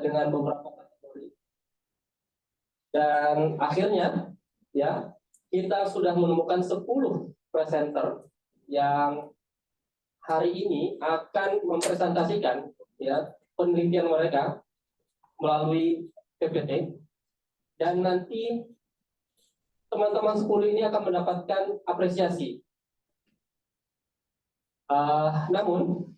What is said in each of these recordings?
dengan beberapa kategori. Dan akhirnya ya kita sudah menemukan 10 presenter yang hari ini akan mempresentasikan ya penelitian mereka melalui PPT, dan nanti teman-teman 10 ini akan mendapatkan apresiasi. Namun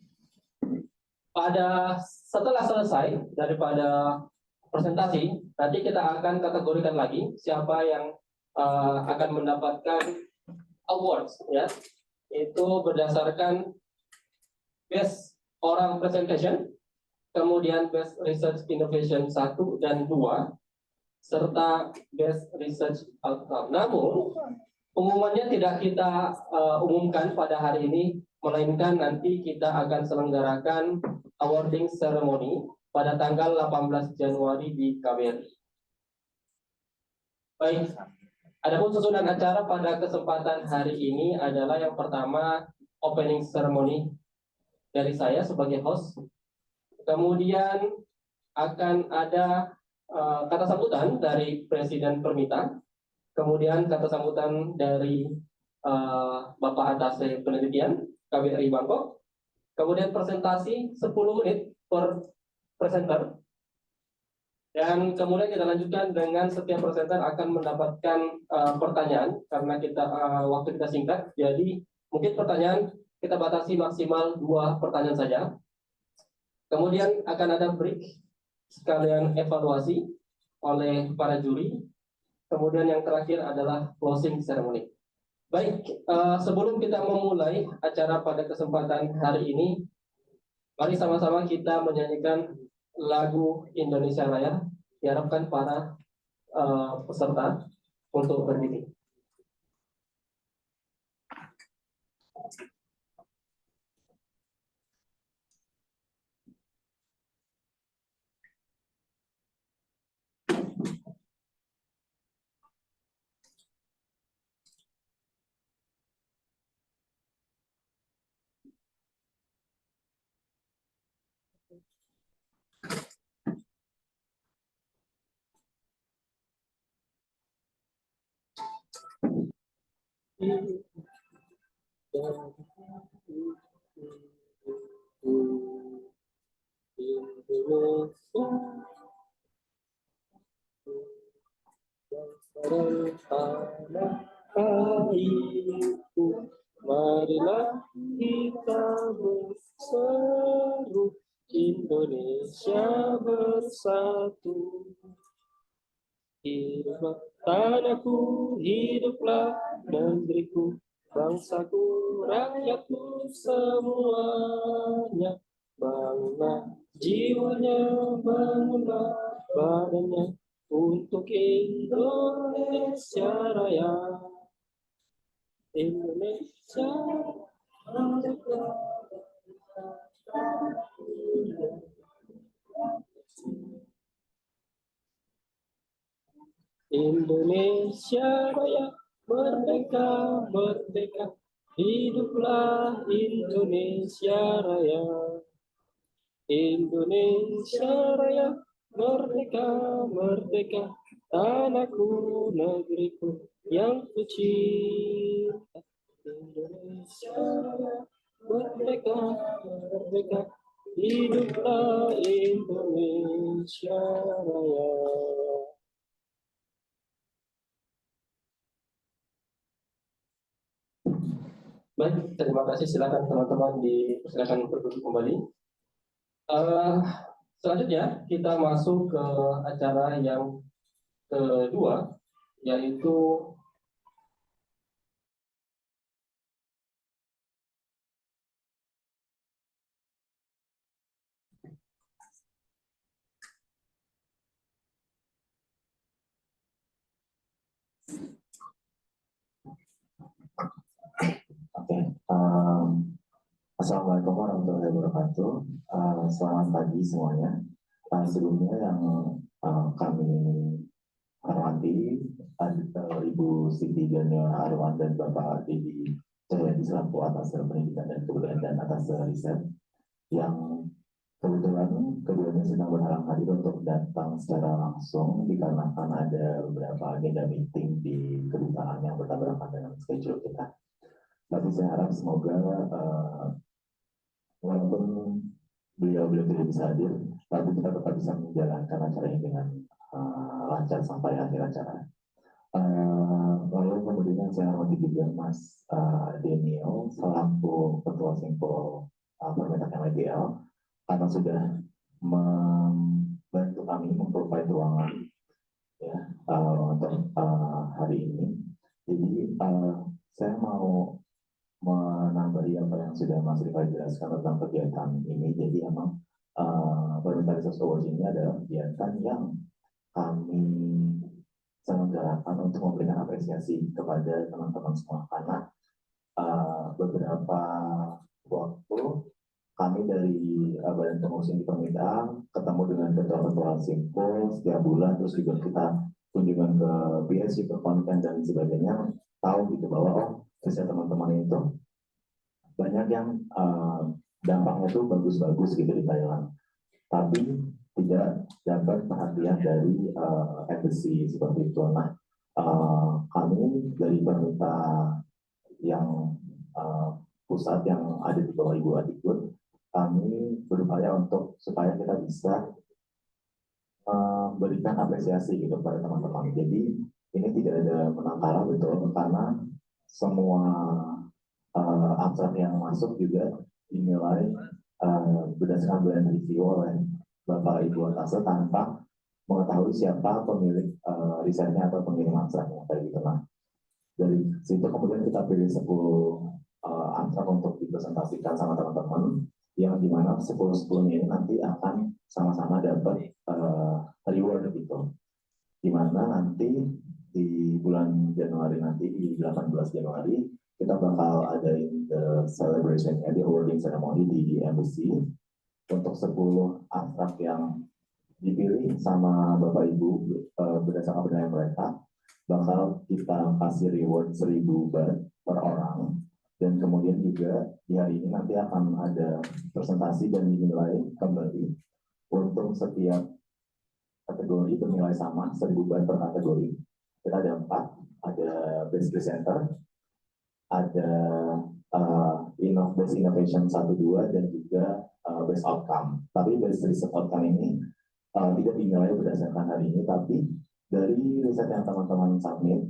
setelah selesai daripada presentasi, nanti kita akan kategorikan lagi siapa yang akan mendapatkan awards ya, itu berdasarkan best oral presentation, kemudian best research innovation 1 dan 2, serta best research outcome. Namun pengumumannya tidak kita umumkan pada hari ini, melainkan nanti kita akan selenggarakan awarding ceremony pada tanggal 18 Januari di KBRI. Baik, adapun susunan acara pada kesempatan hari ini adalah yang pertama opening ceremony dari saya sebagai host. Kemudian akan ada kata sambutan dari Presiden PERMITHA, kemudian kata sambutan dari Bapak Atase Penelitian KBRI Bangkok, kemudian presentasi 10 menit per presenter, dan kemudian kita lanjutkan dengan setiap presenter akan mendapatkan pertanyaan karena waktu kita singkat, jadi mungkin pertanyaan kita batasi maksimal 2 pertanyaan saja. Kemudian akan ada break sekalian evaluasi oleh para juri. Kemudian yang terakhir adalah closing ceremony. Baik, sebelum kita memulai acara pada kesempatan hari ini, mari sama-sama kita menyanyikan lagu Indonesia Raya. Diharapkan para peserta untuk berdiri. Marilah kita berseru, Indonesia bersatu. Hiduplah tanahku, hiduplah negeriku, bangsaku, rakyatku semuanya. Bangunlah jiwanya, bangunlah badannya untuk Indonesia Raya. Indonesia Indonesia Raya, merdeka, merdeka, hiduplah Indonesia Raya. Indonesia Raya, merdeka, merdeka, tanahku, negeriku yang kucinta. Indonesia Raya, merdeka, merdeka, hiduplah Indonesia Raya. Baik, terima kasih. Silakan teman-teman dipersilakan berduduk kembali. Selanjutnya kita masuk ke acara yang kedua, yaitu Assalamualaikum warahmatullahi wabarakatuh. Selamat pagi semuanya. Sebelumnya yang kami hormati Ibu Siti Gania Arwan dan Bapak Dedi Cahyadi selaku atas pendidikan dan kebudayaan dan atas riset yang Kebetulan keduanya sedang berhalang hadir untuk datang secara langsung dikarenakan ada beberapa agenda meeting di kedutaan yang bertabrakan dengan schedule kita. Tapi saya harap semoga walaupun beliau tidak bisa hadir, tapi kita tetap bisa menjalankan acara ini dengan lancar sampai akhir acara. Lalu kemudian saya hormati juga Mas Daniel selaku Ketua Simpul PERMITHA MITL karena sudah membantu kami memprovide ruangan ya untuk hari ini. Jadi saya mau menambahi apa yang sudah Mas Rifai jelaskan tentang kegiatan ini. Jadi emang PERMITHA Research Award ini adalah kegiatan yang kami selenggarakan untuk memberikan apresiasi kepada teman-teman semua karena beberapa waktu kami dari Badan Pengurusan di Permintaan ketemu dengan ketua-ketua simpul setiap bulan, terus juga kita kunjungan ke BSC, ke konten dan sebagainya, tahu gitu bahwa riset teman-teman itu banyak yang dampaknya tuh bagus-bagus gitu di Thailand, tapi tidak dapat perhatian dari embassy seperti itu. Nah, kami dari Permita yang pusat yang ada di bawah Ibu Adikut, kami berupaya untuk supaya kita bisa memberikan apresiasi gitu pada teman-teman. Jadi ini tidak ada menang kalah betul, karena semua abstrak yang masuk juga dinilai berdasarkan blend review oleh Bapak Ibu atasnya tanpa mengetahui siapa pemilik risetnya atau pengirim abstraknya kayak gitu. Nah, dari situ kemudian kita pilih 10 abstrak untuk dipresentasikan sama teman-teman, yang dimana 10-10 ini nanti akan sama-sama dapat reward gitu, dimana nanti di bulan Januari nanti di 18 Januari kita bakal adain the celebration, the awarding ceremony di embassy untuk 10 abstrak yang dipilih sama Bapak Ibu berdasarkan penilaian mereka. Bakal kita kasih reward 1.000 baht per orang, dan kemudian juga di hari ini nanti akan ada presentasi dan dinilai kembali untuk setiap kategori bernilai sama 1.000 baht per kategori. Kita ada 4, ada best presenter, ada best innovation 1-2 dan juga best outcome. Tapi best research outcome ini tidak dinilai berdasarkan hari ini, tapi dari riset yang teman-teman submit,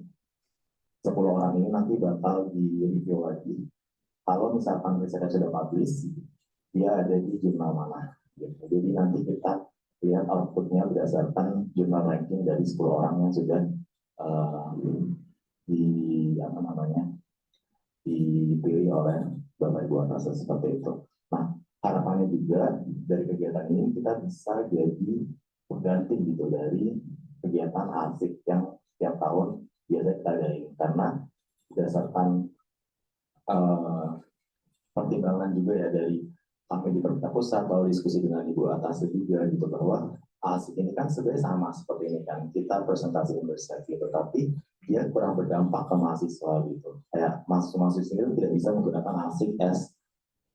10 orang ini nanti bakal di-review lagi. Kalau misalkan risetnya sudah publish, dia ada di jurnal mana. Gitu. Jadi nanti kita lihat outputnya berdasarkan jurnal ranking dari 10 orang yang sudah dipilih oleh Bapak Ibu atas seperti itu. Nah, harapannya juga dari kegiatan ini kita bisa jadi pengganti gitu dari kegiatan asik yang setiap tahun biasa kita adain, karena berdasarkan pertimbangan juga ya dari kami di Permita Pusat, lalu diskusi dengan Ibu atas juga gitu, bahwa asik ini kan sebenarnya sama seperti ini kan, kita presentasi universitas gitu, tapi dia kurang berdampak ke mahasiswa gitu. Kayak mahasiswa sendiri tidak bisa menggunakan asik as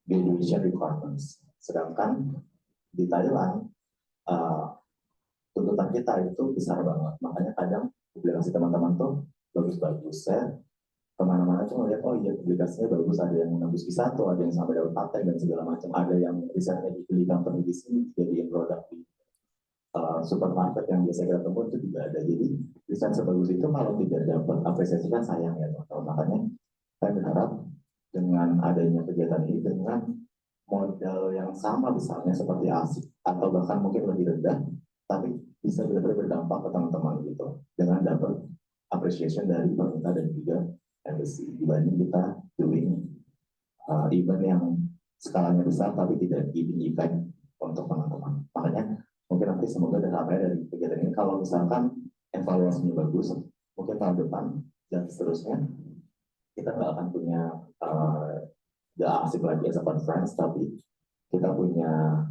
graduation requirements. Sedangkan di Thailand tuntutan kita itu besar banget, makanya kadang publikasi teman-teman tuh bagus-bagus. Saya kemana-mana tuh ngeliat, oh iya publikasinya bagus, ada yang menembus Q1, ada yang sampai dapat paten dan segala macam, ada yang risetnya dipilih company di sini jadiin produk di supermarket yang biasa kita temui itu juga ada. Jadi riset sebagus itu kalau tidak dapat apresiasi kan sayang ya teman-teman. Makanya saya berharap dengan adanya kegiatan ini dengan modal yang sama besarnya seperti ASIK atau bahkan mungkin lebih rendah, tapi bisa benar-benar berdampak ke teman-teman gitu, dengan dapat appreciation dari pemerintah dan juga embassy, dibanding kita doing event yang skalanya besar tapi tidak ditinggikan untuk teman-teman. Makanya mungkin nanti semoga harapannya dari kegiatan ini, kalau misalkan evaluasinya bagus, mungkin tahun depan dan seterusnya kita nggak akan punya the asik lagi as a conference, tapi kita punya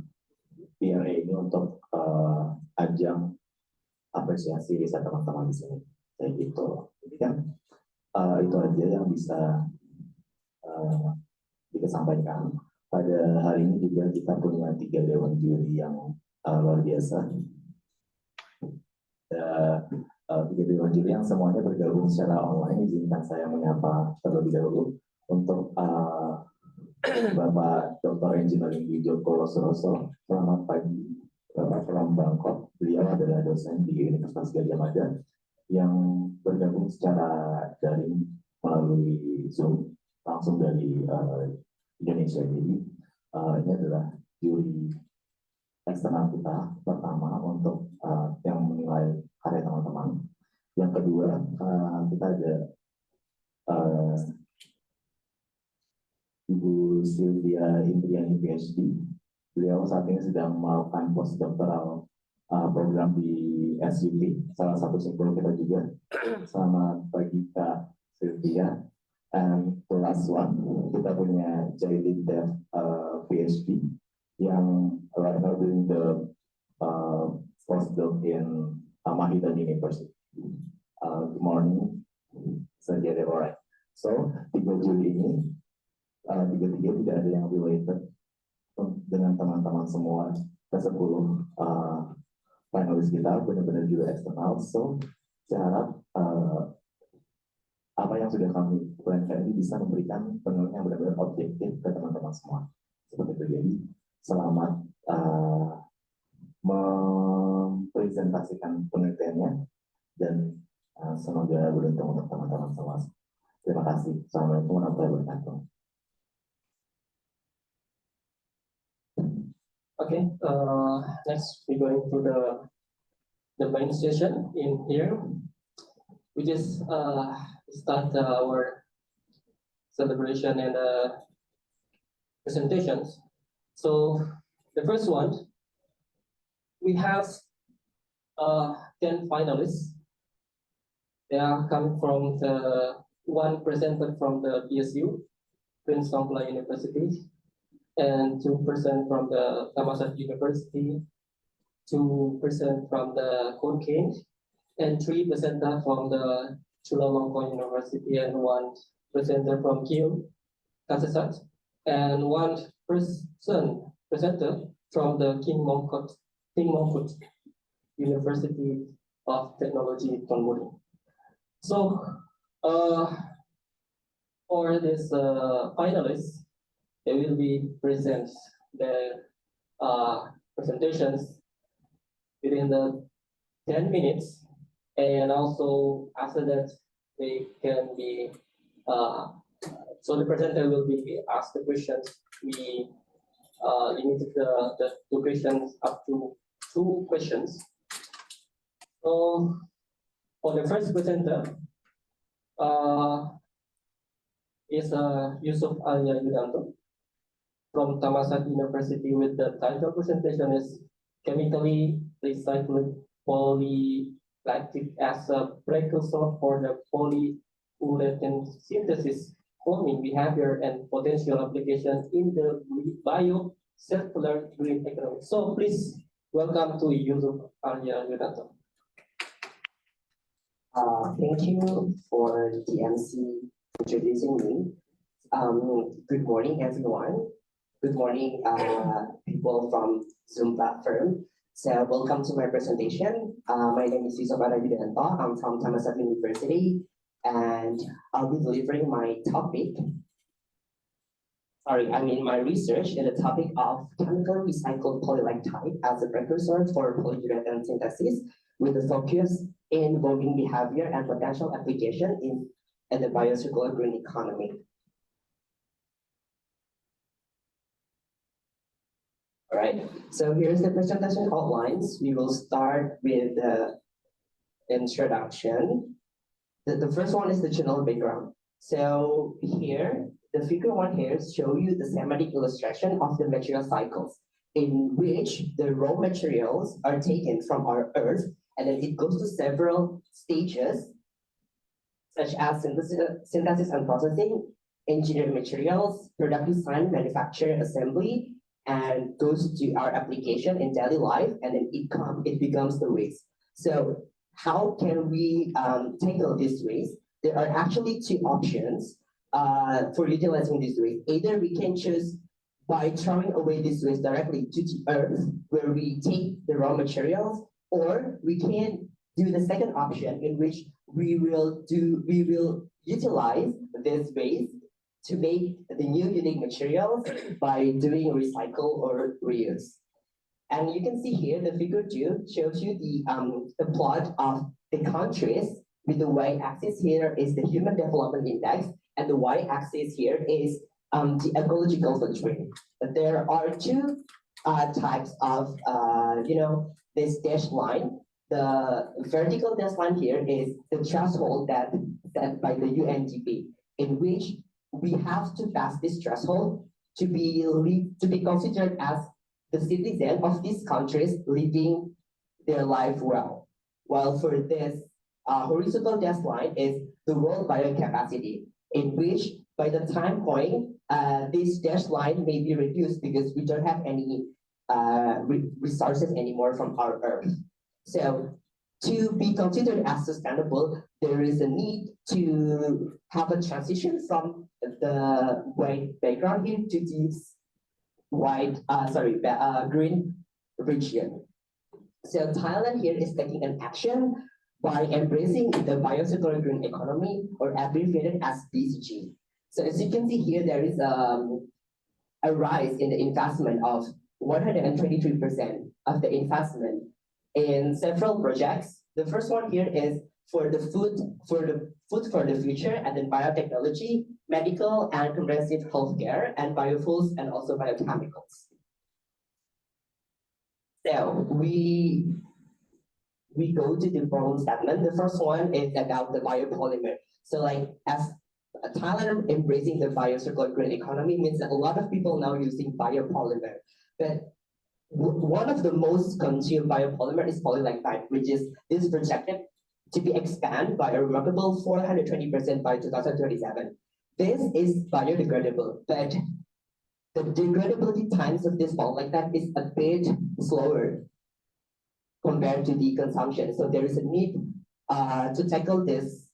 PRA ini untuk ajang apresiasi riset teman-teman di sini kayak gitu. Jadi kan itu aja yang bisa kita sampaikan. pada hari ini juga kita punya 3 dewan juri yang luar biasa. Ada 3 dewan juri yang semuanya bergabung secara online. Izinkan saya menyapa terlebih dahulu untuk Bapak Dr. Engineering Joko Losoroso. Selamat pagi, Bapak from Bangkok. Beliau adalah dosen di Universitas Gadjah Mada yang bergabung secara daring melalui Zoom langsung dari Indonesia. Jadi ini adalah juri eksternal kita pertama untuk yang menilai karya teman-teman. Yang kedua kita ada Ibu Sylvia Indriani PhD. Beliau saat ini sedang melakukan postdoctoral program di SUT, salah satu simbol kita juga. Selamat pagi Kak Sylvia. And the last one, kita punya Jailin Dev PhD yang right now doing the postdoc in Mahidol University. Good morning, Sir Alright. So, 3 Juli ini tiga-tiga tidak ada yang related dengan teman-teman semua ke-10 finalis kita benar-benar juga eksternal. So saya harap apa yang sudah kami plankan ini bisa memberikan penilaian yang benar-benar objektif ke teman-teman semua. Seperti itu. Jadi selamat mempresentasikan penelitiannya dan semoga beruntung untuk teman-teman semua. Terima kasih. Assalamualaikum warahmatullahi wabarakatuh. Okay, next we're going to the main session in here. We just start our celebration and presentations. So the first one, we have 10 finalists. They are coming from the one presented from the PSU, Prince Songkla University, and 2% from the Thammasat University, 2% from the Konkan, and 3% from the Chulalongkorn University, and 1% from Kiel, Kasetsat, and 1% presenter from the King Mongkut University of Technology, Thonburi. So, for this finalists, they will be present their presentations within the 10 minutes, and also after that they can be so the presenter will be asked the questions. We limited the questions up to 2 questions. So for the first presenter is Yusuf Alia Yudanto from Thammasat University, with the title presentation is Chemically Recycled Polylactic as a Precursor for the Polyurethane Synthesis, Forming Behavior and Potential Application in the Bio-Circular Green Economy. So please welcome to Yusuf Alia Yudanto. Thank you for TMC introducing me. Good morning, everyone. Good morning, people from Zoom platform. So welcome to my presentation. My name is Yusuf Alia Yudanto. I'm from Thammasat University, and I'll be delivering my my research in the topic of chemical recycled polylactide as a precursor for polyurethane synthesis, with a focus involving behavior and potential application in the biocircular green economy. All right, so here's the presentation outlines. We will start with the introduction. The first one is the general background. So here, the figure 1 here show you the schematic illustration of the material cycles, in which the raw materials are taken from our earth, and then it goes to several stages, such as synthesis and processing, engineered materials, product design, manufacture, assembly, and goes to our application in daily life, and then it becomes the waste. So how can we tackle this waste? There are actually 2 options for utilizing this waste. Either we can choose by throwing away this waste directly to the earth, where we take the raw materials, or we can do the second option, in which we will utilize this waste to make the new unique materials by doing recycle or reuse. And you can see here, the figure 2 shows you the plot of the countries, with the y-axis here is the Human Development Index, and the y-axis here is the ecological footprint. There are two types of, this dashed line. The vertical dashed line here is the threshold that set by the UNDP, in which we have to pass this threshold to be considered as the citizen of these countries living their life well. While for this horizontal dashed line is the world biocapacity, in which by the time point, this dashed line may be reduced because we don't have any resources anymore from our earth. So to be considered as sustainable, there is a need to have a transition from the white background here to this green region. So Thailand here is taking an action by embracing the biocircular green economy, or abbreviated as BCG. So as you can see here, there is a rise in the investment of 123% of the investment in several projects. The first one here is for the food for the future, and then biotechnology, medical and comprehensive healthcare, and biofuels, and also biochemicals. So we go to the problem statement. The first one is about the biopolymer. So like, as Thailand embracing the biocircular green economy means that a lot of people now using biopolymer. But one of the most consumed biopolymer is polylactide, which is projected to be expanded by a remarkable 420% by 2027. This is biodegradable, but the degradability times of this polylactide is a bit slower compared to the consumption. So there is a need to tackle this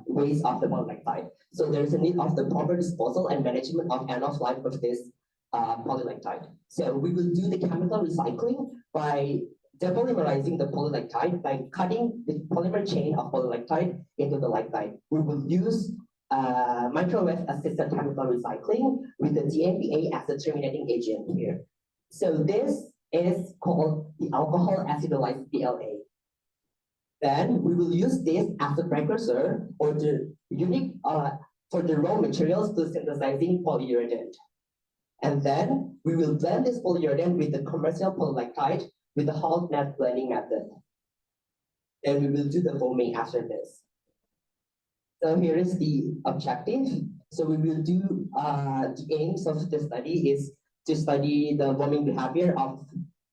waste of the polylactide. So there is a need of the proper disposal and management of end of life of this polylactide. So we will do the chemical recycling by depolymerizing the polylactide by cutting the polymer chain of polylactide into the lactide. We will use microwave assisted chemical recycling with the DMPA as the terminating agent here. So this is called the alcohol acetylized PLA. Then we will use this as a precursor or the unique for the raw materials to synthesizing polyurethane. And then we will blend this polyurethane with the commercial polylactide with the hot net blending method. And we will do the foaming after this. So here is the objective. So we will do the aims of the study is to study the foaming behavior of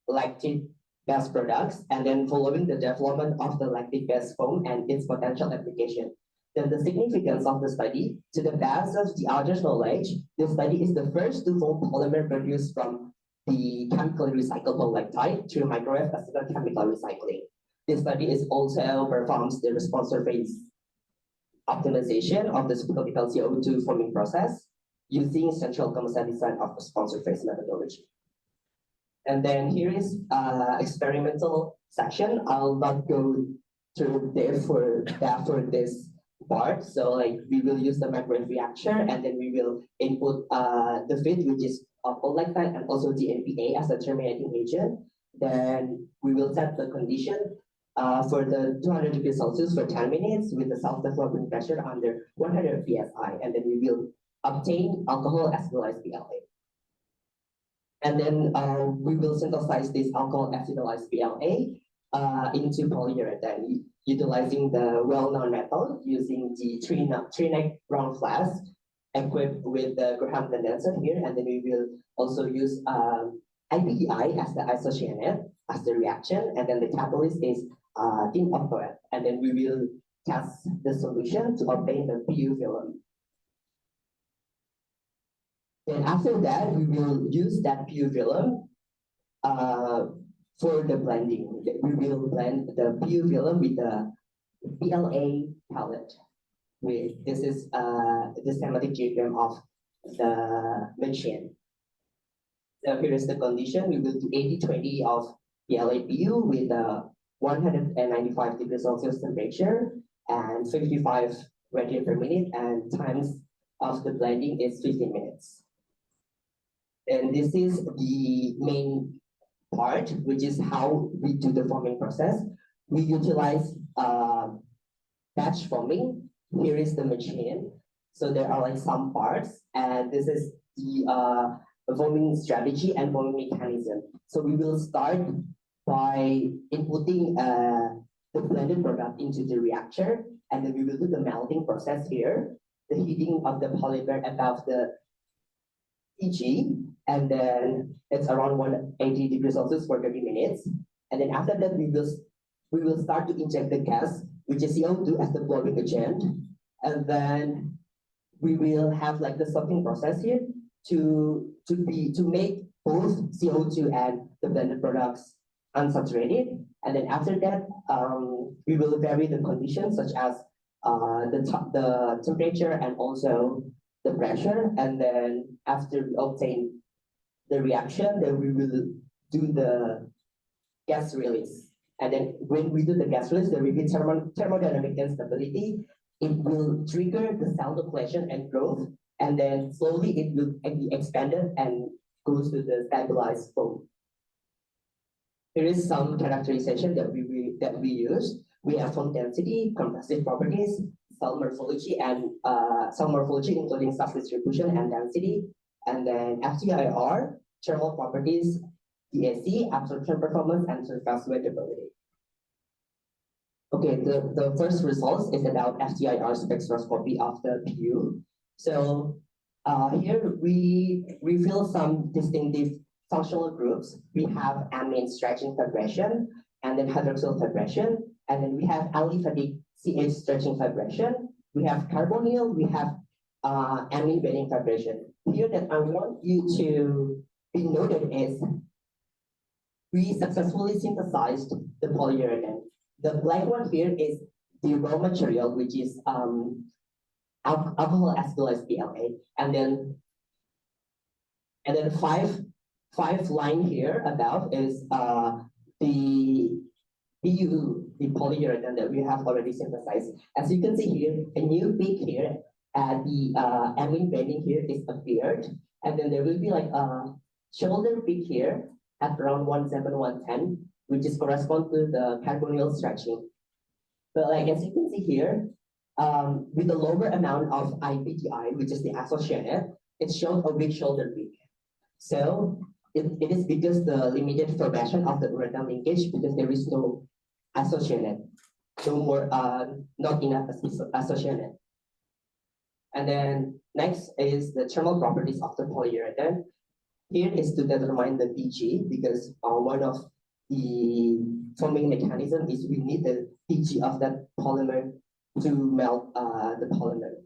lactic-based products, and then following the development of the lactic-based foam and its potential application. Then the significance of the study, to the best of the author's knowledge, the study is the first to foam polymer produced from the chemically recycled polylactide through microwave assisted chemical recycling. This study is also performs the response surface optimization of the supercritical CO2 foaming process using central common design of response surface methodology. And then here is experimental section. I'll not go through there for this part. So like we will use the microwave reactor, and then we will input the feed, which is polylactide, and also the NPA as a terminating agent. Then we will set the condition for the 200 degrees Celsius for 10 minutes with the self-development pressure under 100 psi, and then we will obtain alcohol acetylized PLA. And then we will synthesize this alcohol acetylized PLA into polyurethane, utilizing the well-known method using the three-neck round flask equipped with the Graham condenser here, and then we will also use IPEI as the isocyanate as the reaction, and then the catalyst is tin octoeth, and then we will test the solution to obtain the PU film. Then after that, we will use that PU film for the blending. We will blend the PU film with the PLA pellet. This is the schematic diagram of the machine. So here is the condition. We will do 80-20 of PLA-PU with 195 degrees Celsius temperature and 55 radian per minute, and times of the blending is 15 minutes. And this is the main part, which is how we do the forming process. We utilize batch forming. Here is the machine. So there are like some parts, and this is the forming strategy and forming mechanism. So we will start by inputting the blended product into the reactor, and then we will do the melting process here, the heating of the polymer above the TG, and then it's around 180 degrees Celsius for 30 minutes. And then after that, we will start to inject the gas, which is CO2 as the blowing agent. And then we will have like the sorting process here to make both CO2 and the blended products unsaturated. And then after that, we will vary the conditions such as the temperature and also the pressure. And then after we obtain the reaction, then we will do the gas release. And then when we do the gas release, there will be thermodynamic instability. It will trigger the cell nucleation and growth, and then slowly it will be expanded and goes to the stabilized foam. Here is some characterization that we use. We have foam density, compressive properties, cell morphology, and cell morphology including substrate distribution and density, and then FTIR, thermal properties, DAC, absorption performance, and surface wettability. Okay, the first results is about FTIR spectroscopy of the PU. So here we reveal some distinctive functional groups. We have amine stretching vibration, and then hydroxyl vibration, and then we have aliphatic CH stretching vibration. We have carbonyl, we have amine bending vibration. Here that I want you to be noted is we successfully synthesized the polyurethane. The black one here is the raw material, which is alcohol acetylase PLA, and then five line here above is the PU, the polyurethane that we have already synthesized. As you can see here, a new peak here at the amine bending here is appeared, and then there will be like a shoulder peak here at around 17110, which is correspond to the carbonyl stretching. But like as you can see here, with the lower amount of IPTI, which is the associated, it shows a weak shoulder peak. So it is because the limited formation of the urethane linkage, because there is no associated, no more, not enough associated. And then next is the thermal properties of the polyurethane. Here is to determine the TG, because one of the forming mechanism is we need the TG of that polymer to melt the polymer.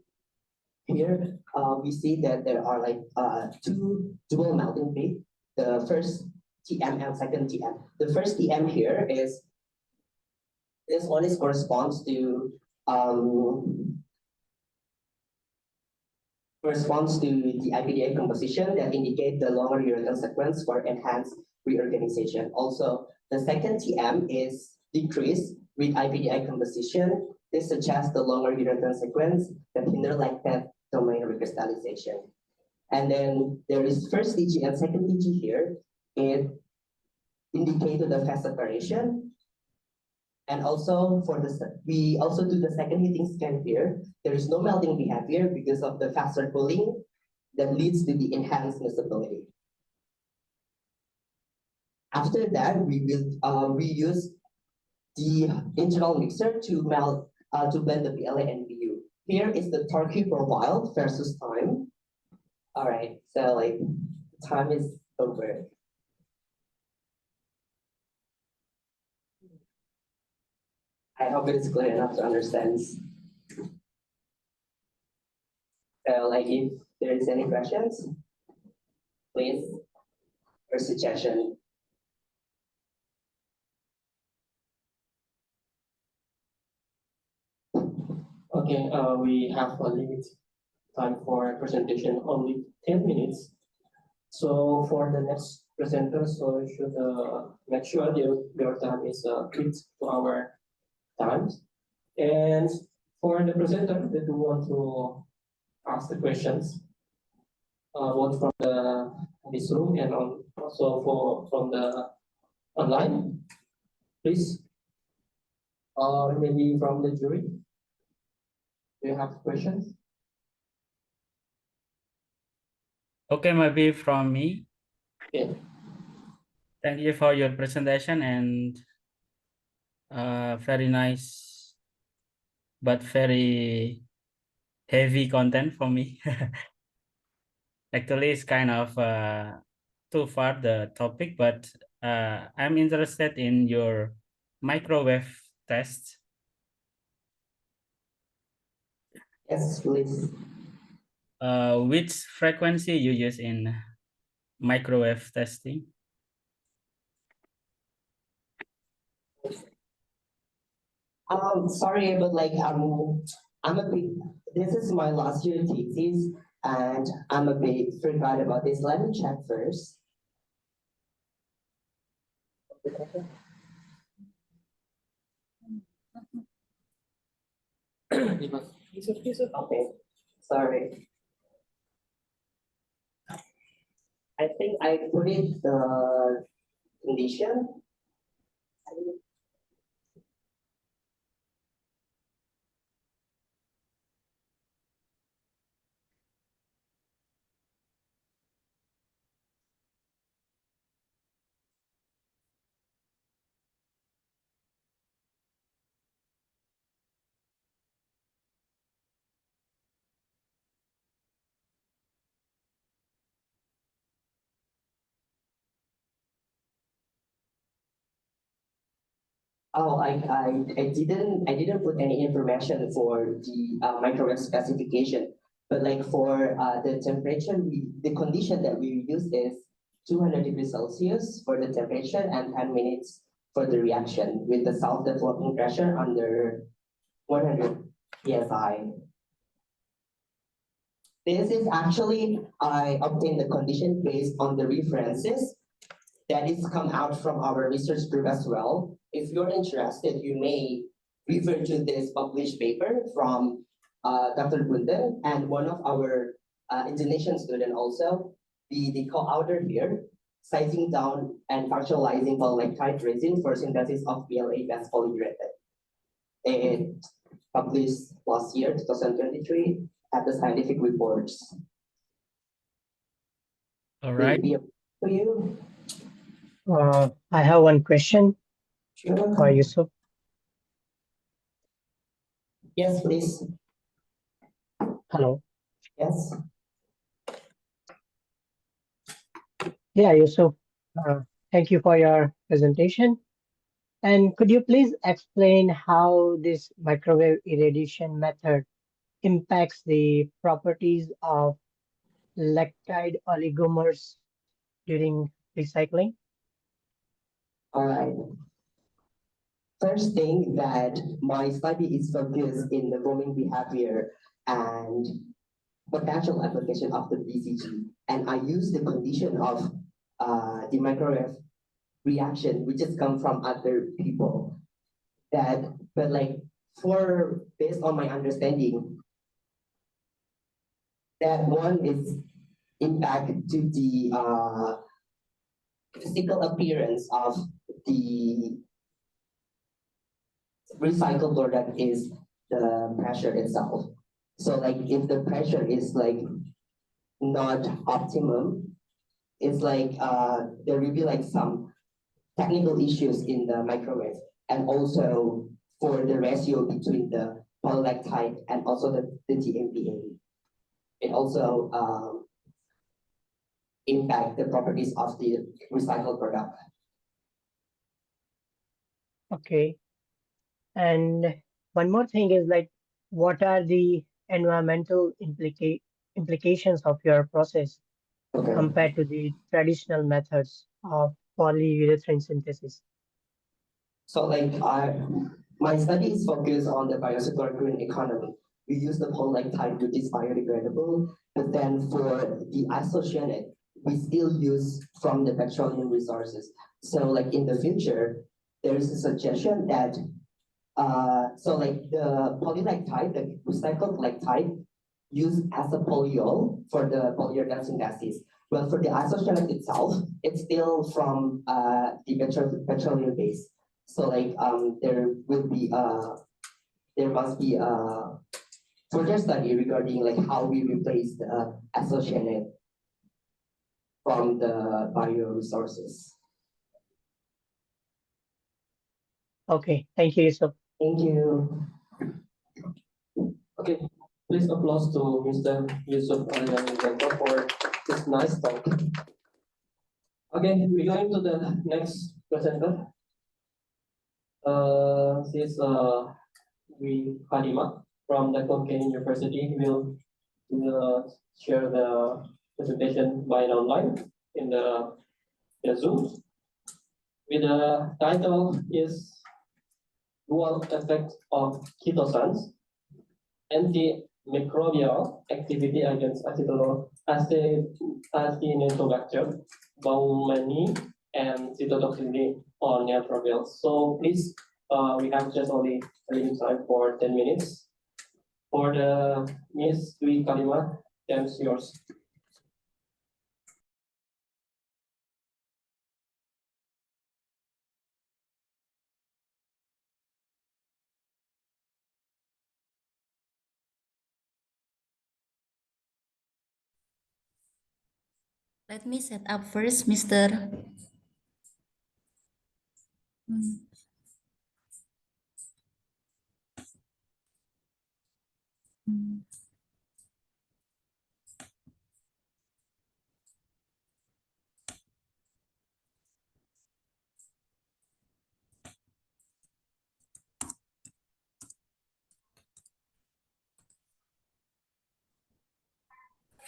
Here we see that there are like two dual melting peak. The first TM and second TM. The first TM here is this one is corresponds to the IPDA composition that indicate the longer urethane sequence for enhanced reorganization. Also, the second TM is decreased with IPDI composition. This suggests the longer urethane sequence that hinder lactate domain recrystallization. And then there is first TG and second TG here. It indicated the fast separation. And also we also do the second heating scan here. There is no melting behavior because of the faster cooling that leads to the enhanced miscibility. After that, we will use the internal mixer to melt to blend the PLA and PU. Here is the torque profile versus time. All right, so like time is over. I hope it is clear enough to understand. So like if there is any questions, please, or suggestion. Okay, we have a limit time for presentation, only 10 minutes. So for the next presenter, so you should make sure your time is fit to our times. And for the presenter that who want to ask the questions, both from this room and also from the online, please, or maybe from the jury. Do you have questions? Okay, maybe from me. Yeah. Thank you for your presentation and very nice, but very heavy content for me. Actually, it's kind of too far the topic, but I'm interested in your microwave test. Yes, please. Which frequency you use in microwave testing? Sorry, but like I'm a bit. This is my last year thesis, and I'm a bit forgot about this. Let me check first. Okay, sorry. I think I put it the condition. Oh, I didn't put any information for the microwave specification, but like for the temperature, the condition that we use is 200 degrees Celsius for the temperature and 10 minutes for the reaction with the self-developing pressure under 100 psi. This is actually I obtained the condition based on the references that is come out from our research group as well. If you're interested, you may refer to this published paper from Dr. Bunden and one of our Indonesian student also, the co-author here, sizing down and functionalizing polylactide resin for synthesis of PLA-based polyurethane. It published last year, 2023, at the scientific reports. All right. For you. I have one question Sure. for Yusuf. Yes, please. Hello. Yes. Yeah, Yusuf. Thank you for your presentation. And could you please explain how this microwave irradiation method impacts the properties of lactide oligomers during recycling? All right. First thing that my study is focused in the roaming behavior and potential application of the BCG. And I use the condition of the microwave reaction, which has come from other people. But like based on my understanding, that one is impact to the physical appearance of the recycled product is the pressure itself. So like if the pressure is like not optimum, it's like there will be like some technical issues in the microwave, and also for the ratio between the polylactide and also the TMPA. It also impact the properties of the recycled product. Okay. And one more thing is like, what are the environmental implications of your process Okay. compared to the traditional methods of polyurethane synthesis? So like my study is focused on the biocircular green economy. We use the polylactide, which is biodegradable, but then for the isocyanate, we still use from the petroleum resources. So like in the future, there's a suggestion that so like the polylactide, the recycled lactide, used as a polyol for the polyurethane synthesis. Well, for the isocyanate itself, it's still from the petroleum base. So like there must be a further study regarding like how we replace the isocyanate from the bioresources. Okay, thank you, Yusuf. Thank you. Okay, please applause to Mr. Yusuf Alexander for this nice talk. Okay, we're going to the next presenter. This Halima from the Konkan University will share the presentation by online in the Zoom. With the title is Dual Effect of Ketosans, Antimicrobial Activity Against Acinetobacter, Baumannii, and Cytotoxicity on neutrophils. So please, we have just only limited time for 10 minutes. For the Miss Dwi Kalima, it's yours. Let me set up first, Mr.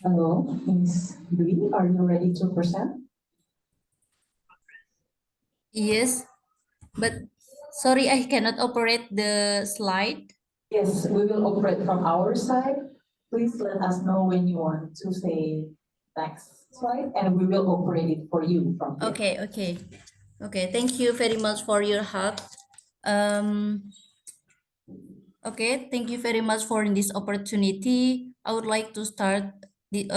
Hello, Ms. Dwi, are you ready to present? Yes, but sorry, I cannot operate the slide. Yes, we will operate from our side. Please let us know when you want to say next slide, and we will operate it for you from here. Okay. Thank you very much for your help. Okay, thank you very much for this opportunity. I would like to start the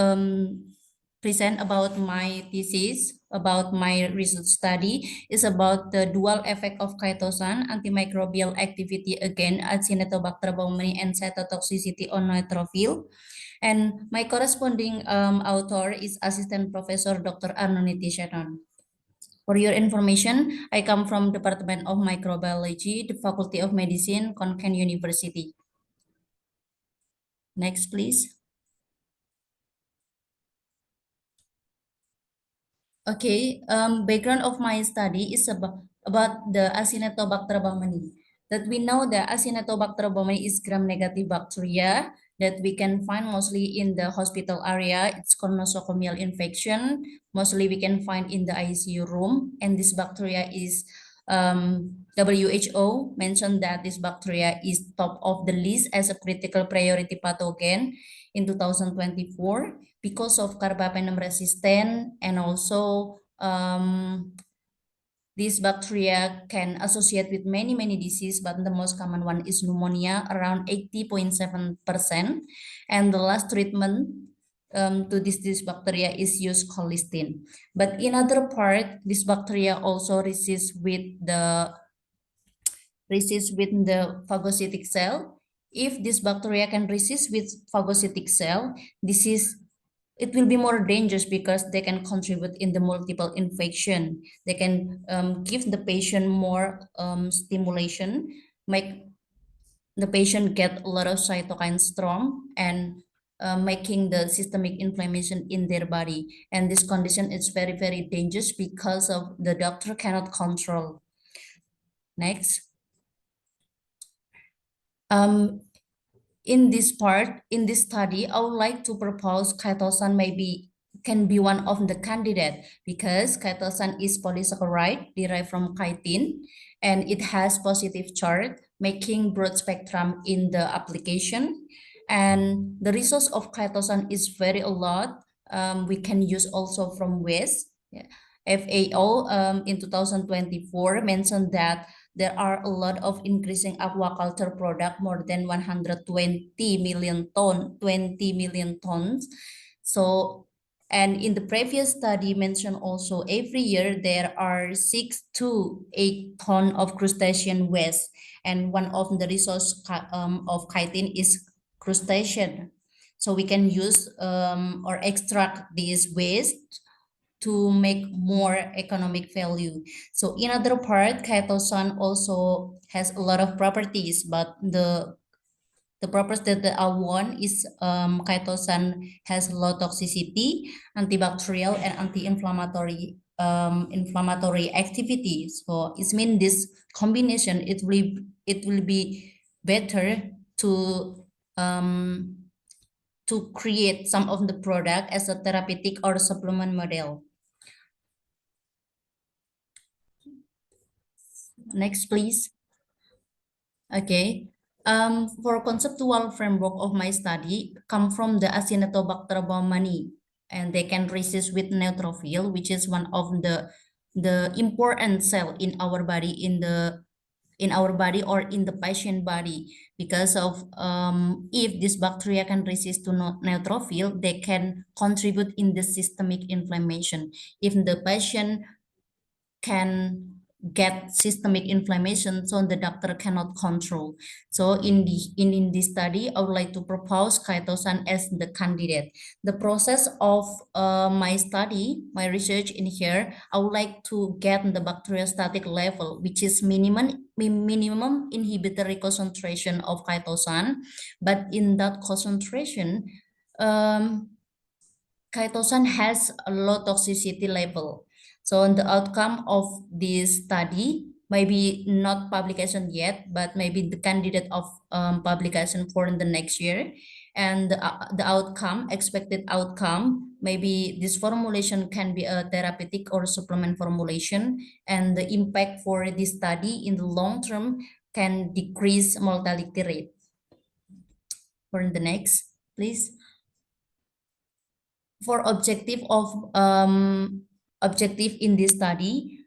present about my thesis, about my research study is about the dual effect of chitosan, antimicrobial activity against Acinetobacter baumannii and cytotoxicity on neutrophil. And my corresponding author is Assistant Professor Dr. Arnoniti Shenon. For your information, I come from Departemen of Microbiology, the Faculty of Medicine, Konkan University. Next, please. Okay, background of my study is about the Acinetobacter baumannii. That we know that Acinetobacter baumannii is gram-negative bacteria that we can find mostly in the hospital area. It's nosocomial infection. Mostly we can find in the ICU room. And this bacteria is WHO mentioned that this bacteria is top of the list as a critical priority pathogen in 2024 because of carbapenem resistant, and also this bacteria can associate with many diseases, but the most common one is pneumonia, around 80.7%. And the last treatment to this bacteria is use colistin. But in other part, this bacteria also resists with the phagocytic cell. If this bacteria can resist with phagocytic cell, it will be more dangerous because they can contribute in the multiple infection. They can give the patient more stimulation, make the patient get a lot of cytokine storm, and making the systemic inflammation in their body. And this condition is very dangerous because of the doctor cannot control. Next. In this study, I would like to propose chitosan can be one of the candidate because chitosan is polysaccharide derived from chitin, and it has positive charge, making broad spectrum in the application. And the resource of chitosan is very a lot. we can use also from waste. Yeah. FAO in 2024 mentioned that there are a lot of increasing aquaculture product, more than 120 million tons. So, and in the previous study mentioned also every year there are 6 to 8 ton of crustacean waste, and one of the resource of chitin is crustacean. So we can use or extract this waste to make more economic value. So in other part, chitosan also has a lot of properties, but the property that I want is chitosan has low toxicity, antibacterial, and anti-inflammatory inflammatory activity. So it means this combination it will be better to create some of the product as a therapeutic or supplement model. Next, please. Okay. For conceptual framework of my study come from the Acinetobacter baumannii, and they can resist with neutrophil, which is one of the important cell in our body, or in the patient body, because of if this bacteria can resist to neutrophil, they can contribute in the systemic inflammation. If the patient can get systemic inflammation, so the doctor cannot control. So in this study, I would like to propose chitosan as the candidate. The process of my study, my research in here, I would like to get the bacteriostatic level, which is minimum inhibitory concentration of chitosan, but in that concentration, chitosan has a low toxicity level. So the outcome of this study, maybe not publication yet, but maybe the candidate of publication for the next year. And the outcome, expected outcome, maybe this formulation can be a therapeutic or supplement formulation, and the impact for this study in the long term can decrease mortality rate. For the next, please. For objective in this study,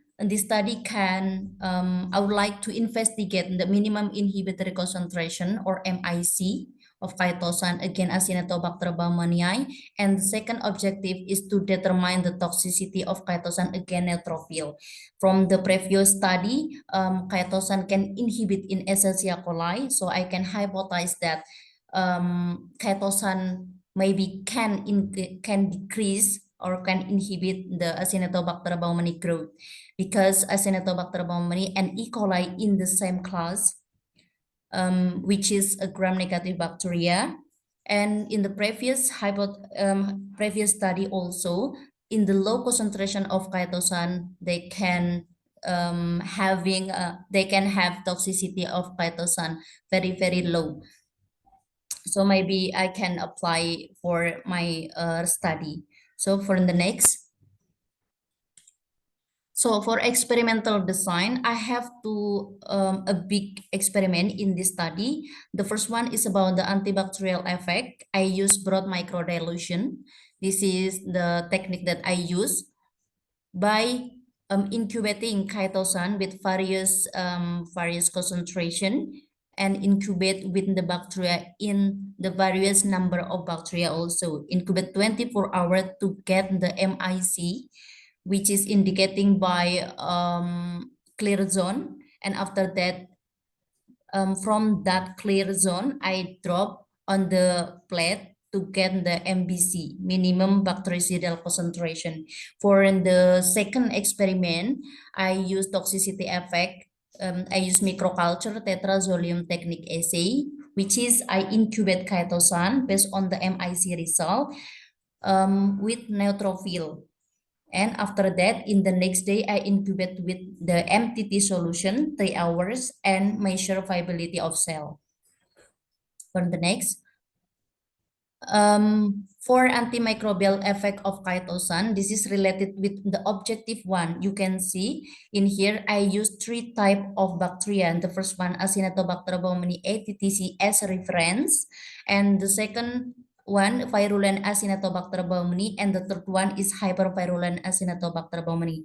can I would like to investigate the minimum inhibitory concentration or MIC of chitosan against Acinetobacter baumannii, and the second objective is to determine the toxicity of chitosan against neutrophil. From the previous study, chitosan can inhibit in Escherichia coli, so I can hypothesize that chitosan maybe can decrease or can inhibit the Acinetobacter baumannii growth, because Acinetobacter baumannii and E. coli in the same class, which is a gram-negative bacteria. And in the previous study also, in the low concentration of chitosan, they can have toxicity of chitosan very low. So maybe I can apply for my study. So for the next. So for experimental design, I have a big experiment in this study. The first one is about the antibacterial effect. I use broad microdilution. This is the technique that I use by incubating chitosan with various concentration, and incubate with the bacteria in the various number of bacteria also. Incubate 24 hours to get the MIC, which is indicating by clear zone. And after that, from that clear zone, I drop on the plate to get the MBC, minimum bactericidal concentration. For the second experiment, I use toxicity effect. I use microculture tetrazolium technique assay, which is I incubate chitosan based on the MIC result with neutrophil. And after that, in the next day, I incubate with the MTT solution 3 hours and measure viability of cell. For the next. For antimicrobial effect of chitosan, this is related with the objective one. You can see in here, I use 3 types of bacteria. And the first one, Acinetobacter baumannii ATTC as a reference. And the second one virulent Acinetobacter baumannii, and the third one is hypervirulent Acinetobacter baumannii.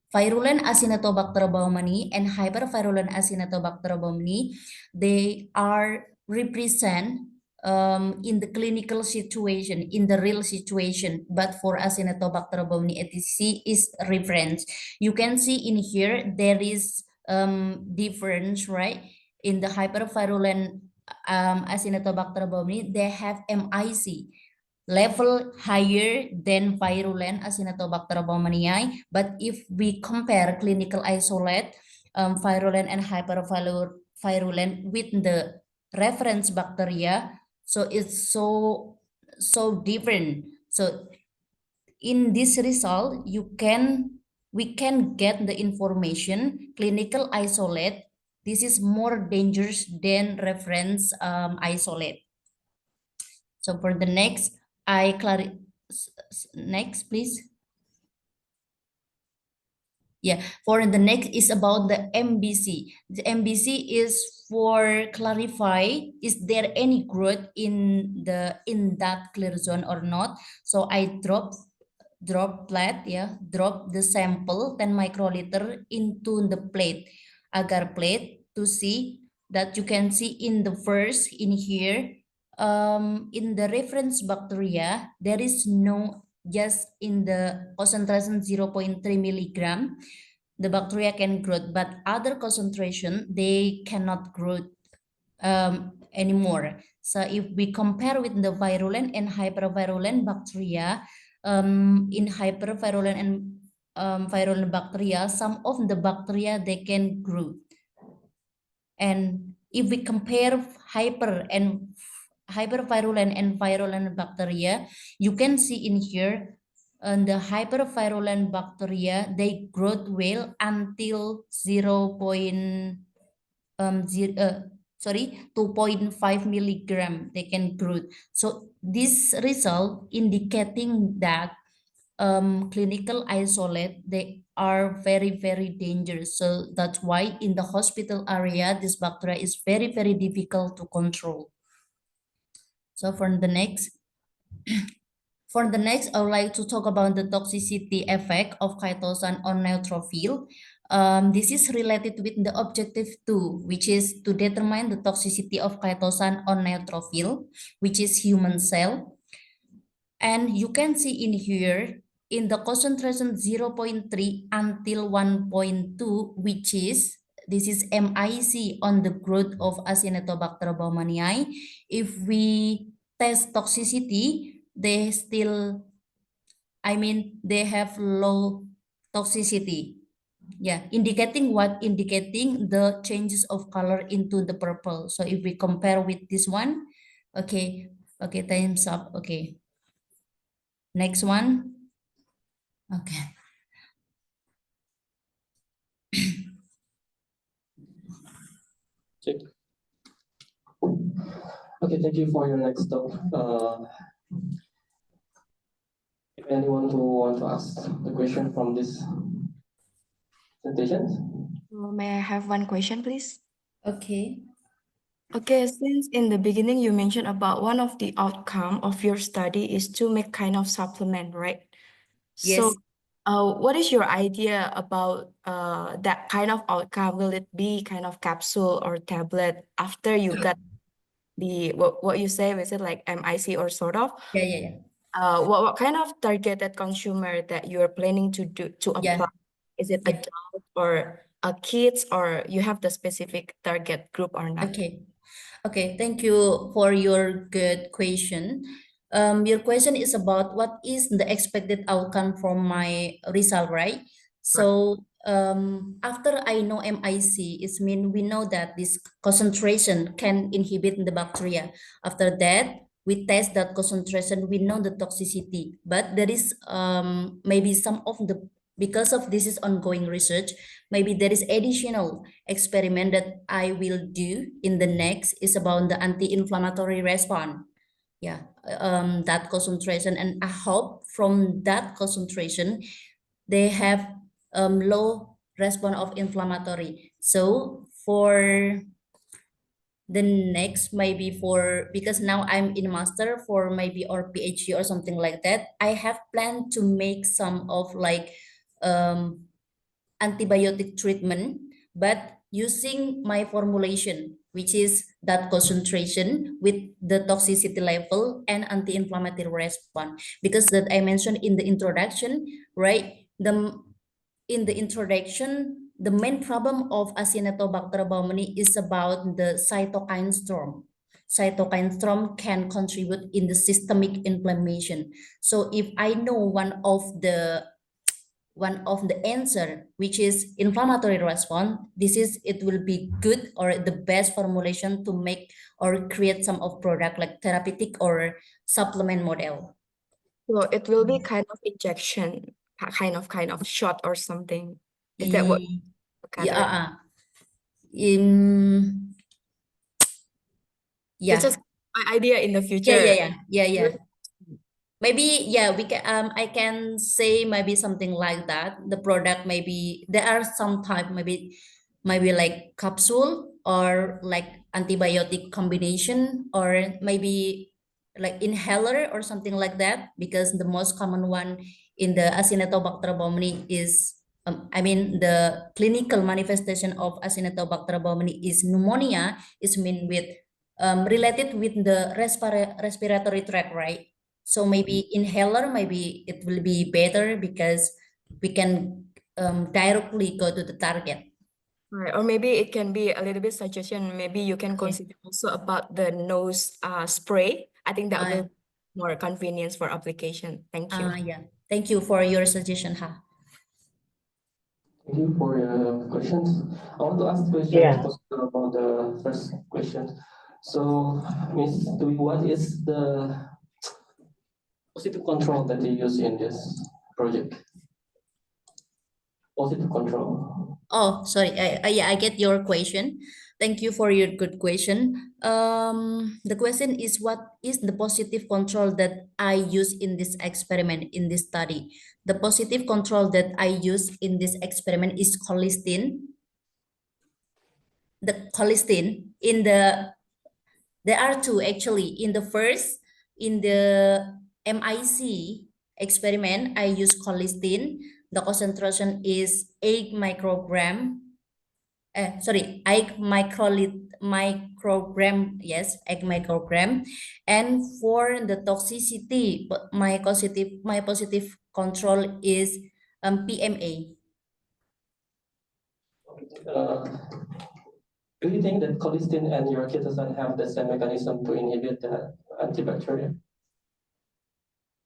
Virulent Acinetobacter baumannii and hypervirulent Acinetobacter baumannii, they are represent in the clinical situation, in the real situation, but for Acinetobacter baumannii etc. is reference. You can see in here there is difference, right? In the hypervirulent Acinetobacter baumannii, they have MIC level higher than virulent Acinetobacter baumannii. But if we compare clinical isolate virulent and hypervirulent with the reference bacteria, so it's so different. So in this result, we can get the information clinical isolate. This is more dangerous than reference isolate. So for the next, next, please. Yeah, for the next is about the MBC. The MBC is for clarify, is there any growth in that clear zone or not? So I drop the sample 10 microliter into the plate, agar plate, to see that you can see in the first in here, in the reference bacteria, there is no, just in the concentration 0.3 milligram, the bacteria can grow, but other concentration, they cannot grow anymore. So if we compare with the virulent and hypervirulent bacteria, in hypervirulent and virulent bacteria, some of the bacteria, they can grow. And if we compare hypervirulent and virulent bacteria, you can see in here, the hypervirulent bacteria, they grow well until 2.5 milligram they can grow. So this result indicating that clinical isolate, they are very dangerous. So that's why in the hospital area, this bacteria is very difficult to control. So for the next, I would like to talk about the toxicity effect of chitosan on neutrophil. This is related with the objective 2, which is to determine the toxicity of chitosan on neutrophil, which is human cell. And you can see in here, in the concentration 0.3 until 1.2, which is, this is MIC on the growth of Acinetobacter baumannii. If we test toxicity, they still, they have low toxicity. Yeah, indicating what? Indicating the changes of color into the purple. So if we compare with this one, okay, time's up, okay. Next one. Okay. Check. Okay, thank you for your next talk. If anyone who want to ask the question from this presentation? May I have one question, please? Okay. Okay, since in the beginning you mentioned about one of the outcome of your study is to make kind of supplement, right? Yes. So, what is your idea about that kind of outcome? Will it be kind of capsule or tablet after you got the what you say? Is it like MIC or sort of? Yeah. What kind of targeted consumer that you are planning to apply? Is it Yeah. adult or kids, or you have the specific target group or not? Okay, thank you for your good question. Your question is about what is the expected outcome from my result, right? So after I know MIC, it means we know that this concentration can inhibit the bacteria. After that, we test that concentration, we know the toxicity, but there is maybe some of the, because of this is ongoing research, maybe there is additional experiment that I will do in the next is about the anti-inflammatory response. Yeah, that concentration, and I hope from that concentration they have low response of inflammatory. So for The next maybe for, because now I'm in master for maybe or PhD or something like that, I have planned to make some of like antibiotic treatment, but using my formulation, which is that concentration with the toxicity level and anti-inflammatory response. Because that I mentioned in the introduction, right? In the introduction, the main problem of Acinetobacter baumannii is about the cytokine storm. Cytokine storm can contribute in the systemic inflammation. So if I know one of the answer, which is inflammatory response, it will be good or the best formulation to make or create some of product like therapeutic or supplement model. So it will be kind of injection, kind of shot or something. Is that what you gather? It's just my idea in the future. Yeah. Maybe we can I can say maybe something like that. The product maybe there are some type maybe like capsule or like antibiotic combination or maybe like inhaler or something like that, because the most common one in the Acinetobacter baumannii is I mean the clinical manifestation of Acinetobacter baumannii is pneumonia, is mean with related with the respiratory tract, right? So maybe inhaler, maybe it will be better because we can directly go to the target. Right. Or maybe it can be a little bit suggestion. Maybe you can consider also about the nose spray. I think that will be more convenience for application. Thank you. Yeah. Thank you for your suggestion, Ha. Thank you for your questions. I want to ask questions Yeah. about the first question. So, Ms. Dwi, what is the positive control that you use in this project? Positive control. Oh, sorry. I get your question. Thank you for your good question. The question is, what is the positive control that I use in this experiment, in this study? The positive control that I use in this experiment is colistin. The colistin in the, there are two actually. In the first, in the MIC experiment, I use colistin. The concentration is 8 microgram. 8 microgram, yes, 8 microgram. And for the toxicity, my positive control is PMA. Do you think that colistin and your chitosan have the same mechanism to inhibit the antibacterial?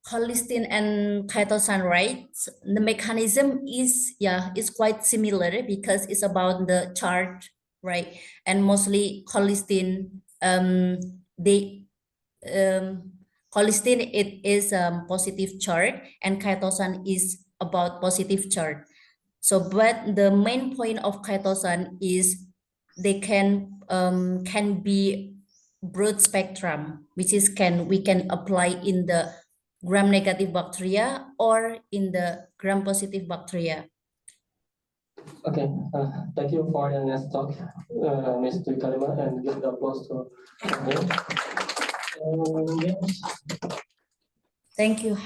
Colistin and chitosan, right? The mechanism is quite similar because it's about the charge, right? And mostly colistin, colistin it is positive charge and chitosan is about positive charge. So, but the main point of chitosan is they can be broad spectrum, which is we can apply in the gram-negative bacteria or in the gram-positive bacteria. Okay, thank you for the next talk, Ms. Dwi Kalima, and give the applause to me. Thank you.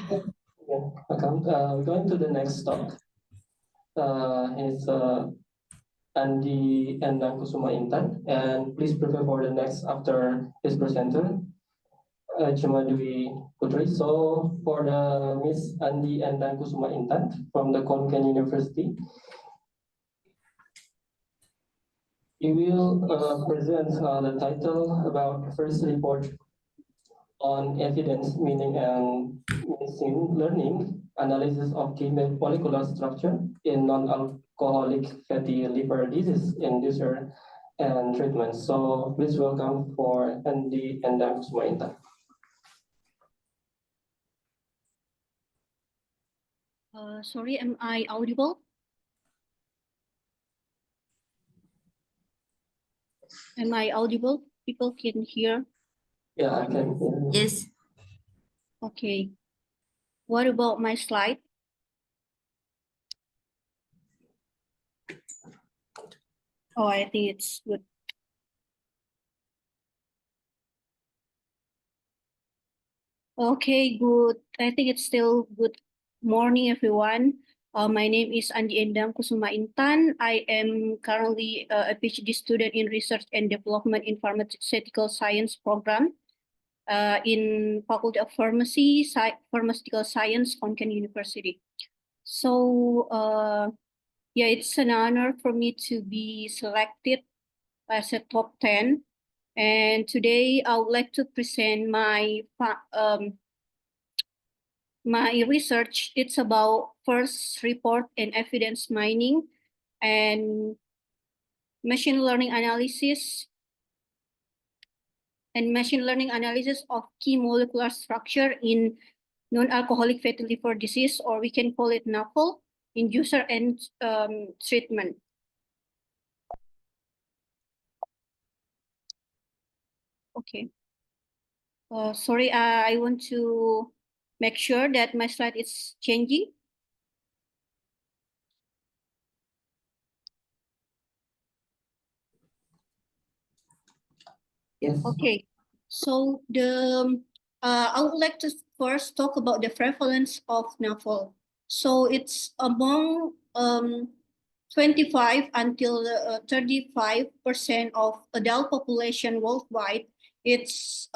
Yeah, welcome. We're going to the next talk. It's Andi Endang Kusuma Intan, and please prepare for the next after his presenter, Cuma Dwi Putri. So for the Miss Andi Endang Kusuma Intan from the Konkan University, you will present the title about first report on evidence, meaning and machine learning analysis of molecular structure in non-alcoholic fatty liver disease inducer and treatment. So please welcome for Andi Endang Kusuma Intan. Sorry, am I audible? Am I audible? People can hear? Yeah, I can. Yes. Okay. What about my slide? Oh, I think it's good. Okay, good. I think it's still good morning, everyone. My name is Andi Endang Kusuma Intan. I am currently a PhD student in Research and Development in Pharmaceutical Science program in Faculty of Pharmacy, Pharmaceutical Science, Konkan University. So yeah, it's an honor for me to be selected as a top 10. And today I would like to present my research. It's about first report and evidence mining and machine learning analysis of key molecular structure in non-alcoholic fatty liver disease, or we can call it NAFL, in user and treatment. Okay. Sorry, I want to make sure that my slide is changing. Yes. Okay, so I would like to first talk about the prevalence of NAFL. So it's among 25 until 35% of adult population worldwide. It's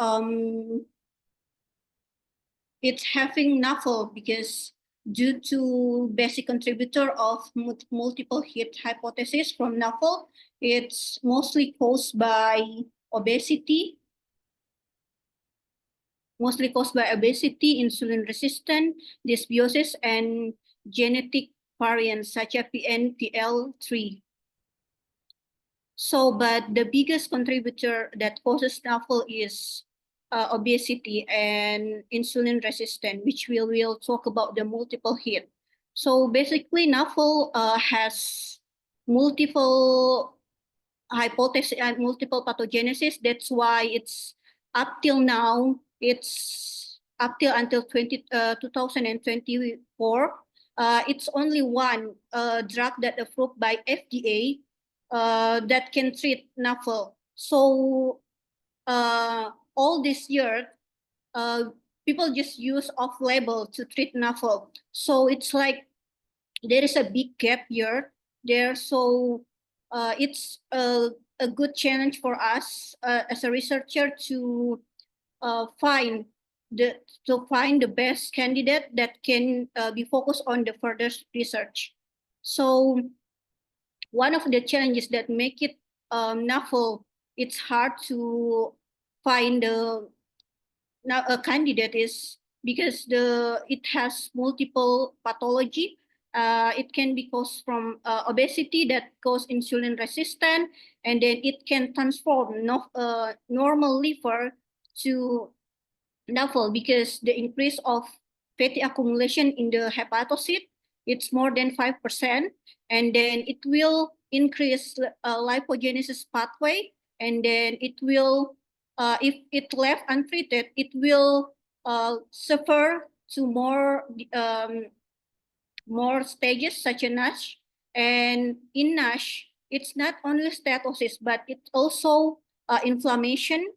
having NAFL because due to basic contributor of multiple hit hypothesis from NAFL, it's mostly caused by obesity, insulin resistant, dysbiosis, and genetic variants such as PNPL3. So, but the biggest contributor that causes NAFL is obesity and insulin resistant, which we will talk about the multiple hit. So basically NAFL has multiple hypothesis and multiple pathogenesis. That's why it's up till now, it's up till until 2024. It's only one drug that approved by FDA that can treat NAFL. So all this year, people just use off-label to treat NAFL. So it's like there is a big gap here there. So it's a good challenge for us as a researcher to find the best candidate that can be focused on the further research. So one of the challenges that make it NAFL, it's hard to find a candidate is because it has multiple pathology. It can be caused from obesity that cause insulin resistant, and then it can transform normal liver to NAFL because the increase of fatty accumulation in the hepatocyte, it's more than 5%, and then it will increase lipogenesis pathway, and then it will, if it left untreated, it will suffer to more stages such as NASH. And in NASH, it's not only steatosis, but it's also inflammation,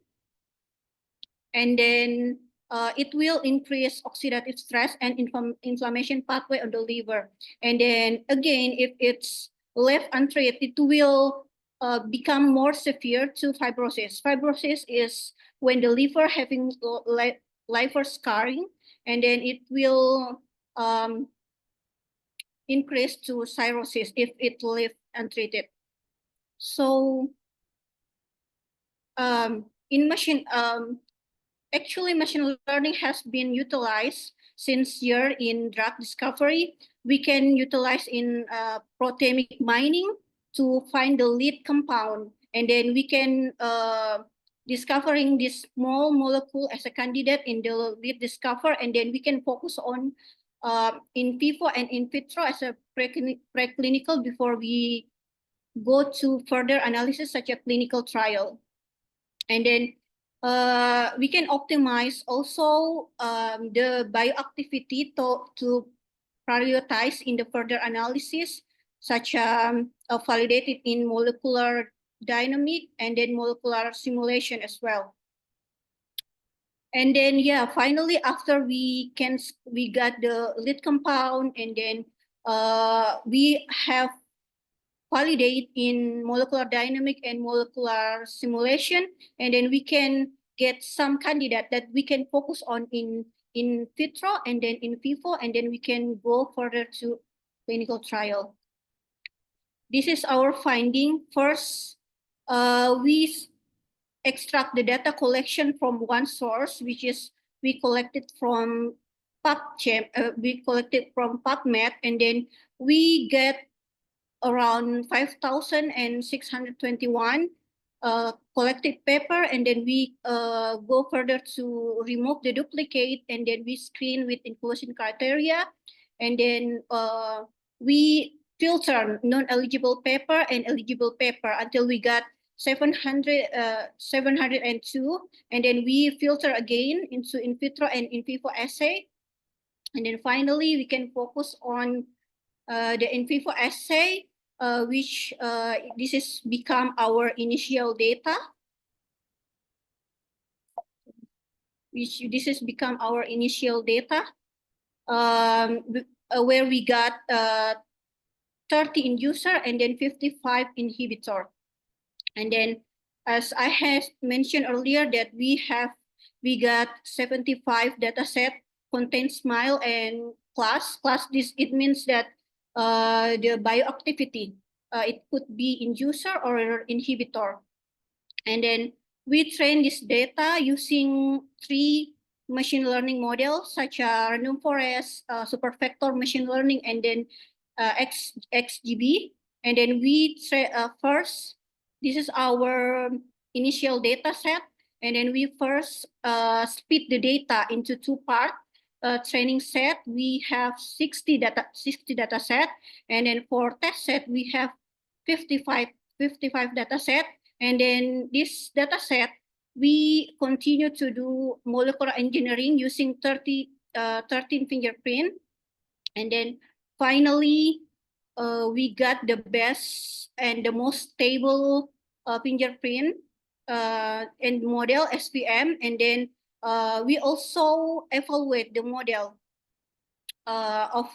and then it will increase oxidative stress and inflammation pathway of the liver. And then again, if it's left untreated, it will become more severe to fibrosis. Fibrosis is when the liver having liver scarring, and then it will increase to cirrhosis if it left untreated. So actually, machine learning has been utilized since year in drug discovery. We can utilize in proteomic mining to find the lead compound, and then we can discovering this small molecule as a candidate in the lead discover, and then we can focus on in vivo and in vitro as a preclinical before we go to further analysis such as clinical trial. And then we can optimize also the bioactivity to prioritize in the further analysis, such validated in molecular dynamic and then molecular simulation as well. And then, yeah, finally, after we got the lead compound, and then we have validate in molecular dynamic and molecular simulation, and then we can get some candidate that we can focus on in vitro and then in vivo, and then we can go further to clinical trial. This is our finding. First, we extract the data collection from one source, which is we collected from PubMed, and then we get around 5,621 collected paper, and then we go further to remove the duplicate, and then we screen with inclusion criteria, and then we filter non-eligible paper and eligible paper until we got 702, and then we filter again into in vitro and in vivo assay, and then finally we can focus on the in vivo assay, which this has become our initial data, where we got 30 inducer and then 55 inhibitor. And then, as I had mentioned earlier, that we got 75 data set contain SMILE and class. This, it means that the bioactivity, it could be inducer or inhibitor. And then we train this data using 3 machine learning models, such as random forest, superfactor machine learning, and then XGB. And then we first, this is our initial data set, and then we first split the data into 2 parts. Training set, we have 60 data set, and then for test set we have 55 data set, and then this data set we continue to do molecular engineering using 13 fingerprint, and then finally we got the best and the most stable fingerprint and model SPM, and then we also evaluate the model of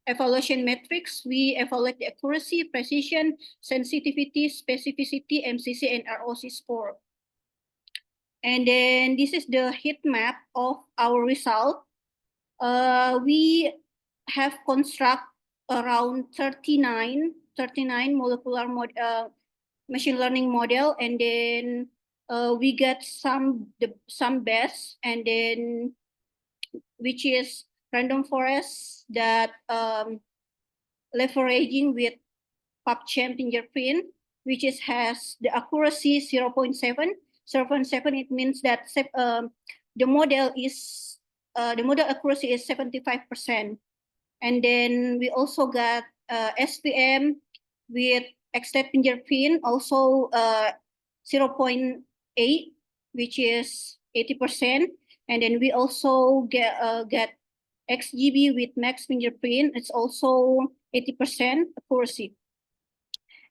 evaluation metrics. We evaluate the accuracy, precision, sensitivity, specificity, MCC, and ROC score. And then this is the heat map of our result. We have construct around 39 molecular machine learning model, and then we get some best, and then which is random forest that leveraging with PubChem fingerprint, which has the accuracy 0.7. It means that the model accuracy is 75%. And then we also got SPM with extended fingerprint, also 0.8, which is 80%. And then we also get XGB with max fingerprint. It's also 80% accuracy.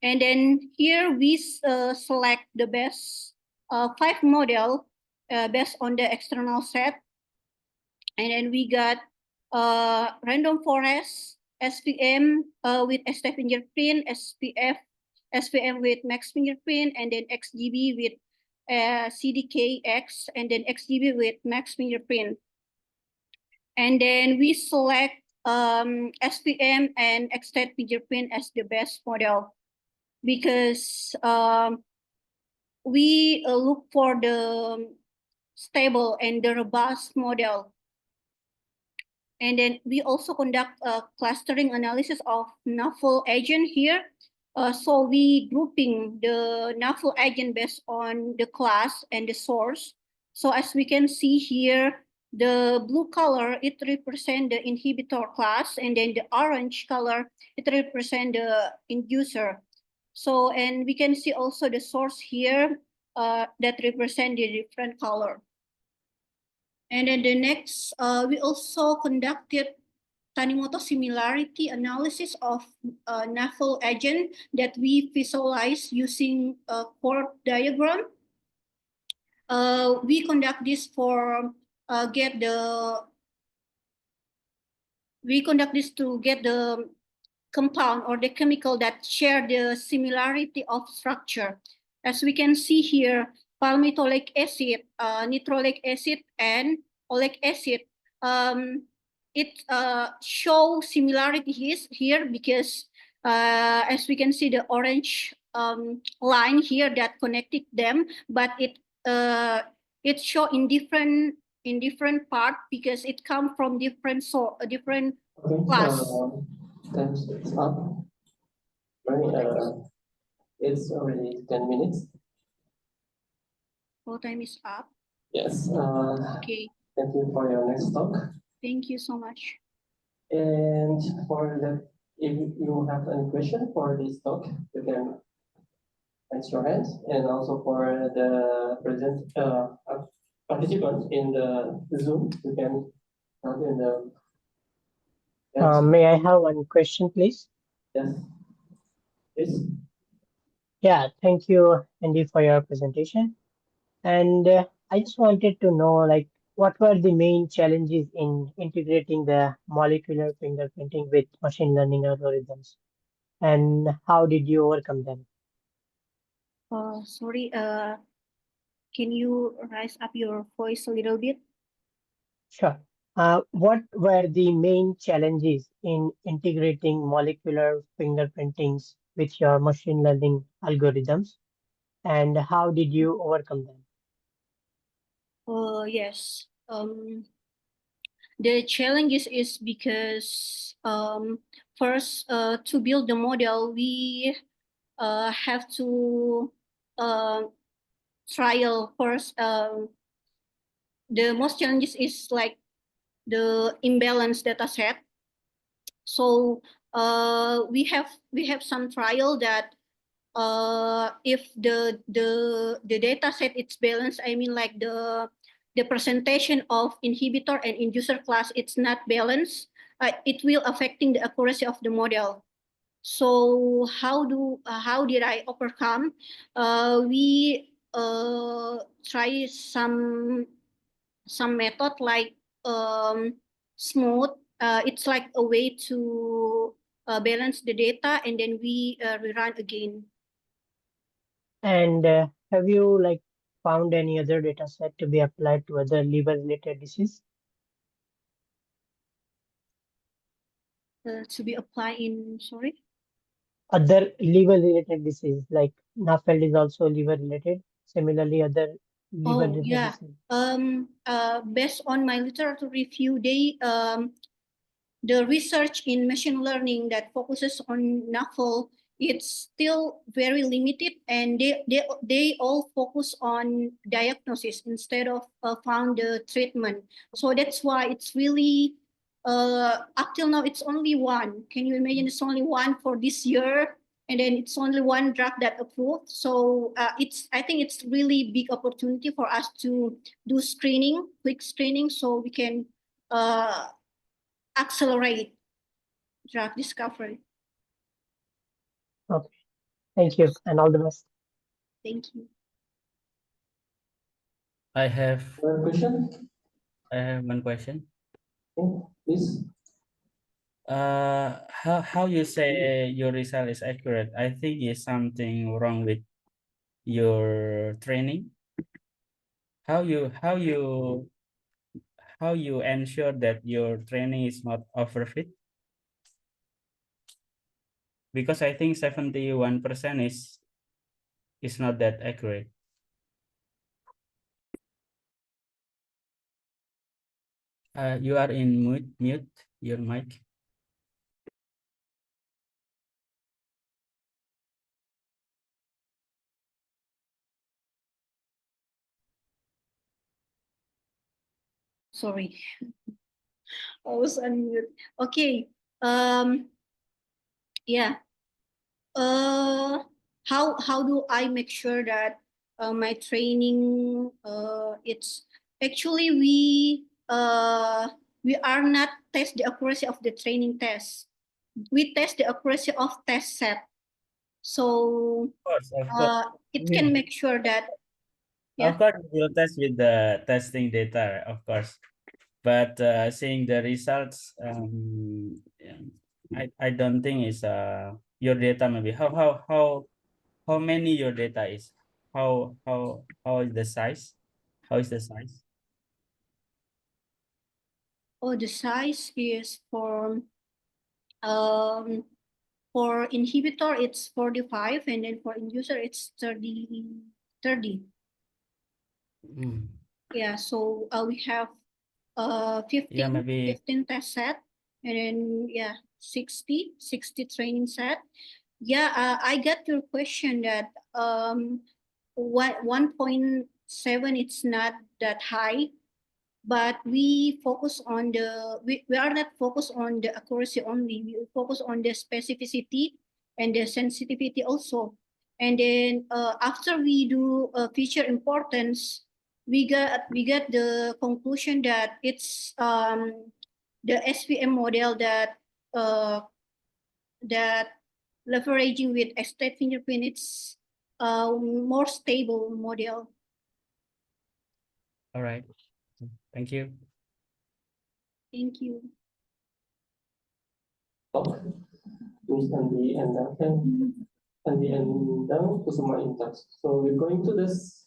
And then here we select the best 5 model based on the external set. And then we got random forest, SPM with extended fingerprint, SPM with max fingerprint, and then XGB with CDKX, and then XGB with max fingerprint. And then we select SPM and extended fingerprint as the best model, because we look for the stable and the robust model. And then we also conduct a clustering analysis of novel agent here. So we grouping the novel agent based on the class and the source. So as we can see here, the blue color, it represents the inhibitor class, and then the orange color, it represents the inducer. So, and we can see also the source here that represent the different color. And then the next, we also conducted Tanimoto similarity analysis of novel agent that we visualize using a chord diagram. We conduct this for get the we conduct this to get the compound or the chemical that share the similarity of structure. As we can see here, palmitoleic acid, nitroleic acid, and oleic acid. It shows similarities here because as we can see the orange line here that connected them, but it show in different part because it come from different different Okay, class. time's up. It's already 10 minutes. Oh, time is up. Yes. Okay, Thank you for your next talk. thank you so much. And for the, if you have any question for this talk, you can raise your hands. And also for the present participants in the Zoom, you can help in the. Yes. May I have one question, please? Yes. Yes. Yeah, thank you, Andy, for your presentation. And I just wanted to know, like, what were the main challenges in integrating the molecular fingerprinting with machine learning algorithms, and how did you overcome them? Sorry, can you raise up your voice a little bit? Sure. What were the main challenges in integrating molecular fingerprintings with your machine learning algorithms, and how did you overcome them? Yes. The challenges is because first to build the model we have to trial first. The most challenges is like the imbalance data set. So we have some trial that if the data set it's balanced, I mean like the presentation of inhibitor and inducer class it's not balanced, it will affecting the accuracy of the model. So how did I overcome? We try some method like smooth. It's like a way to balance the data and then we rerun again. And have you like found any other data set to be applied to other liver-related disease? To be applied in, sorry? Other liver-related disease, like NAFLD is also liver-related. Similarly, other Oh liver-related yeah. disease. Based on my literature review, the research in machine learning that focuses on NAFL, it's still very limited, and they all focus on diagnosis instead of found the treatment. So that's why it's really up till now it's only one. Can you imagine? It's only one for this year, and then it's only one drug that approved. So I think it's really big opportunity for us to do screening, quick screening, so we can accelerate drug discovery. Okay, thank you, and all the best. Thank you. I have One question. one question. Okay, please. How you say your result is accurate? I think is something wrong with your training. How you ensure that your training is not overfit? Because I think 71% is not that accurate. You are in mute your mic. Sorry, I was unmute. Okay. Yeah. How do I make sure that my training it's actually we are not test the accuracy of the training test. We test the accuracy of test set. So Of course. it can make sure that Yeah. Of course, we'll test with the testing data, of course. But seeing the results, yeah, I don't think it's your data maybe how many your data is, how is the size, how is the size? Oh, the size is for inhibitor it's 45, and then for inducer it's 30. Mm. Yeah, so we have 15 Yeah, maybe 15 test set, and then yeah, 60 training set. Yeah, I got your question that what 1.7 it's not that high, but we focus on we are not focused on the accuracy only. We focus on the specificity and the sensitivity also. And then after we do feature importance, we got the conclusion that it's the SVM model that leveraging with state fingerprint, it's more stable model. all right. Thank you. Thank you. Miss Andi Endang Kusuma Intas. So we're going to this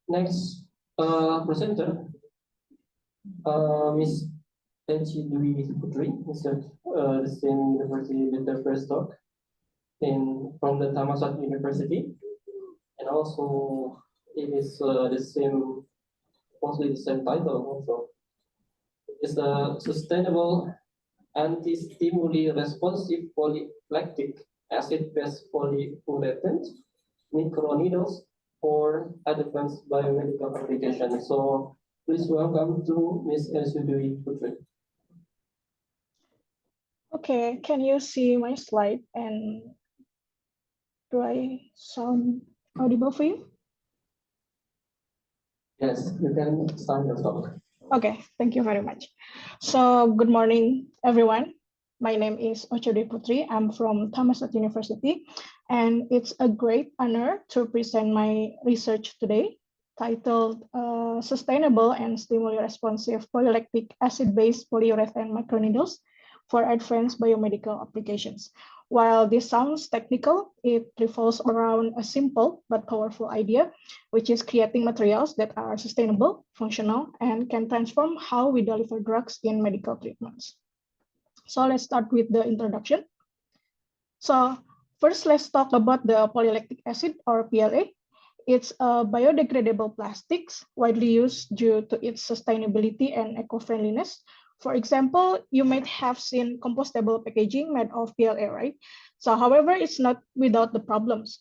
next presenter, Miss Tenchi Dwi Putri, the same university with the first talk from the Thammasat University, and also it is the same, mostly the same title also. It's a sustainable anti-stimuli responsive polylactic acid-based polyurethane microneedles for advanced biomedical applications. So please welcome to Ms. Elsudui Putri. Okay, can you see my slide, and do I sound audible for you? Yes, you can start your talk. Okay, thank you very much. So good morning, everyone. My name is Ochode Putri. I'm from Thammasat University, and it's a great honor to present my research today, titled Sustainable and Stimuli Responsive Polylactic Acid-Based Polyurethane Microneedles for Advanced Biomedical Applications. While this sounds technical, it revolves around a simple but powerful idea, which is creating materials that are sustainable, functional, and can transform how we deliver drugs in medical treatments. So let's start with the introduction. So first, let's talk about the polylactic acid, or PLA. It's a biodegradable plastics widely used due to its sustainability and eco-friendliness. For example, you might have seen compostable packaging made of PLA, right? So however, it's not without the problems.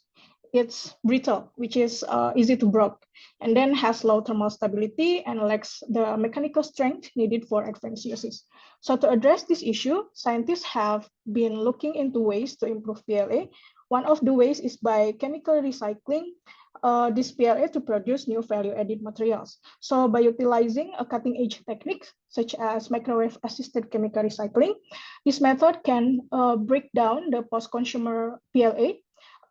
It's brittle, which is easy to break, and then has low thermal stability and lacks the mechanical strength needed for advanced uses. So to address this issue, scientists have been looking into ways to improve PLA. One of the ways is by chemical recycling this PLA to produce new value-added materials. So by utilizing a cutting-edge technique, such as microwave-assisted chemical recycling, this method can break down the post-consumer PLA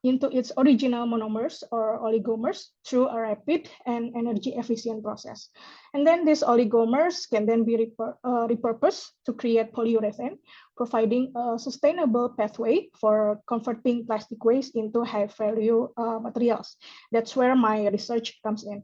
into its original monomers or oligomers through a rapid and energy-efficient process. And then these oligomers can then be repurposed to create polyurethane, providing a sustainable pathway for converting plastic waste into high-value materials. That's where my research comes in.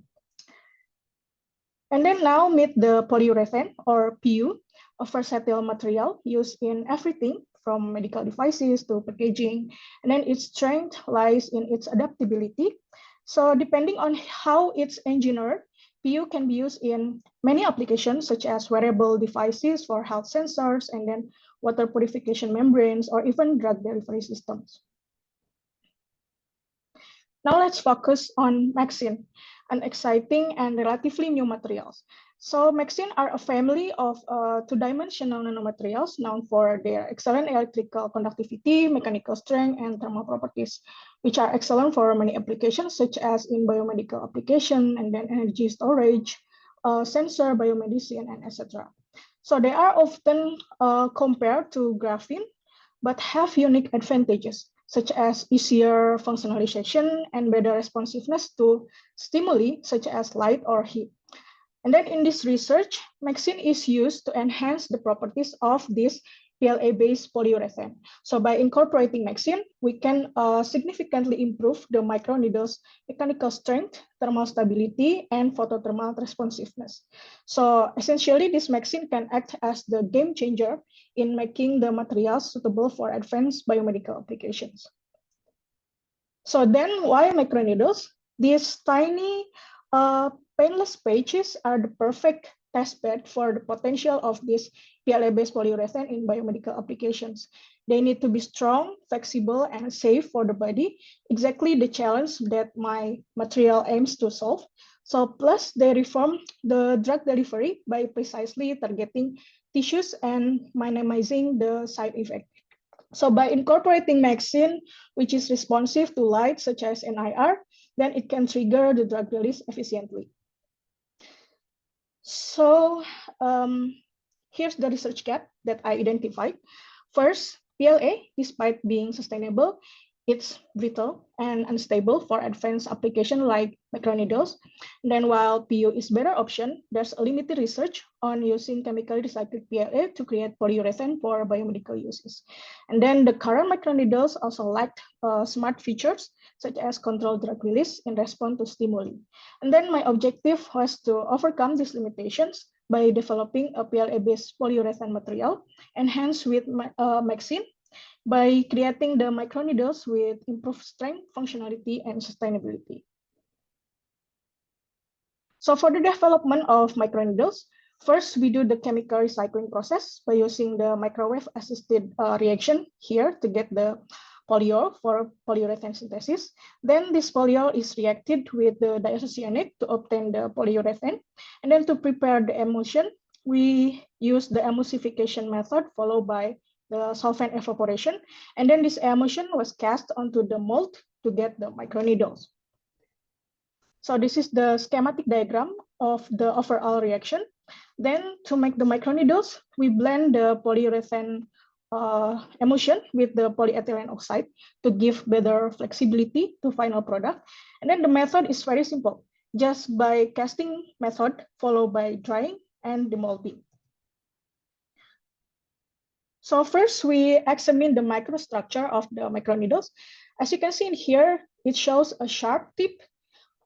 And then now meet the polyurethane, or PU, a versatile material used in everything from medical devices to packaging. And then its strength lies in its adaptability. So depending on how it's engineered, PU can be used in many applications, such as wearable devices for health sensors, and then water purification membranes, or even drug delivery systems. Now let's focus on Maxine, an exciting and relatively new materials. So Maxine are a family of two-dimensional nanomaterials known for their excellent electrical conductivity, mechanical strength, and thermal properties, which are excellent for many applications, such as in biomedical application, and then energy storage, sensor, biomedicine, and etc. So they are often compared to graphene, but have unique advantages, such as easier functionalization and better responsiveness to stimuli such as light or heat. And then in this research, MXene is used to enhance the properties of this PLA-based polyurethane. So by incorporating MXene, we can significantly improve the microneedle's mechanical strength, thermal stability, and photothermal responsiveness. So essentially, this MXene can act as the game changer in making the materials suitable for advanced biomedical applications. So then why microneedles? These tiny painless pages are the perfect test bed for the potential of this PLA-based polyurethane in biomedical applications. They need to be strong, flexible, and safe for the body, exactly the challenge that my material aims to solve. So plus they reform the drug delivery by precisely targeting tissues and minimizing the side effect. So by incorporating MXene, which is responsive to light such as NIR, then it can trigger the drug release efficiently. So here's the research gap that I identified. First, PLA, despite being sustainable, it's brittle and unstable for advanced application like microneedles. Then while PU is better option, there's a limited research on using chemically recycled PLA to create polyurethane for biomedical uses. And then the current microneedles also lack smart features such as controlled drug release in response to stimuli. And then my objective was to overcome these limitations by developing a PLA-based polyurethane material enhanced with MXene by creating the microneedles with improved strength, functionality, and sustainability. So for the development of microneedles, first we do the chemical recycling process by using the microwave-assisted reaction here to get the polyol for polyurethane synthesis. Then this polyol is reacted with the diisocyanate to obtain the polyurethane. And then to prepare the emulsion, we use the emulsification method followed by the solvent evaporation. And then this emulsion was cast onto the mold to get the microneedles. So this is the schematic diagram of the overall reaction. Then to make the microneedles, we blend the polyurethane emulsion with the polyethylene oxide to give better flexibility to final product. And then the method is very simple, just by casting method followed by drying and demolding. So first we examine the microstructure of the microneedles. As you can see in here, it shows a sharp tip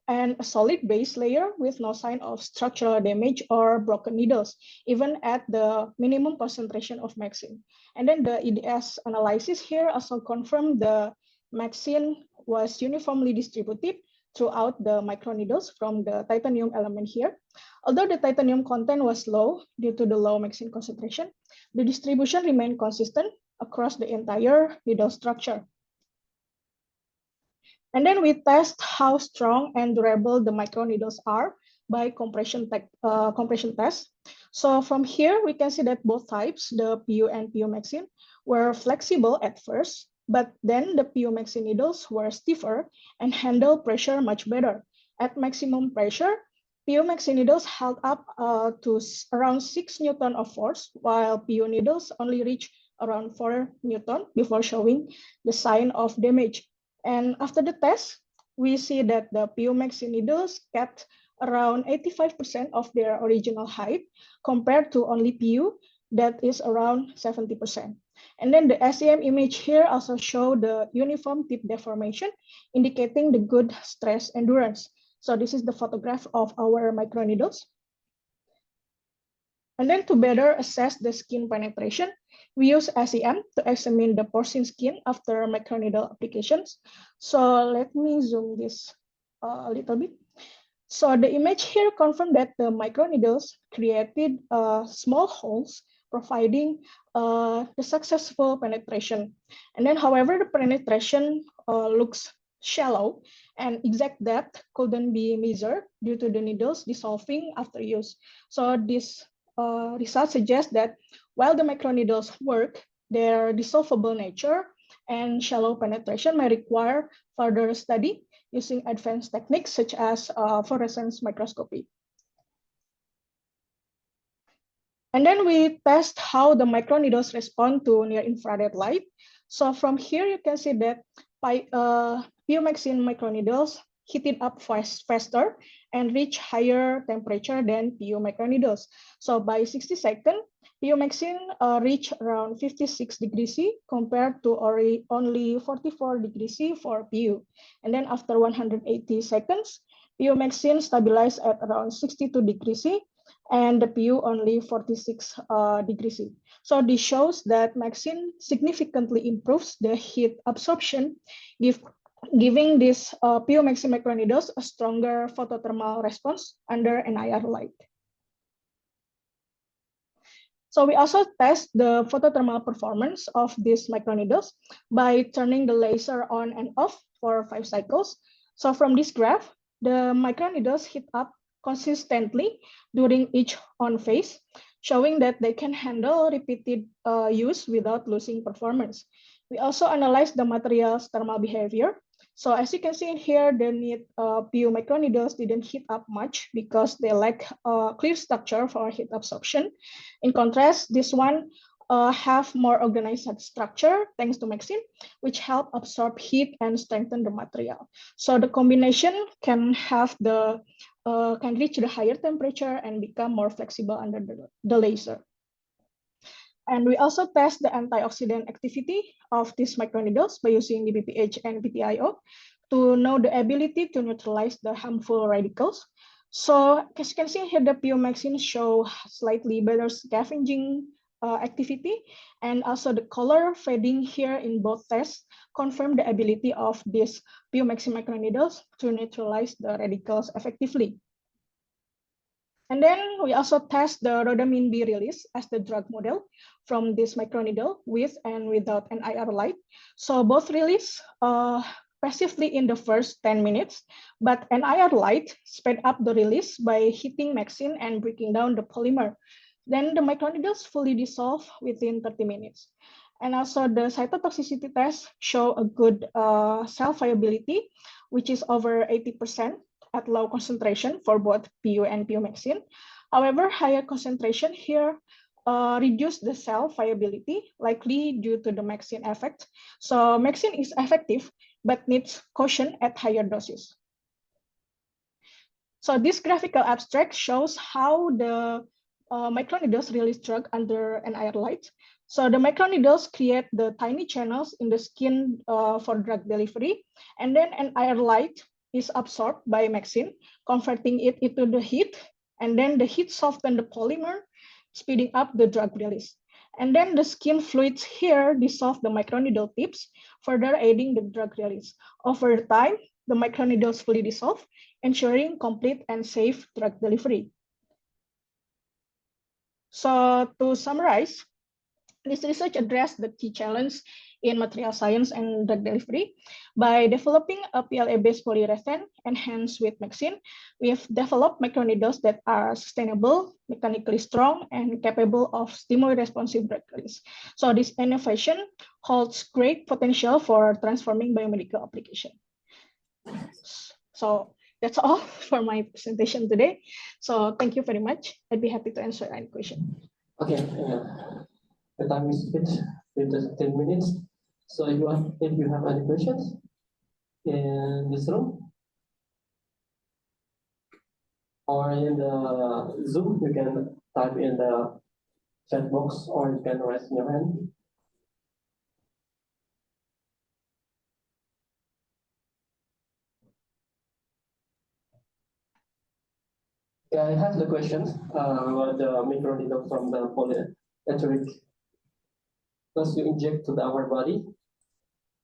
and a solid base layer with no sign of structural damage or broken needles, even at the minimum concentration of MXene. And then the EDS analysis here also confirmed the MXene was uniformly distributed throughout the microneedles from the titanium element here. Although the titanium content was low due to the low MXene concentration, the distribution remained consistent across the entire needle structure. And then we test how strong and durable the microneedles are by compression test. So from here, we can see that both types, the PU and PU MXene, were flexible at first, but then the PU MXene needles were stiffer and handle pressure much better. At maximum pressure, PU MXene needles held up to around 6 Newton of force, while PU needles only reached around 4 Newton before showing the sign of damage. And after the test, we see that the PU MXene needles kept around 85% of their original height compared to only PU that is around 70%. And then the SEM image here also show the uniform tip deformation, indicating the good stress endurance. So this is the photograph of our microneedles. And then to better assess the skin penetration, we use SEM to examine the porcine skin after microneedle applications. So let me zoom this a little bit. So the image here confirms that the microneedles created small holes, providing the successful penetration. And then, however, the penetration looks shallow and exact depth couldn't be measured due to the needles dissolving after use. So this results suggest that while the microneedles work, their dissolvable nature and shallow penetration may require further study using advanced techniques such as fluorescence microscopy. And then we test how the microneedles respond to near-infrared light. So from here, you can see that PU-MAXIN microneedles heated up faster and reach higher temperature than PU microneedles. So by 60 seconds, PU-MAXIN reach around 56 degrees C compared to only 44 degrees C for PU. And then after 180 seconds, PU-MAXIN stabilized at around 62 degrees C and the PU only 46 degrees C. So this shows that MAXIN significantly improves the heat absorption, giving this PU-MAXIN microneedles a stronger photothermal response under NIR light. So we also test the photothermal performance of these microneedles by turning the laser on and off for 5 cycles. So from this graph, the microneedles heat up consistently during each on phase, showing that they can handle repeated use without losing performance. We also analyze the material's thermal behavior. So as you can see in here, the PU microneedles didn't heat up much because they lack a clear structure for heat absorption. In contrast, this one have more organized structure thanks to MAXIN, which help absorb heat and strengthen the material. So the combination can have can reach the higher temperature and become more flexible under the laser. And we also test the antioxidant activity of these microneedles by using the BPH and PTIO to know the ability to neutralize the harmful radicals. So as you can see here, the PU-MAXIN show slightly better scavenging activity, and also the color fading here in both tests confirm the ability of these PU-MAXIN microneedles to neutralize the radicals effectively. And then we also test the rhodamine B release as the drug model from this microneedle with and without NIR light. So both release passively in the first 10 minutes, but NIR light sped up the release by heating MAXIN and breaking down the polymer. Then the microneedles fully dissolve within 30 minutes. And also the cytotoxicity tests show a good cell viability, which is over 80%. At low concentration for both PU and PU-MAXIN. However, higher concentration here reduce the cell viability, likely due to the MAXIN effect. So MAXIN is effective, but needs caution at higher doses. So this graphical abstract shows how the microneedles release drug under NIR light. So the microneedles create the tiny channels in the skin for drug delivery, and then NIR light is absorbed by MAXIN, converting it into the heat, and then the heat softens the polymer, speeding up the drug release. And then the skin fluids here dissolve the microneedle tips, further aiding the drug release. Over time, the microneedles fully dissolve, ensuring complete and safe drug delivery. So to summarize, this research addressed the key challenge in material science and drug delivery. By developing a PLA-based polyurethane enhanced with MAXIN, we have developed microneedles that are sustainable, mechanically strong, and capable of stimuli-responsive drug release. So this innovation holds great potential for transforming biomedical application. So that's all for my presentation today. So thank you very much. I'd be happy to answer any question. Okay. The time is fixed with 10 minutes. So if you have any questions in this room or in the Zoom, you can type in the chat box or you can raise your hand. Yeah, I have the questions about the microneedle from the polyetheric. Once you inject to our body,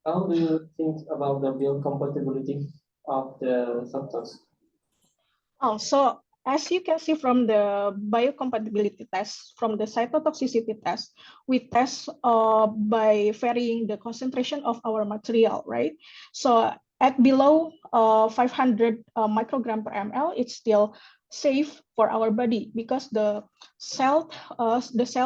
how do you think about the biocompatibility of the substance? Oh, so as you can see from the biocompatibility test, from the cytotoxicity test, we test by varying the concentration of our material, right? So at below 500 microgram per ml, it's still safe for our body because the cell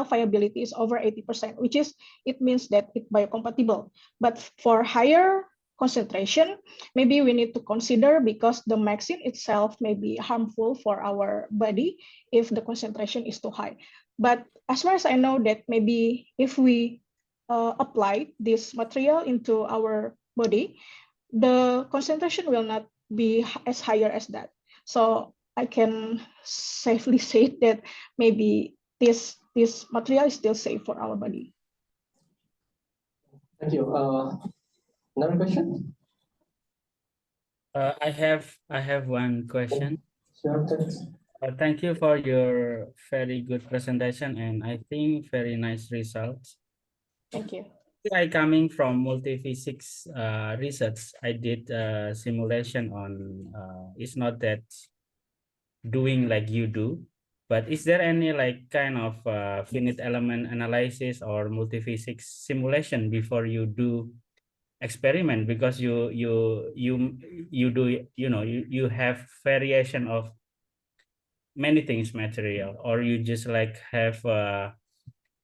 viability is over 80%, which is, it means that it's biocompatible. But for higher concentration, maybe we need to consider because the MAXIN itself may be harmful for our body if the concentration is too high. But as far as I know that maybe if we apply this material into our body, the concentration will not be as higher as that. So I can safely say that maybe this material is still safe for our body. Thank you. Another question? I have one question. Sure, thanks. Thank you for your very good presentation and I think very nice results. Thank you. I coming from multi-physics research. I did simulation on. It's not that doing like you do, but is there any like kind of finite element analysis or multi-physics simulation before you do experiment? Because you do, you know, you have variation of many things material, or you just like have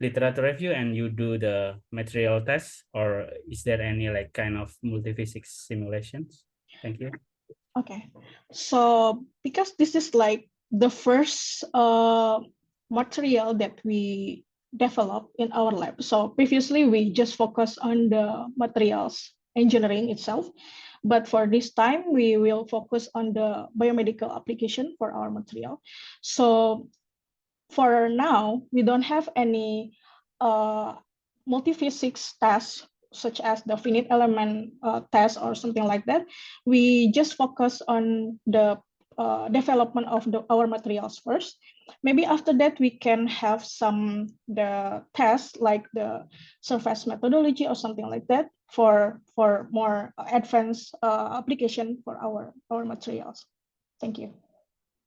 literature review and you do the material test, or is there any like kind of multi-physics simulations? Thank you. Okay, so because this is like the first material that we develop in our lab. So previously we just focus on the materials engineering itself, but for this time we will focus on the biomedical application for our material. So for now, we don't have any multi-physics tests such as the finite element test or something like that. We just focus on the development of our materials first. Maybe after that we can have the tests like the surface methodology or something like that for more advanced application for our materials. Thank you.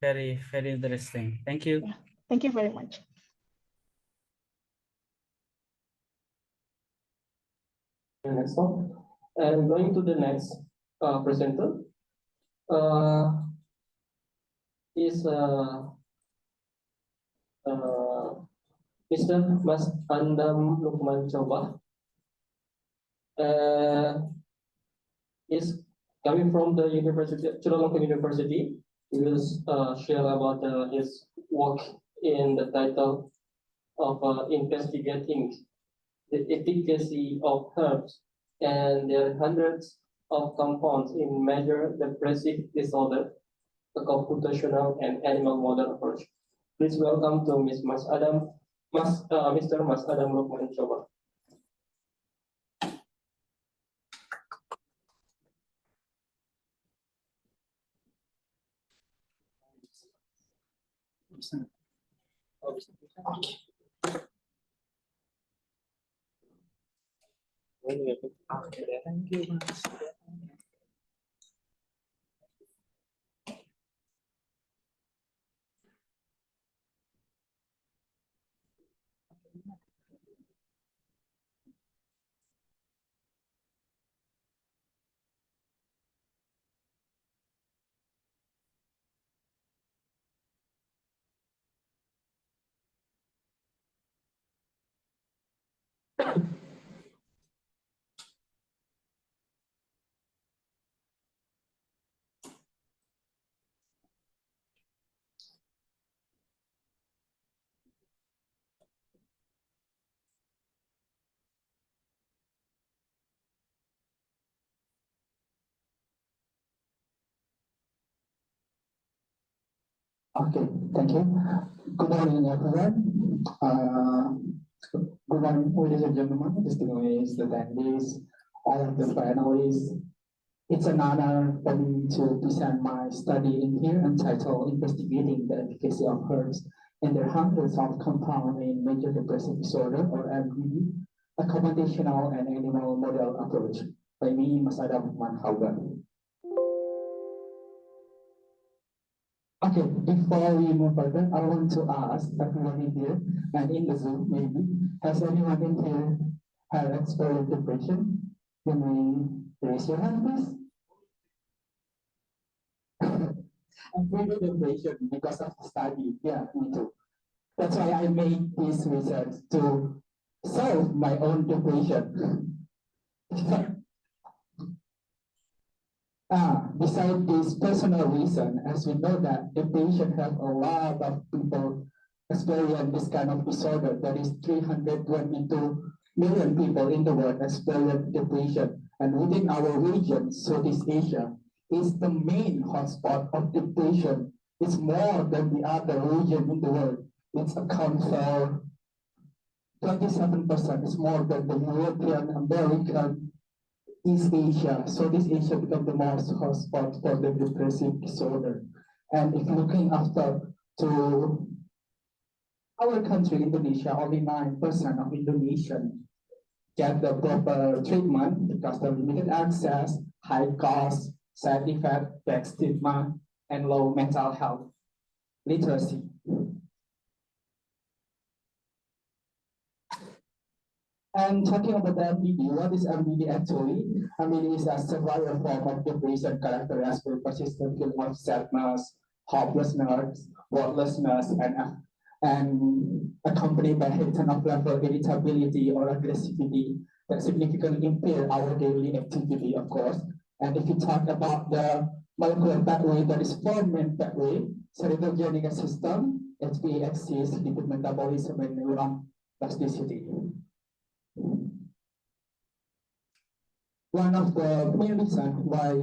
Very interesting. Thank you. Yeah. Thank you very much. Next one. And going to the next presenter is Mr. Mas Andam Lukman Coba. Is coming from the University, Chulalongkorn University. He will share about his work in the title of investigating the efficacy of herbs and their hundreds of compounds in major depressive disorder, a computational and animal model approach. Please welcome to Mr. Mas Adam Lukman Coba. Okay, thank you, Mas. Okay, thank you. Good morning, everyone. Good morning, ladies and gentlemen, distinguished attendees, all of the panelists. It's an honor for me to present my study in here entitled Investigating the Efficacy of Herbs and Their Hundreds of Compounds in Major Depressive Disorder, or MDD, a computational and animal model approach, by me, Mas Adam Lukman Coba. Okay, before we move further, I want to ask everyone in here and in the Zoom maybe, has anyone in here had experienced depression? You may raise your hand, please. I'm very depression because of the study. Yeah, me too. That's why I made this research to solve my own depression. Besides this personal reason, as we know that depression have a lot of people experience this kind of disorder. That is 322 million people in the world experience depression. And within our region, Southeast Asia, is the main hotspot of depression. It's more than the other region in the world. It accounts for 27%. It's more than the European, American, East Asia. Southeast Asia become the most hotspot for the depressive disorder. And if looking after to our country, Indonesia, only 9% of Indonesians get the proper treatment because of limited access, high cost, side effect, back stigma, and low mental health literacy. And talking about the MDD, what is MDD actually? MDD is a severe form of depression characterized by persistent feeling of sadness, hopelessness, worthlessness, and accompanied by heightened of level irritability or aggressivity that significantly impair our daily activity, of course. And if you talk about the molecular pathway, there is four main pathway: serotonergic system, HPA axis, lipid metabolism, and neuron plasticity. One of the main reasons why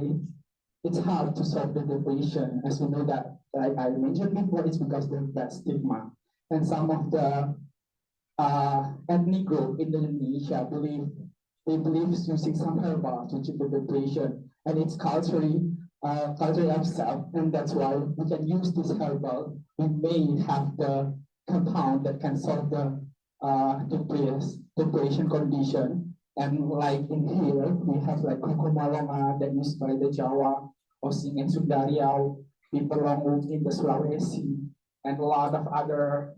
it's hard to solve the depression, as we know that, like I mentioned before, is because there's that stigma. And some of the ethnic group in Indonesia believe using some herbal to treat the depression, and it's culturally upset, and that's why we can use this herbal. We may have the compound that can solve the depression condition. And like in here, we have like Kokomalonga that used by the Jawa, Osing and Sundariau, Pipelongu in the Sulawesi, and a lot of other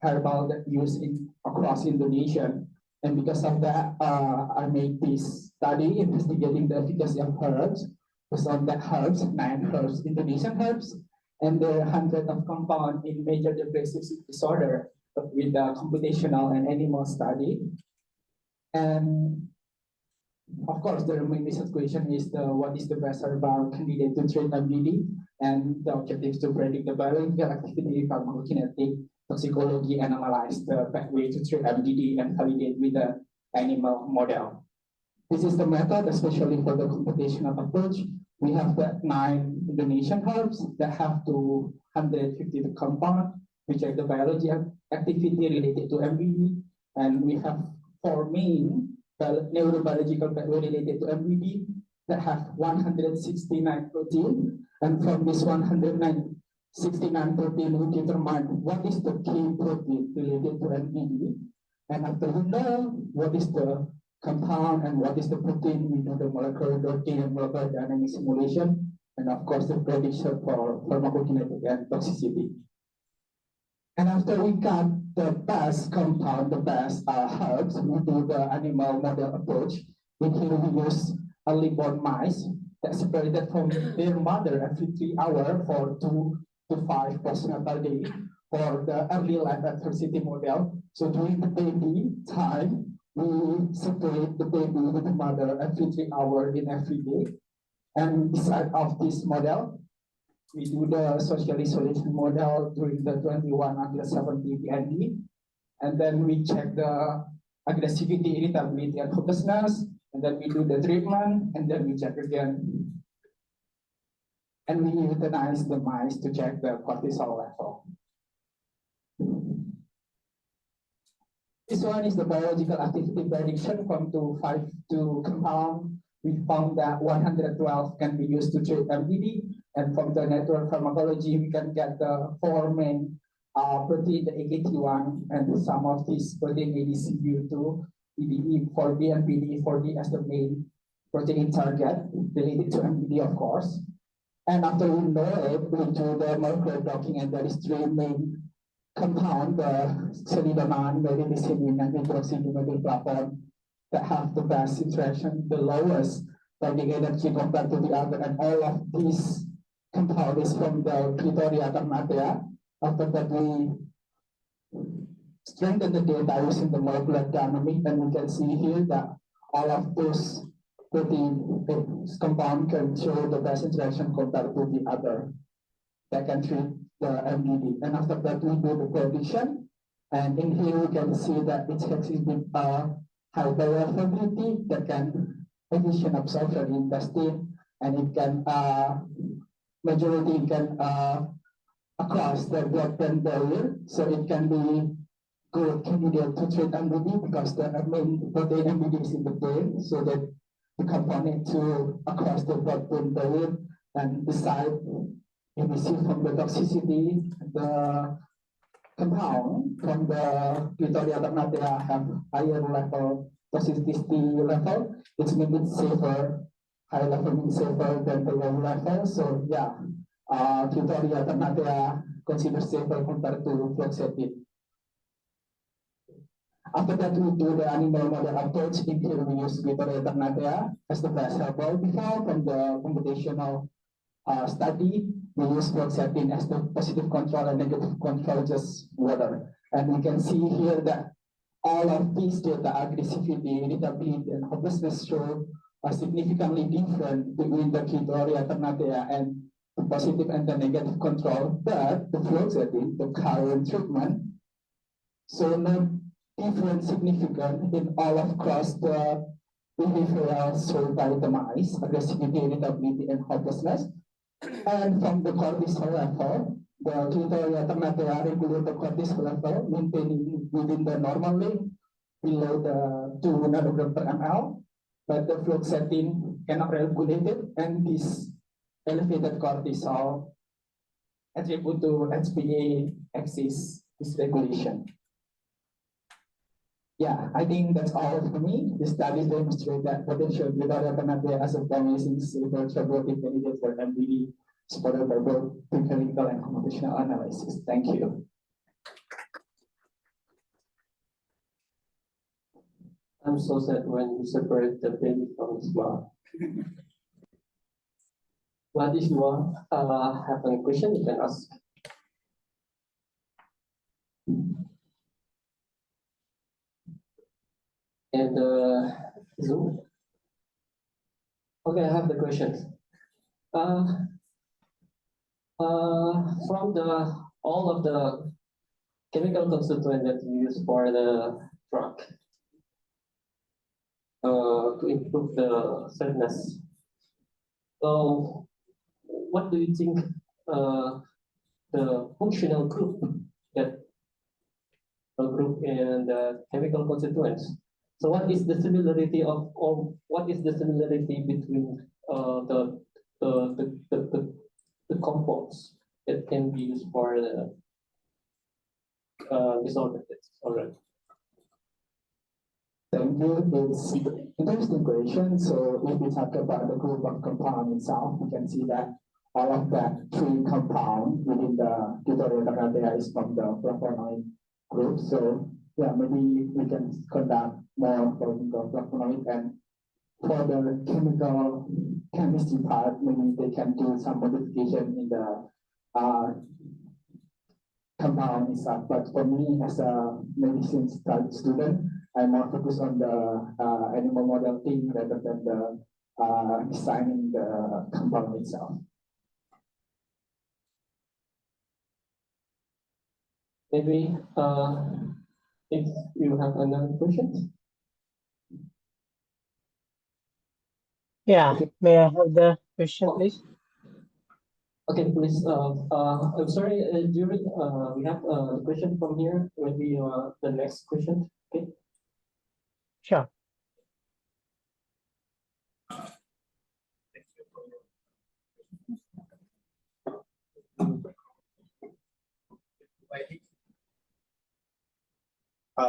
herbal that used across Indonesia. And because of that, I made this study investigating the efficacy of herbs. Based on that herbs, 9 herbs, Indonesian herbs, and there are hundreds of compounds in major depressive disorder with the computational and animal study. And of course, the remaining question is what is the best herbal candidate to treat MDD? And the objective is to predict the biological activity, pharmacokinetic, toxicology, and analyze the pathway to treat MDD and validate with the animal model. This is the method, especially for the computational approach. We have the 9 Indonesian herbs that have 250 compounds, which are the biology activity related to MDD, and we have 4 main neurobiological pathway related to MDD that have 169 protein, and from this 169 protein, we determine what is the key protein related to MDD, and after we know what is the compound and what is the protein, we do the molecular docking and molecular dynamic simulation, and of course the prediction for pharmacokinetic and toxicity. And after we got the best compound, the best herbs, we do the animal model approach. In here we use early born mice that separated from their mother every 3 hours for 2 to 5 postnatal day for the early life adversity model. So during the baby time, we separate the baby with the mother every 3 hours in every day. And beside of this model, we do the social isolation model during the 21 until 70 PND. And then we check the aggressivity, irritability, and hopelessness. And then we do the treatment, and then we check again. And we euthanize the mice to check the cortisol level. This one is the biological activity prediction from 252 compound. We found that 112 can be used to treat MDD. And from the network pharmacology, we can get the 4 main protein, the AKT1, and some of these protein ADCB2, PDE4B, and PDE4D as the main protein target related to MDD, of course. And after we know it, we do the molecular docking, and there is 3 main compound, the celidonan, medenicillin, and hydroxydimethyl that have the best interaction, the lowest binding energy compared to the other, and all of these compound is from the Clitoria carnatea. After that, we strengthen the data using the molecular dynamic, and we can see here that all of those protein compound can show the best interaction compared to the other that can treat the MDD. And after that, we do the prediction, and in here we can see that it has been high bioavailability that can efficient absorption in intestine, and it can majority can across the blood-brain barrier, so it can be good candidate to treat MBD because the main protein MBD is in the brain, so that the component to across the blood-brain barrier, and beside you receive from the toxicity, the compound from the Clitoria alternatia have higher level toxicity level, which means it's safer, high level means safer than the low level. So yeah, Clitoria alternatia considered safer compared to fluoxetine. After that, we do the animal model approach. In here, we use Clitoria alternatia as the best helper. Before, from the computational study, we use fluoxetine as the positive control and negative control, just water. And we can see here that all of these data, aggressivity, irritability, and hopelessness show are significantly different between the Clitoria alternatia and the positive and the negative control. But the fluoxetine, the current treatment, so no different significant in all across the behavioral survey itemized aggressivity, irritability, and hopelessness. And from the cortisol level, the Clitoria alternatia regulate the cortisol level, maintaining within the normal range below the 2 nanogram per ml, but the fluoxetine cannot regulate it, and this elevated cortisol attribute to HPA axis dysregulation. Yeah, I think that's all for me. The studies demonstrate that potential Clitoria alternatia as a promising safer therapeutic candidate for MBD, supported by both preclinical and computational analysis. Thank you. I'm so sad when you separate the baby from his mom. But if you want, have a question, you can ask. And Zoom. Okay, I have the questions. From all of the chemical constituent that you use for the drug to improve the sadness. So, what do you think the functional group that a group in the chemical constituents? So, what is the similarity of, or what is the similarity between the compounds that can be used for the disorder? All right. Thank you. It's interesting question. So if we talk about the group of compound itself, we can see that all of that 3 compound within the Clitoria alternatia is from the flavonoid group. So yeah, maybe we can conduct more for the flavonoid, and for the chemistry part, maybe they can do some modification in the compound itself. But for me, as a medicine student, I'm more focused on the animal model thing rather than the designing the compound itself. Maybe if you have another question. Yeah, may I have the question, please? Okay, please. I'm sorry, during we have a question from here. Maybe the next question. Okay. Sure.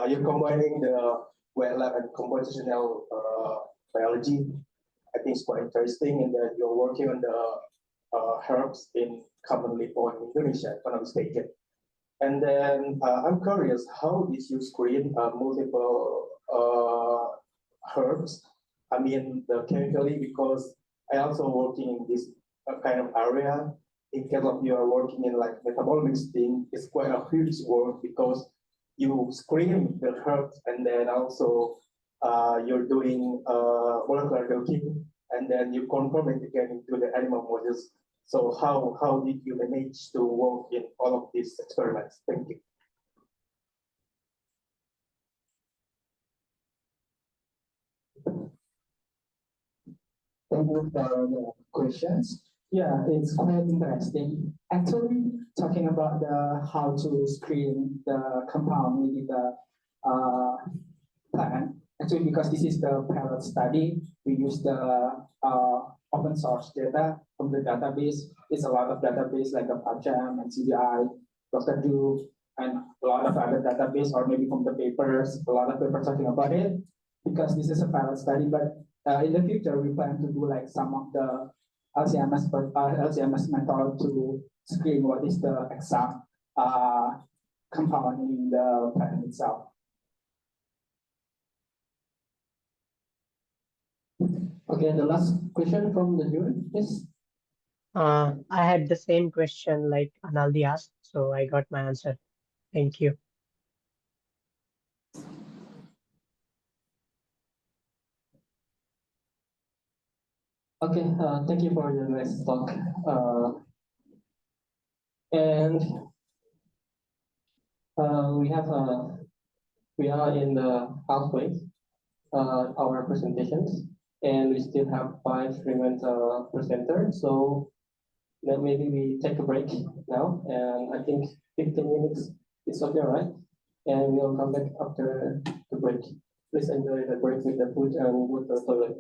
You're combining the wet lab and compositional biology. I think it's quite interesting, and that you're working on the herbs in commonly found in Indonesia, if I'm not mistaken. And then I'm curious, how did you screen multiple herbs? I mean, chemically, because I also working in this kind of area. In case of you are working in like metabolomics thing, it's quite a huge work because you screen the herbs, and then also you're doing molecular docking, and then you confirm it again into the animal models. So how did you manage to work in all of these experiments? Thank you. Thank you for the questions. Yeah, it's quite interesting. Actually, talking about the how to screen the compound within the plant. Actually, because this is the pilot study, we use the open source data from the database. It's a lot of database like the PubChem and CBI, Dr. Do, and a lot of other database, or maybe from the papers, a lot of papers talking about it. Because this is a pilot study, but in the future, we plan to do like some of the LCMS method to screen what is the exact compound in the plant itself. Okay, the last question from the jury, please. I had the same question like Analdi asked, so I got my answer. Thank you. Okay, thank you for your nice talk. And we are in the halfway our presentations, and we still have 5 remaining presenters. So then maybe we take a break now, and I think 15 minutes is okay, right? And we'll come back after the break. Please enjoy the break with the food and with the toilet.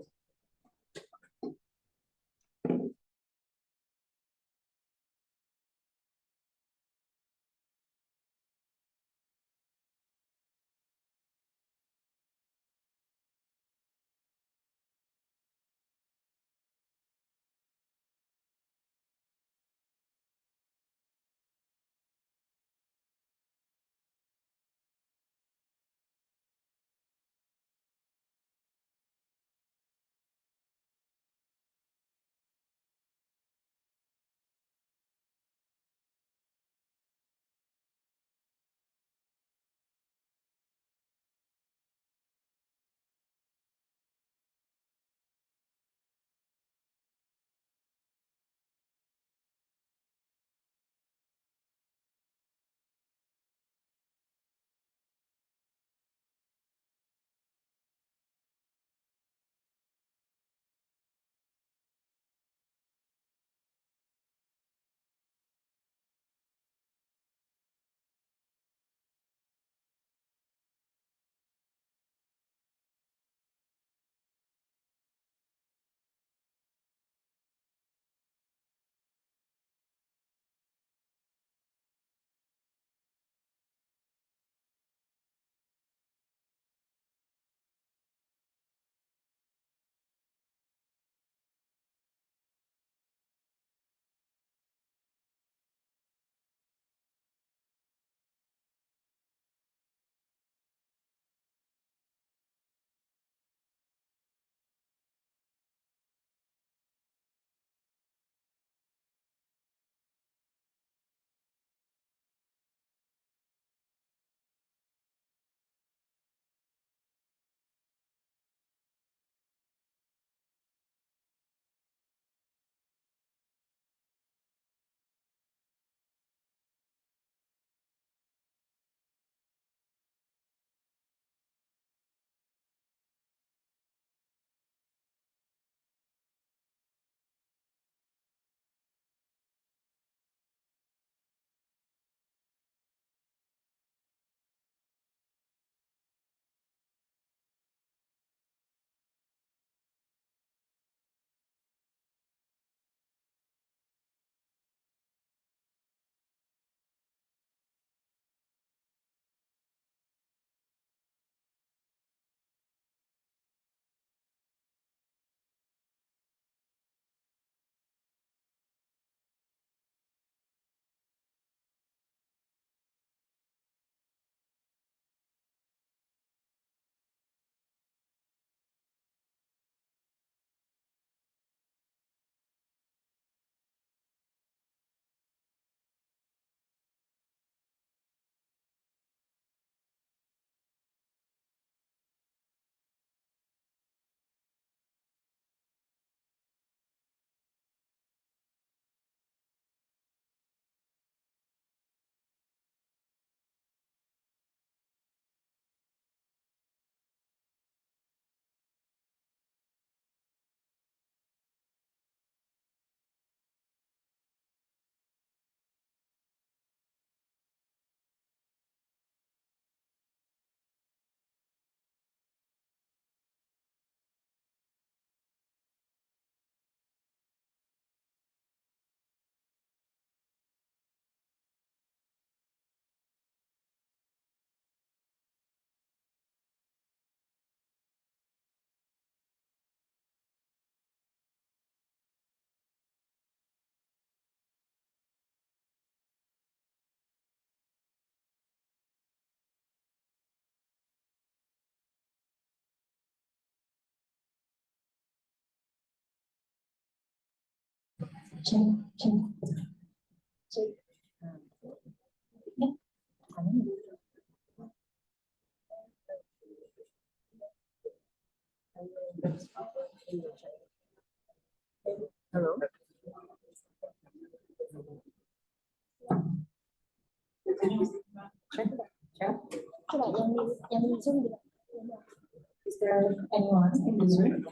Is there anyone in this room?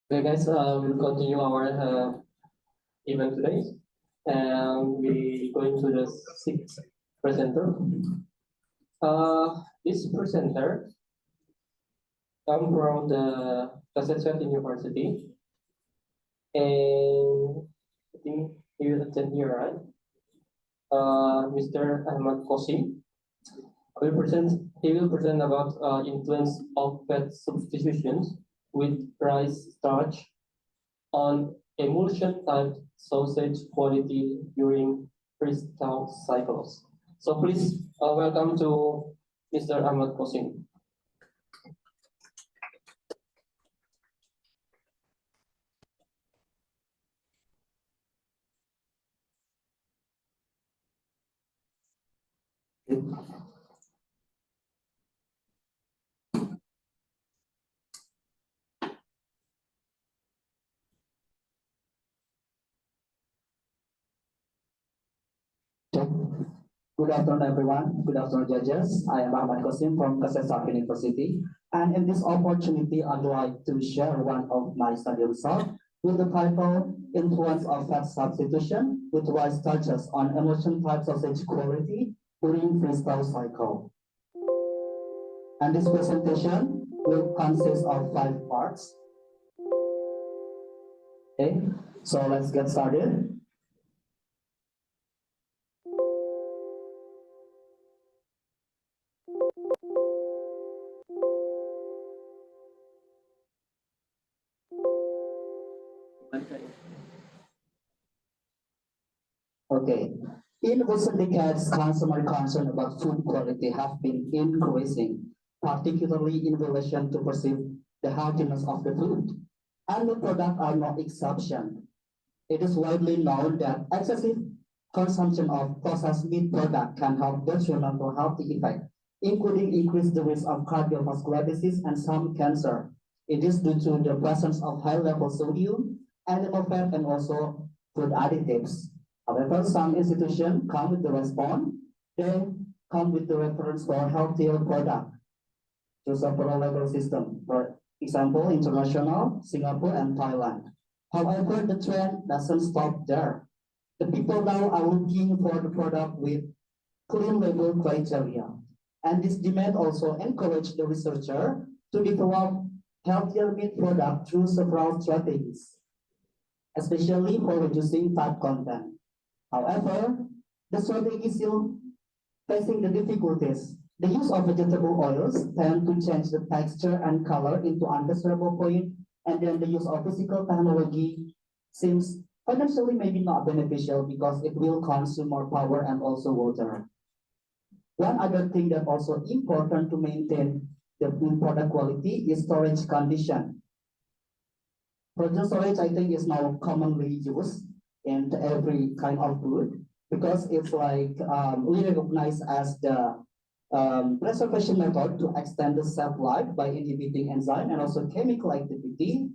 Okay, guys, we'll continue our event today, and we going to the sixth presenter. This presenter come from the PENKASTRAT University, and I think he will attend here, right? Mr. Ahmad Kosim he will present about influence of fat substitutions with rice starch on emulsion type sausage quality during freeze-thaw cycles. So please welcome to Mr. Ahmad Kosim. Good afternoon, everyone. Good afternoon, judges. I am Ahmad Kosim from PENKASTRAT University. And in this opportunity, I'd like to share one of my study results with the title Influence of Fat Substitution with Rice Starches on Emulsion Type Sausage Quality during Freeze-thaw Cycle. And this presentation will consist of 5 parts. Okay, so let's get started. Okay. In recent decades, consumer concern about food quality have been increasing, particularly in relation to perceive the healthiness of the food. And the products are no exception. It is widely known that excessive consumption of processed meat products can have detrimental health effects, including increased the risk of cardiovascular disease and some cancer. It is due to the presence of high-level sodium, animal fat, and also food additives. However, some institutions come with the response. They come with the reference for healthier product to several level system. For example, international, Singapore, and Thailand. However, the trend doesn't stop there. The people now are looking for the product with clean label criteria. And this demand also encouraged the researcher to develop healthier meat product through several strategies, especially for reducing fat content. However, the strategy is still facing the difficulties. The use of vegetable oils tend to change the texture and color into undesirable point, and then the use of physical technology seems financially maybe not beneficial because it will consume more power and also water. One other thing that also important to maintain the product quality is storage condition. Frozen storage, I think, is now commonly used in every kind of food because it's like we recognize as the preservation method to extend the shelf life by inhibiting enzyme and also chemical activity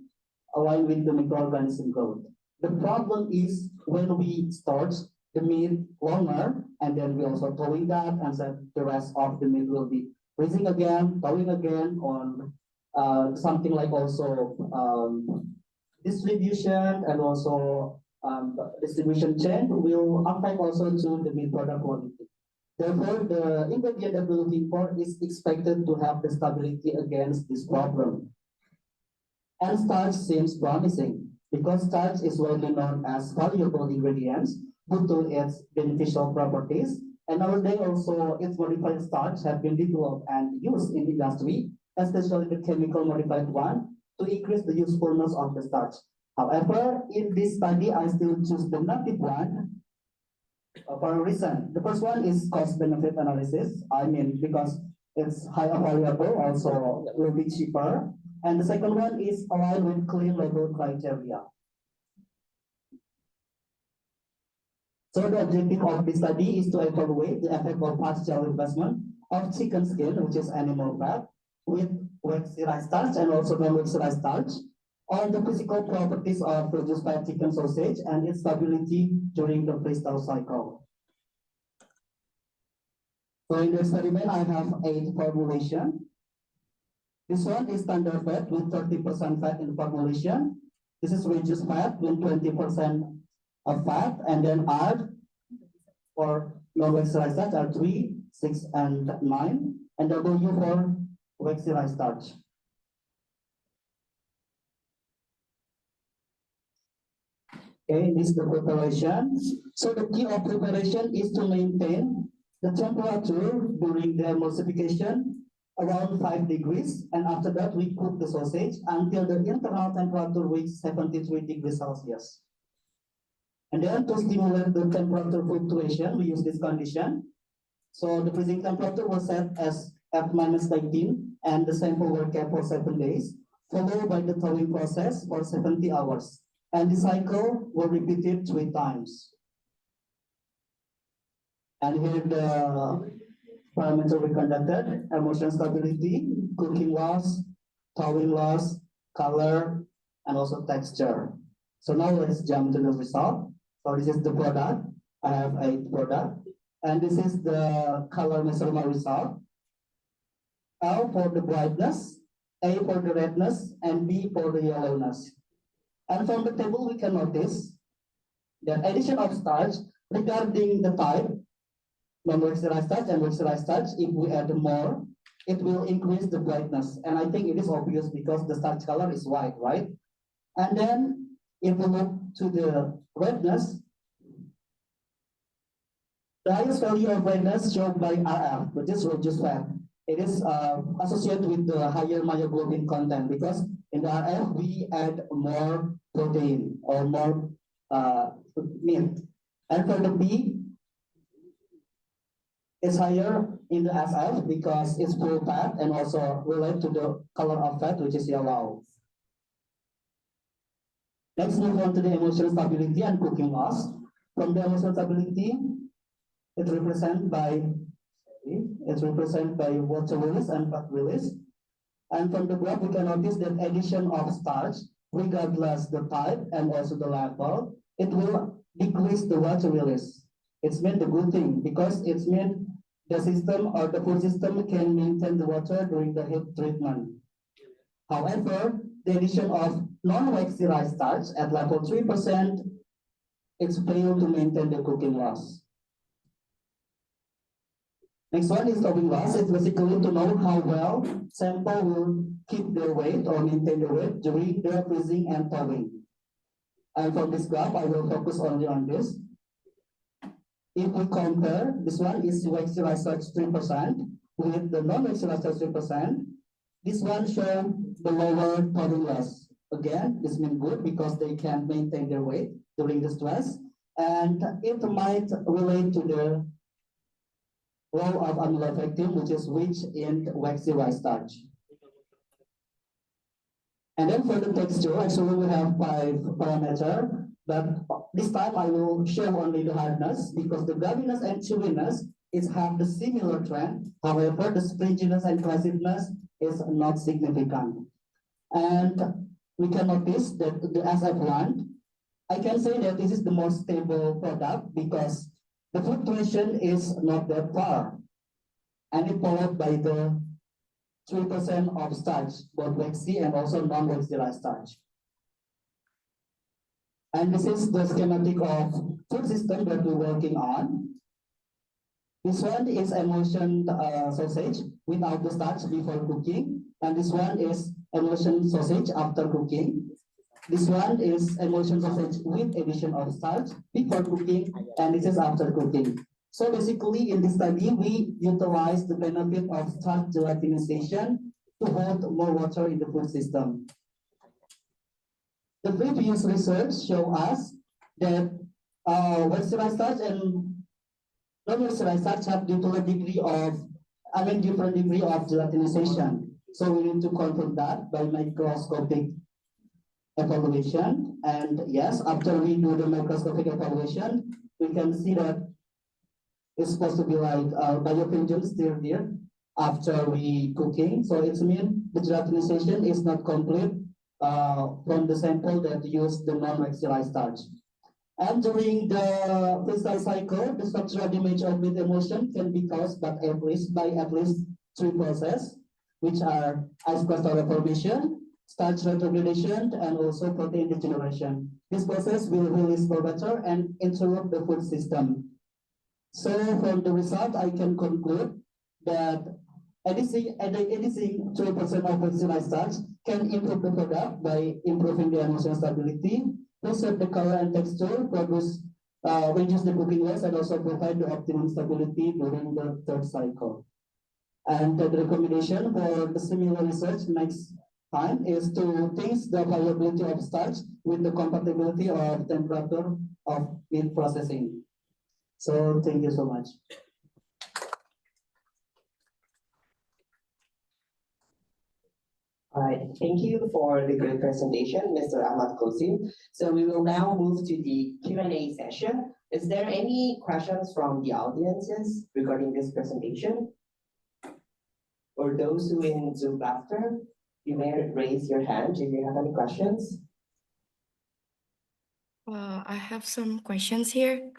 aligned with the microorganism growth. The problem is when we store the meat longer and then we also thawing that and then the rest of the meat will be freezing again, thawing again on something like also distribution and also distribution chain will affect also to the meat product quality. Therefore, the ingredient that we're looking for is expected to have the stability against this problem. And starch seems promising because starch is widely known as valuable ingredients due to its beneficial properties. And nowadays also its modified starch have been developed and used in industry, especially the chemical modified one, to increase the usefulness of the starch. However, in this study, I still choose the native one for a reason. The first one is cost-benefit analysis. I mean, because it's highly valuable, also will be cheaper. And the second one is aligned with clean label criteria. So the objective of this study is to evaluate the effect of partial replacement of chicken skin, which is animal fat, with waxy rice starch and also non-waxy rice starch on the physical properties of produced by chicken sausage and its stability during the freeze-thaw cycle. So in the experiment, I have 8 formulations. This one is standard fat with 30% fat in the formulation. This is reduced fat with 20% of fat, and then R for non-waxy rice starch are 3, 6, and 9, and W for waxy rice starch. Okay, this is the preparation. So the key of preparation is to maintain the temperature during the emulsification around 5 degrees, and after that we cook the sausage until the internal temperature reaches 73 degrees Celsius. And then to stimulate the temperature fluctuation, we use this condition. So the freezing temperature was set as at -19, and the sample were kept for 7 days, followed by the thawing process for 70 hours. And the cycle were repeated 3 times. And here the parameters we conducted: emulsion stability, cooking loss, thawing loss, color, and also texture. So now let's jump to the result. So this is the product. I have 8 product, and this is the color measurement result. L for the brightness, A for the redness, and B for the yellowness. And from the table we can notice that addition of starch regarding the type, non-waxy rice starch and waxy rice starch, if we add more, it will increase the brightness. And I think it is obvious because the starch color is white, right? And then if we look to the redness, the highest value of redness shown by RF, which is reduced fat. It is associated with the higher myoglobin content, because in the RF we add more protein or more meat. And for the B, it's higher in the SF because it's full fat and also related to the color of fat, which is yellow. Let's move on to the emotional stability and cooking loss. From the emotional stability, it's represented by water release and fat release. And from the graph, we can notice that addition of starch, regardless the type and also the level, it will decrease the water release. It's meant the good thing, because it's meant the system or the food system can maintain the water during the heat treatment. However, the addition of non-waxy rice starch at level 3%, it's failed to maintain the cooking loss. Next one is thawing loss. It's basically to know how well sample will keep their weight or maintain the weight during the freezing and thawing. And from this graph, I will focus only on this. If we compare, this one is waxy rice starch 3% with the non-waxy rice starch 3%. This one shows the lower thawing loss. Again, this means good because they can maintain their weight during the stress, and it might relate to the role of amylopectin, which is rich in waxy rice starch. And then for the texture, actually we have 5 parameters, but this time I will show only the hardness, because the gaminess and chewiness have the similar trend. However, the springiness and classiveness is not significant. And we can notice that the SF1, I can say that this is the most stable product because the fluctuation is not that far, and it followed by the 3% of starch, both waxy and also non-waxy rice starch. And this is the schematic of food system that we're working on. This one is emulsion sausage without the starch before cooking, and this one is emulsion sausage after cooking. This one is emulsion sausage with addition of starch before cooking, and this is after cooking. So basically, in this study, we utilize the benefit of starch gelatinization to hold more water in the food system. The previous research show us that waxy rice starch and non-waxy rice starch have different degree of gelatinization. So we need to confirm that by microscopic evaluation. And yes, after we do the microscopic evaluation, we can see that it's supposed to be like biofilm still there after we cooking. So it means the gelatinization is not complete from the sample that use the non-waxy rice starch. And during the freeze-thaw cycle, the structural damage of meat emulsion can be caused by at least 3 processes, which are ice crystal formation, starch retrogradation, and also protein degeneration. This process will release butter and interrupt the food system. So from the result, I can conclude that adding 2% of oxidized starch can improve the product by improving the emulsion stability, preserve the color and texture, reduce the cooking loss, and also provide the optimum stability during the third cycle. And the recommendation for the similar research next time is to test the viability of starch with the compatibility of temperature of meat processing. So thank you so much. All right, thank you for the great presentation, Mr. Ahmad Kosim. So we will now move to the Q&A session. Is there any questions from the audiences regarding this presentation? Or those who in Zoom laughter, you may raise your hand if you have any questions. I have some questions here.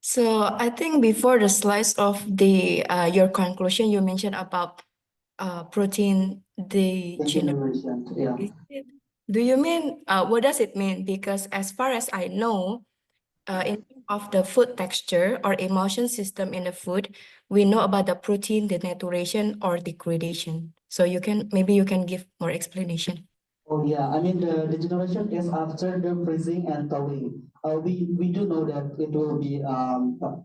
So I think before the slides of the your conclusion, you mentioned about protein degeneration. Yeah. Do you mean what does it mean? Because as far as I know, in terms of the food texture or emulsion system in the food, we know about the protein denaturation or degradation. So maybe you can give more explanation. Oh yeah, I mean the degeneration is after the freezing and thawing. We do know that it will be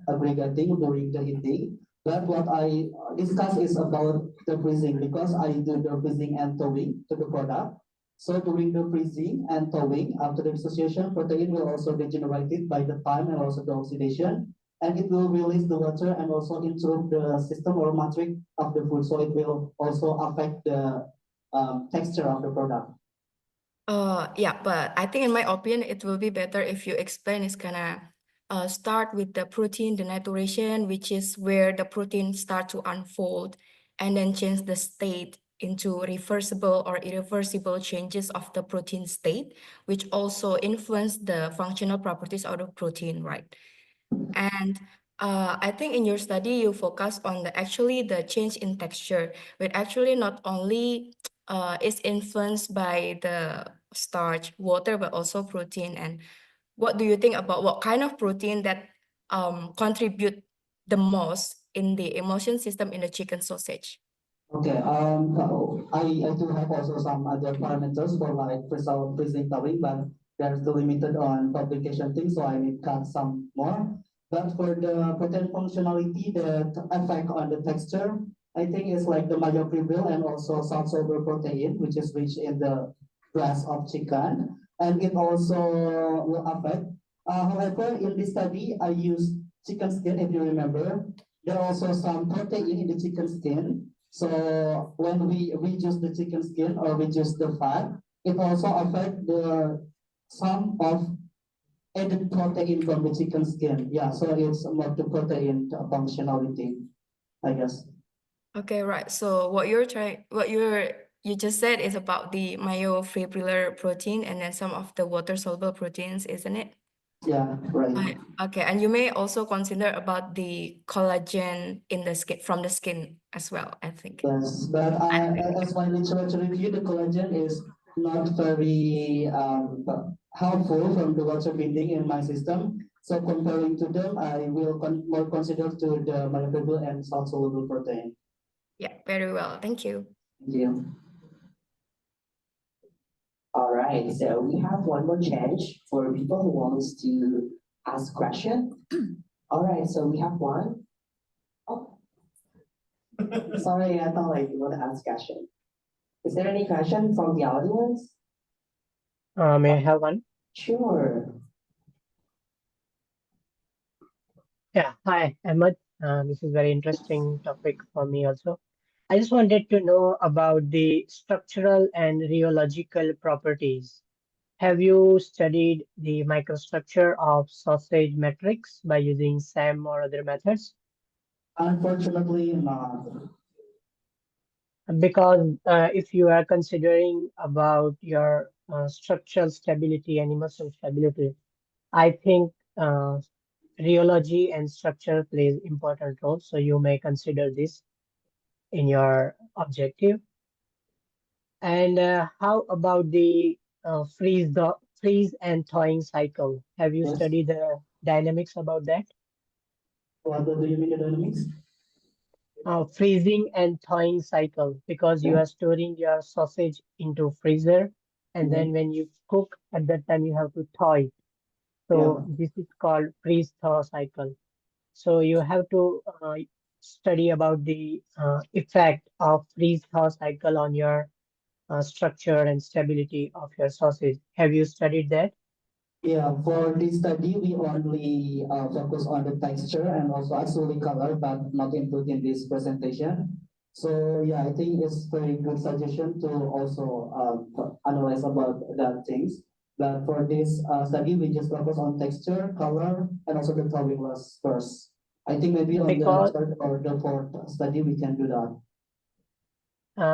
aggregating during the heating. But what I discuss is about the freezing because I do the freezing and thawing to the product. So during the freezing and thawing, after the dissociation, protein will also degenerate by the time and also the oxidation, and it will release the water and also interrupt the system or matrix of the food. So it will also affect the texture of the product. Yeah, but I think in my opinion, it will be better if you explain it's gonna start with the protein denaturation, which is where the protein start to unfold and then change the state into reversible or irreversible changes of the protein state, which also influence the functional properties of the protein, right? And I think in your study, you focus on the change in texture, which actually not only is influenced by the starch, water, but also protein. And what do you think about what kind of protein that contribute the most in the emulsion system in the chicken sausage? Okay, I do have also some other parameters for like freezing thawing, but they're still limited on publication things, so I need cut some more. But for the protein functionality, the effect on the texture, I think it's like the myofibril and also salt-soluble protein, which is rich in the breast of chicken, and it also will affect. However, in this study, I used chicken skin, if you remember. There are also some protein in the chicken skin. So when we reduce the chicken skin or reduce the fat, it also affects the some of added protein from the chicken skin. Yeah, so it's more the protein functionality, I guess. Okay, right. So you just said is about the myofibrillar protein and then some of the water-soluble proteins, isn't it? Yeah, right. Okay, and you may also consider about the collagen in the skin from the skin as well, I think. Yes, but as my literature review, the collagen is not very helpful from the water binding in my system. So comparing to them, I will more consider to the myofibril and salt-soluble protein. Yeah, very well. Thank you. Thank you. All right, so we have one more chance for people who wants to ask question. All right, so we have one. Oh, sorry, I thought like you want to ask question. Is there any question from the audience? May I have one? Sure. Yeah, hi, Ahmed. This is very interesting topic for me also. I just wanted to know about the structural and rheological properties. Have you studied the microstructure of sausage matrix by using SAM or other methods? Unfortunately, not. Because if you are considering about your structural stability and emotional stability, I think rheology and structure plays important role. So you may consider this in your objective. And how about the freeze and thawing cycle? Have you Yes. studied the dynamics about that? What do you mean the dynamics? Freezing and thawing cycle, because you Yeah. are storing your sausage into freezer, and Mhm. then when you cook at that time you have to thaw it. So Yeah. this is called freeze thaw cycle. So you have to study about the effect of freeze thaw cycle on your structure and stability of your sausage. Have you studied that? Yeah, for this study, we only focus on the texture and also actually color, but not included in this presentation. So yeah, I think it's very good suggestion to also analyze about that things. But for this study, we just focus on texture, color, and also the thawing was first. I think maybe on the Because third or the fourth study, we can do that.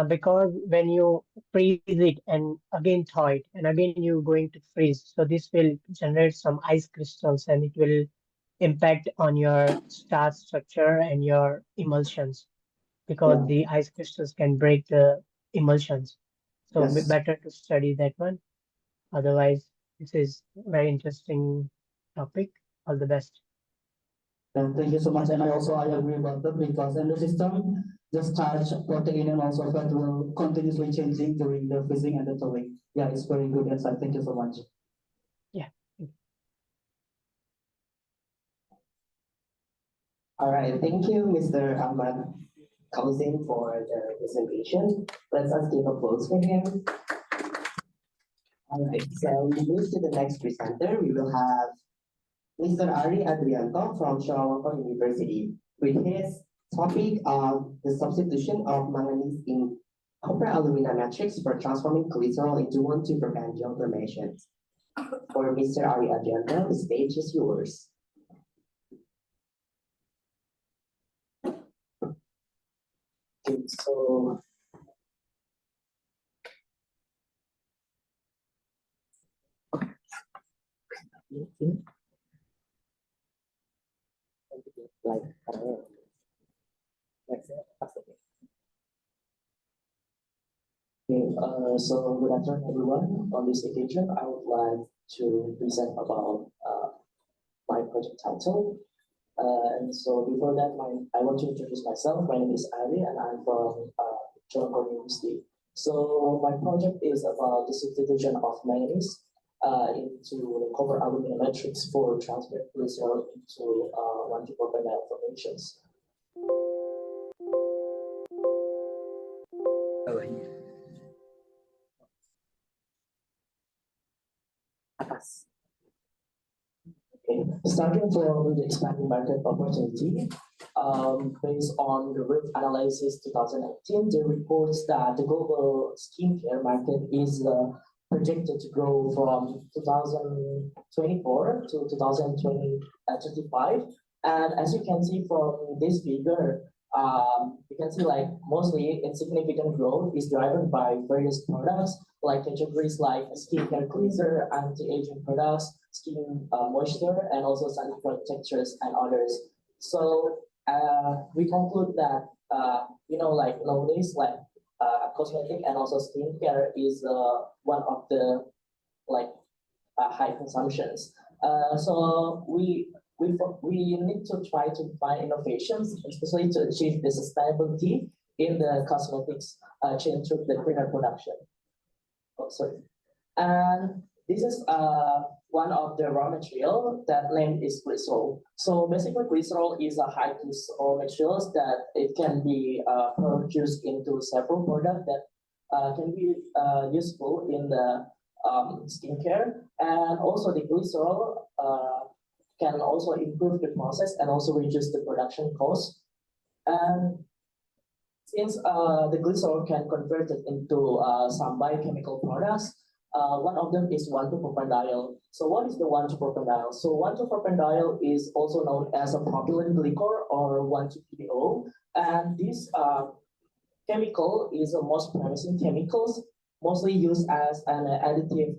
because when you freeze it and again thaw it and again you're going to freeze, so this will generate some ice crystals and it will impact on your starch structure and your emulsions, because Yeah. the ice crystals can break the emulsions. So Yes. better to study that one. Otherwise, this is very interesting topic. All the best. And thank you so much. And I agree about that because in the system, the starch, protein, and also fat will continuously changing during the freezing and the thawing. Yeah, it's very good insight. Thank you so much. Yeah. All right, thank you, Mr. Ahmad Kauzin, for the presentation. Let's us give applause for him. All right, so we move to the next presenter. We will have Mr. Ari Adrianto from Chulalongkorn University with his topic of the substitution of manganese in copper alumina matrix for transforming glycerol into 1,2-propanediol formations. For Mr. Ari Adrianto, the stage is yours. Okay, so like so good afternoon, everyone. On this occasion, I would like to present about my project title. And so before that, I want to introduce myself. My name is Ari, and I'm from Chulalongkorn University. So my project is about the substitution of manganese into the copper alumina matrix for transfer glycerol into 1,2-propanediol formations. Okay. Starting from the expanding market opportunity, based on the RIF analysis 2019, the reports that the global skincare market is projected to grow from 2024 to 2025. And as you can see from this figure, you can see like mostly insignificant growth is driven by various products like categories like skincare cleanser, anti-aging products, skin moisture, and also sun protectors and others. So we conclude that like nowadays like cosmetic and also skincare is one of the like high consumptions. So we need to try to find innovations, especially to achieve the sustainability in the cosmetics chain through the greener production. Oh, sorry. And this is one of the raw material that name is glycerol. So basically glycerol is a high glycerol materials that it can be produced into several products that can be useful in the skincare. And also the glycerol can also improve the process and also reduce the production cost. And since the glycerol can convert it into some biochemical products, one of them is 1,2-propanediol. So what is the 1,2-propanediol? So 1,2-propanediol is also known as a propylene glycol or 1,2-PO. And this chemical is the most promising chemicals, mostly used as an additive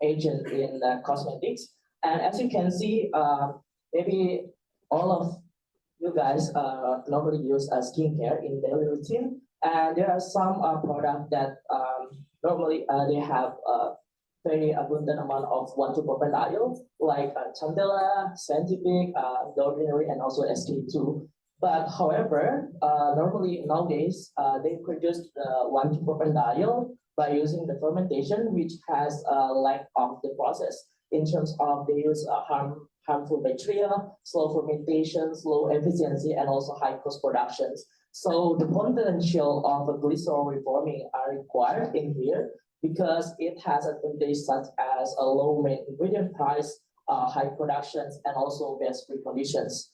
agent in cosmetics. And as you can see, maybe all of you guys normally use skincare in daily routine, and there are some products that normally they have a very abundant amount of 1,2-propanediol, like Candela, Scientific, the ordinary, and also SK2. But however, normally nowadays they produce 1,2-propanediol by using the fermentation, which has a lack of the process in terms of they use harmful bacteria, slow fermentation, low efficiency, and also high cost productions. So the potential of a glycerol reforming are required in here because it has advantages such as a low main ingredient price, high productions, and also best preconditions.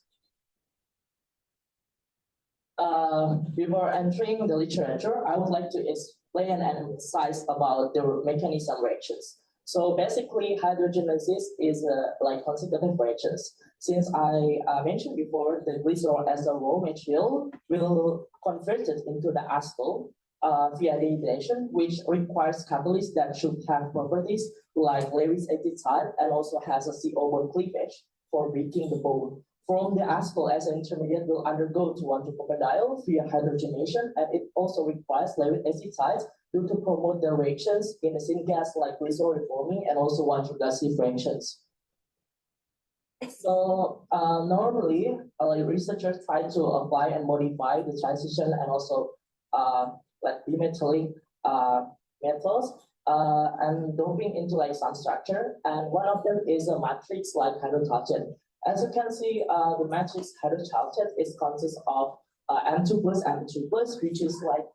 Before entering the literature, I would like to explain and emphasize about the mechanism reactions. So basically, hydrogenasis is like consecutive reactions. Since I mentioned before, the glycerol as a raw material will convert it into the acetal via dehydration, which requires catalysts that should have properties like Lewis acid type and also has a CO bond cleavage for breaking the bond. From the acetal as an intermediate will undergo to 1,2-propanediol via hydrogenation, and it also requires Lewis acid type to promote the reactions in the syngas like glycerol reforming and also 1,2-gas reactions. So normally, researchers try to apply and modify the transition and also like bimetallic methods and doping into like some structure. And one of them is a matrix like hydrocarbon. As you can see, the matrix hydrocarbon is consists of M2 plus M2 plus, which is like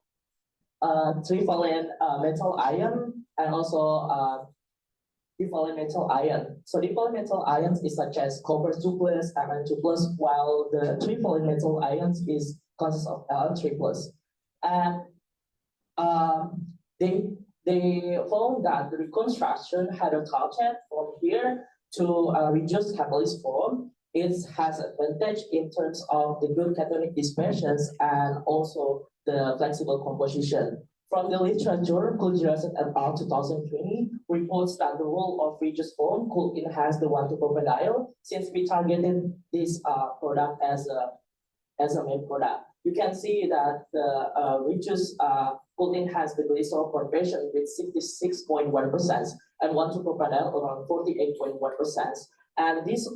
trivalent metal ion and also divalent metal ion. So divalent metal ions is such as copper 2 plus, Mn2 plus, while the trivalent metal ions is consists of Ln3 plus. And they found that the reconstruction hydrocarbon from here to reduce catalyst form, it has advantage in terms of the good cationic dispersions and also the flexible composition. From the literature, Kuljiras et al. 2020 reports that the role of reduced form could enhance the 1,2-propanediol since we targeted this product as a main product. You can see that the reduced could enhance the glycerol conversion with 66.1% and 1,2-propanediol around 48.1%. And this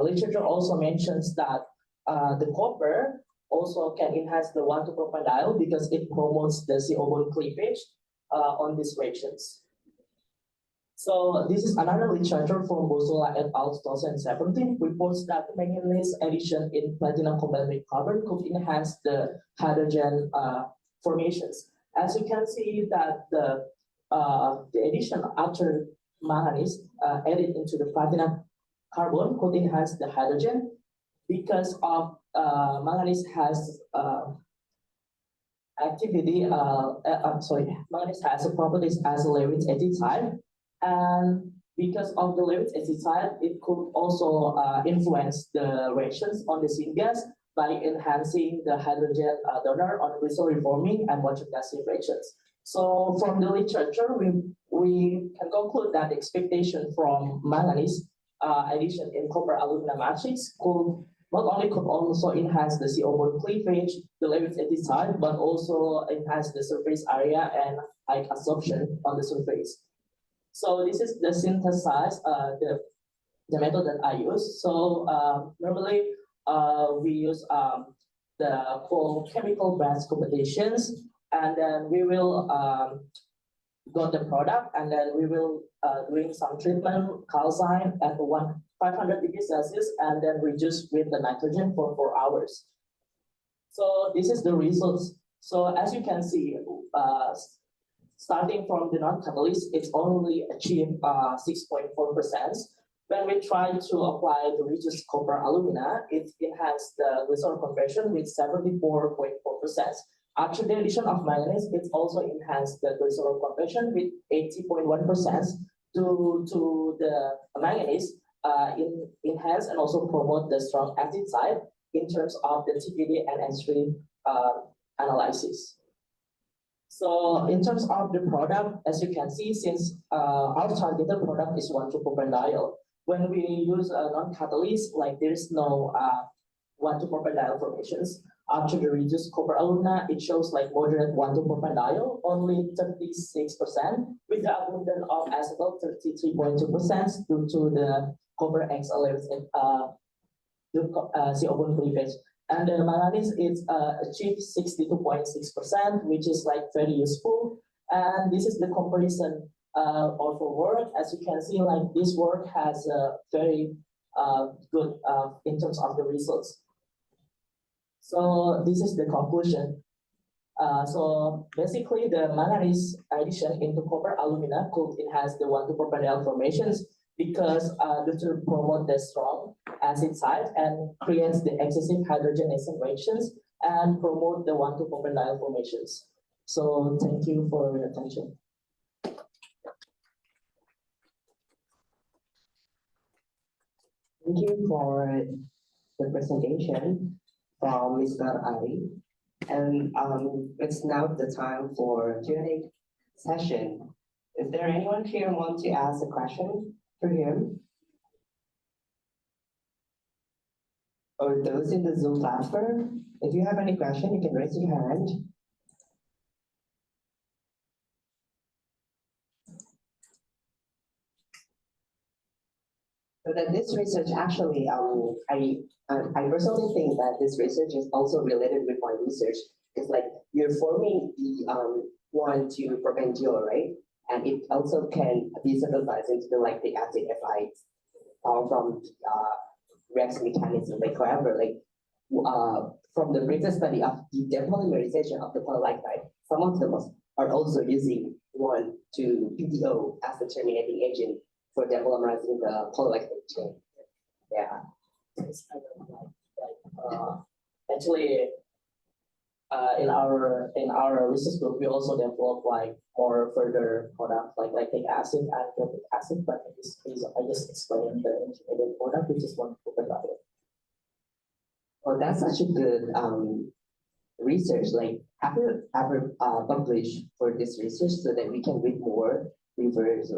literature also mentions that the copper also can enhance the 1,2-propanediol because it promotes the CO bond cleavage on these reactions. So this is another literature from Bosola et al. 2017 reports that manganese addition in platinum combined with carbon could enhance the hydrogen formations. As you can see that the addition after manganese added into the platinum carbon could enhance the hydrogen because of manganese has activity. Manganese has properties as a Lewis acid type, and because of the Lewis acid type, it could also influence the reactions on the syngas by enhancing the hydrogen donor on glycerol reforming and 1,2-gas reactions. So from the literature, we can conclude that the expectation from manganese addition in copper alumina matrix could also enhance the CO bond cleavage, the Lewis acid type, but also enhance the surface area and high absorption on the surface. So this is the synthesize the method that I use. So normally we use the full chemical batch competitions, and then we will got the product, and then we will doing some treatment calcine at 500 degrees Celsius, and then reduce with the nitrogen for 4 hours. So this is the results. So as you can see, starting from the non-catalyst, it's only achieved 6.4%. When we try to apply the reduced copper alumina, it enhanced the glycerol conversion with 74.4%. After the addition of manganese, it also enhanced the glycerol conversion with 80.1% to the manganese enhance and also promote the strong acid type in terms of the TPD and N3 analysis. So in terms of the product, as you can see, since our targeted product is 1,2-propanediol, when we use a non-catalyst, like there is no 1,2-propanediol formations, after the reduced copper alumina, it shows like moderate 1,2 propanediol, only 36%, with the abundance of acetal 33.2% due to the copper X levels the CO cleavage. And the manganese is achieved 62.6%, which is like very useful. And this is the comparison of the work. As you can see, like this work has a very good in terms of the results. So this is the conclusion. So basically, the manganese addition into copper alumina could enhance the 1,2 propanediol formations because to promote the strong acid side and creates the excessive hydrogenation reactions and promote the 1,2 propanediol formations. So thank you for your attention. Thank you for the presentation from Mr. Ari. And it's now the time for Q&A session. Is there anyone here who wants to ask a question for him? Or those in the Zoom platform? If you have any question, you can raise your hand. So that this research actually, I personally think that this research is also related with my research. It's like you're forming the 1,2 propanediol, right? And it also can be synthesized into the acid Fi's from Rex mechanism. Like however, from the previous study of the depolymerization of the polylactide, some of them are also using 1,2 PTO as the terminating agent for depolymerizing the polylactide chain. Yeah. It's kind of actually in our research group we also develop more further products like lactic acid and protic acid, but in this case I just explained the intermediate product which is 1,2 propanediol. Well, that's such a good research. Like, have you ever published for this research so that we can read more papers?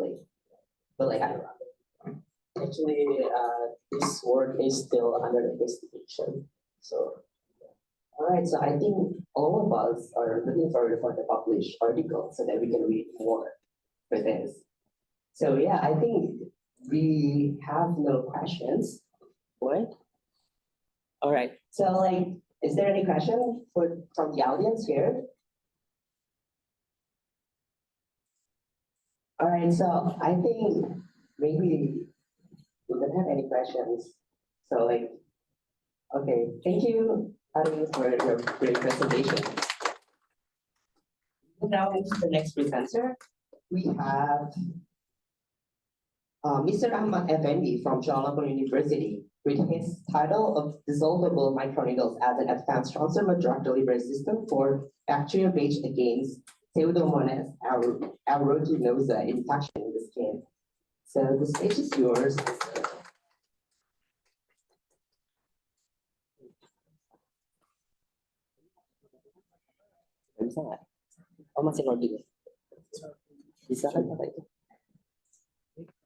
But I don't know. Actually, this work is still under investigation. So, all right. So I think all of us are looking forward for the published article so that we can read more for this. So yeah, I think we have no questions. What? All right. So is there any question from the audience here? All right. So I think maybe we don't have any questions. So okay. Thank you, Ari, for your great presentation. Now into the next presenter, we have Mr. Ahmad Effendi from Jawaharlal University, with his title of Dissolvable Microneedles as an Advanced Transdermal Drug Delivery System for Bacteriophage Against Pseudomonas aeruginosa Infection in the Skin. So the stage is yours. Bisa nggak? Oh, masih loading. Bisa kan Bapak itu?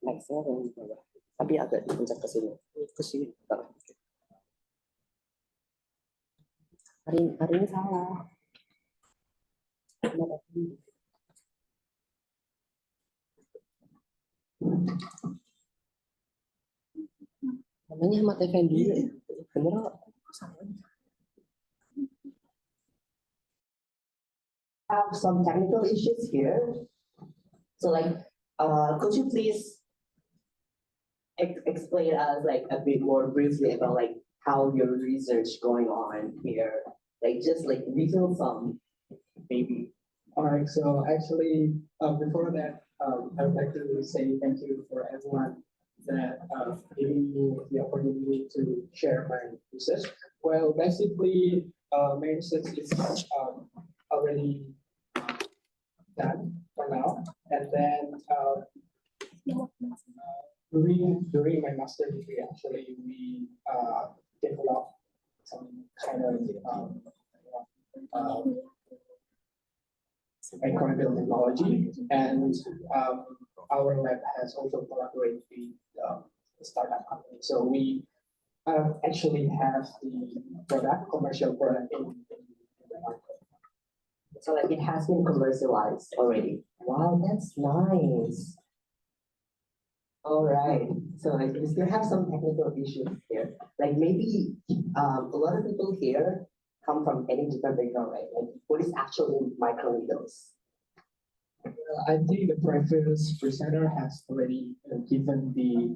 Next-nya yang di bawah. Tapi agak dipencet ke sini. Ke sini. Hari ini salah. Namanya Ahmad Effendi. Bener nggak? Have some technical issues here. So could you please explain us a bit more briefly about how your research going on here? Just reveal some maybe. All right, so actually before that, I would like to say thank you for everyone that giving me the opportunity to share my research. Well, basically, my research is already done for now, and then during my master degree, actually, we developed some kind of microneedle technology, and our lab has also collaborated with a startup company. So we actually have the product, commercial product in the market. So like it has been commercialized already. Wow, that's nice. All right. So like we still have some technical issues here. Like maybe a lot of people here come from any different background, right? Like what is actually microneedles? I think the previous presenter has already given the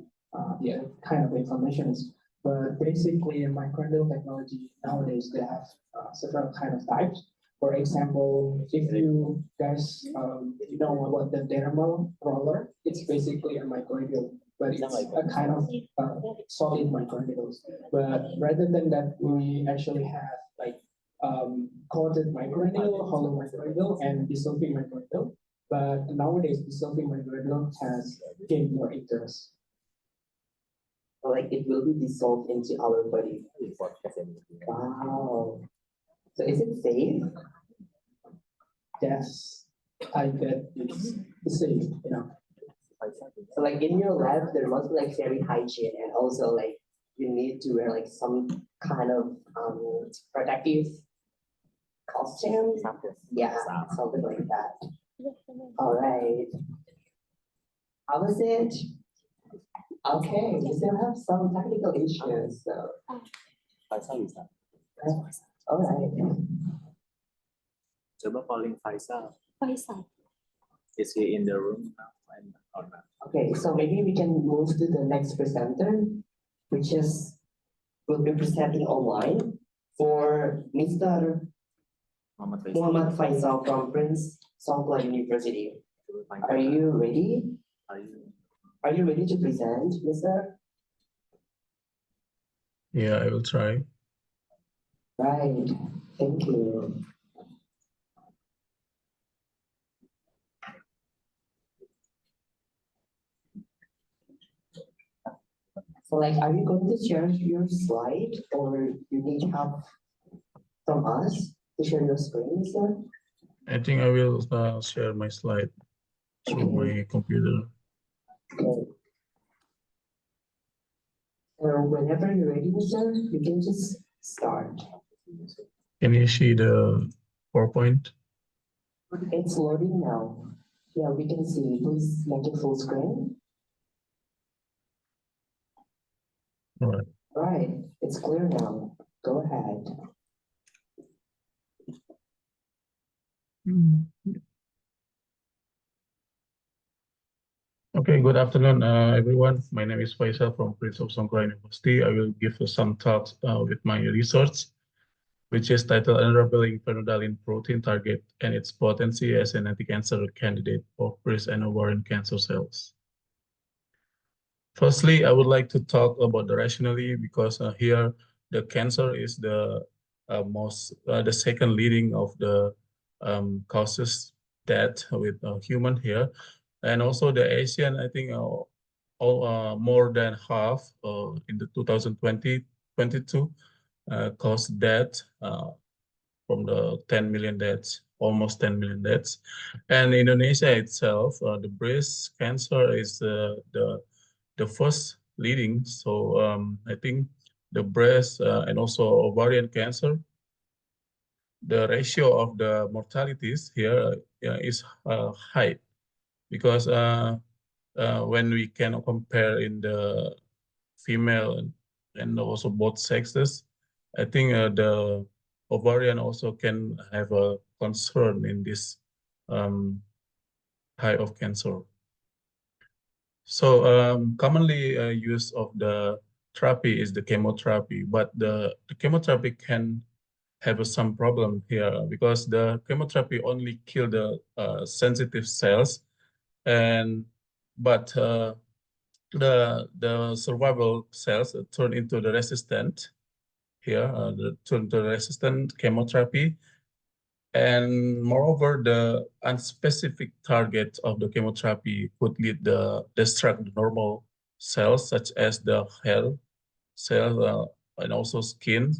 kind of information. But basically, in microneedle technology nowadays, they have several kind of types. For example, if you guys you know about the dermal roller, it's basically a microneedle, but it's a kind of solid microneedles. But rather than that, we actually have like coated microneedle, hollow microneedle, and dissolving microneedle. But nowadays, dissolving microneedle has gained more interest. Like it will be dissolved into our body. Wow. So is it safe? Yes, I bet it's safe, you know. So like in your lab, there must be like very hygiene, and also like you need to wear like some kind of protective costume. Yeah, something like that. All right. How was it? Okay, we still have some technical issues, so. All right. Coba calling Faisal. Faisal. Is he in the room now? Or not? Okay, so maybe we can move to the next presenter, which is will be presenting online for Mr. Muhammad Faisal from Prince Songkla University. Are you ready? Are you ready to present, Mr.? Yeah, I will try. Right. Thank you. So like, are you going to share your slide or you need help from us to share your screen, sir? I think I will share my slide through my computer. Okay. So whenever you're ready, sir, you can just start. Can you see the PowerPoint? It's loading now. Yeah, we can see. Please make it full screen. All right. Right, it's clear now. Go ahead. Okay, good afternoon, everyone. My name is Faisal from Prince of Songkla University. I will give you some talks with my research, which is titled Unraveling Phenolphthalein Protein Target and its Potency as an Anti-Cancer Candidate for breast and ovarian cancer cells. Firstly, I would like to talk about the rationale because here the cancer is the the second leading of the causes death with human here, and also the Asian, I think more than half in the 2022 caused death from the 10 million deaths, almost 10 million deaths, and Indonesia itself, the breast cancer is the first leading. So I think the breast and also ovarian cancer, the ratio of the mortalities here is high because when we can compare in the female and also both sexes, I think the ovarian also can have a concern in this type of cancer. So commonly use of the therapy is the chemotherapy, but the chemotherapy can have some problem here because the chemotherapy only kill the sensitive cells, but the survival cells turn into the resistant here, turn to resistant chemotherapy. And moreover, the unspecific target of the chemotherapy could lead the destruct the normal cells, such as the hair cell and also skin,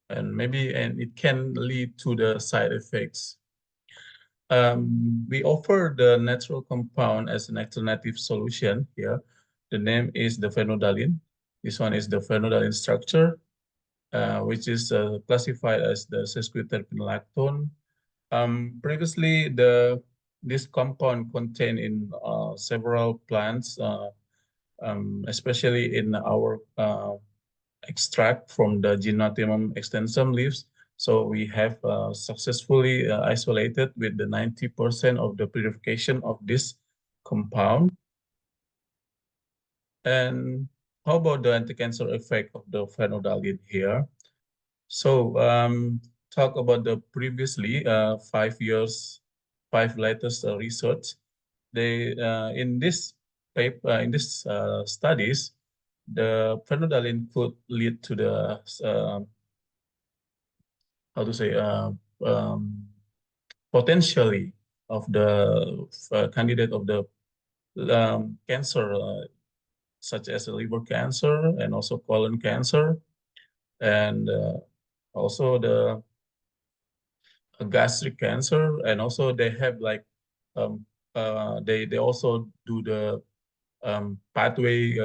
and it can lead to the side effects. We offer the natural compound as an alternative solution here. The name is the phenolphthalein. This one is the phenolphthalein structure, which is classified as the sesquiterpene lactone. Previously, this compound contained in several plants, especially in our extract from the Gymnotium extensum leaves. So we have successfully isolated with the 90% of the purification of this compound. And how about the anti-cancer effect of the phenolphthalein here? So talk about the previously 5 years, 5 latest research. They in this paper, in this studies, the phenolphthalein could lead to the how to say potentially of the candidate of the cancer, such as liver cancer and also colon cancer, and also the gastric cancer, and also they have like they also do the pathway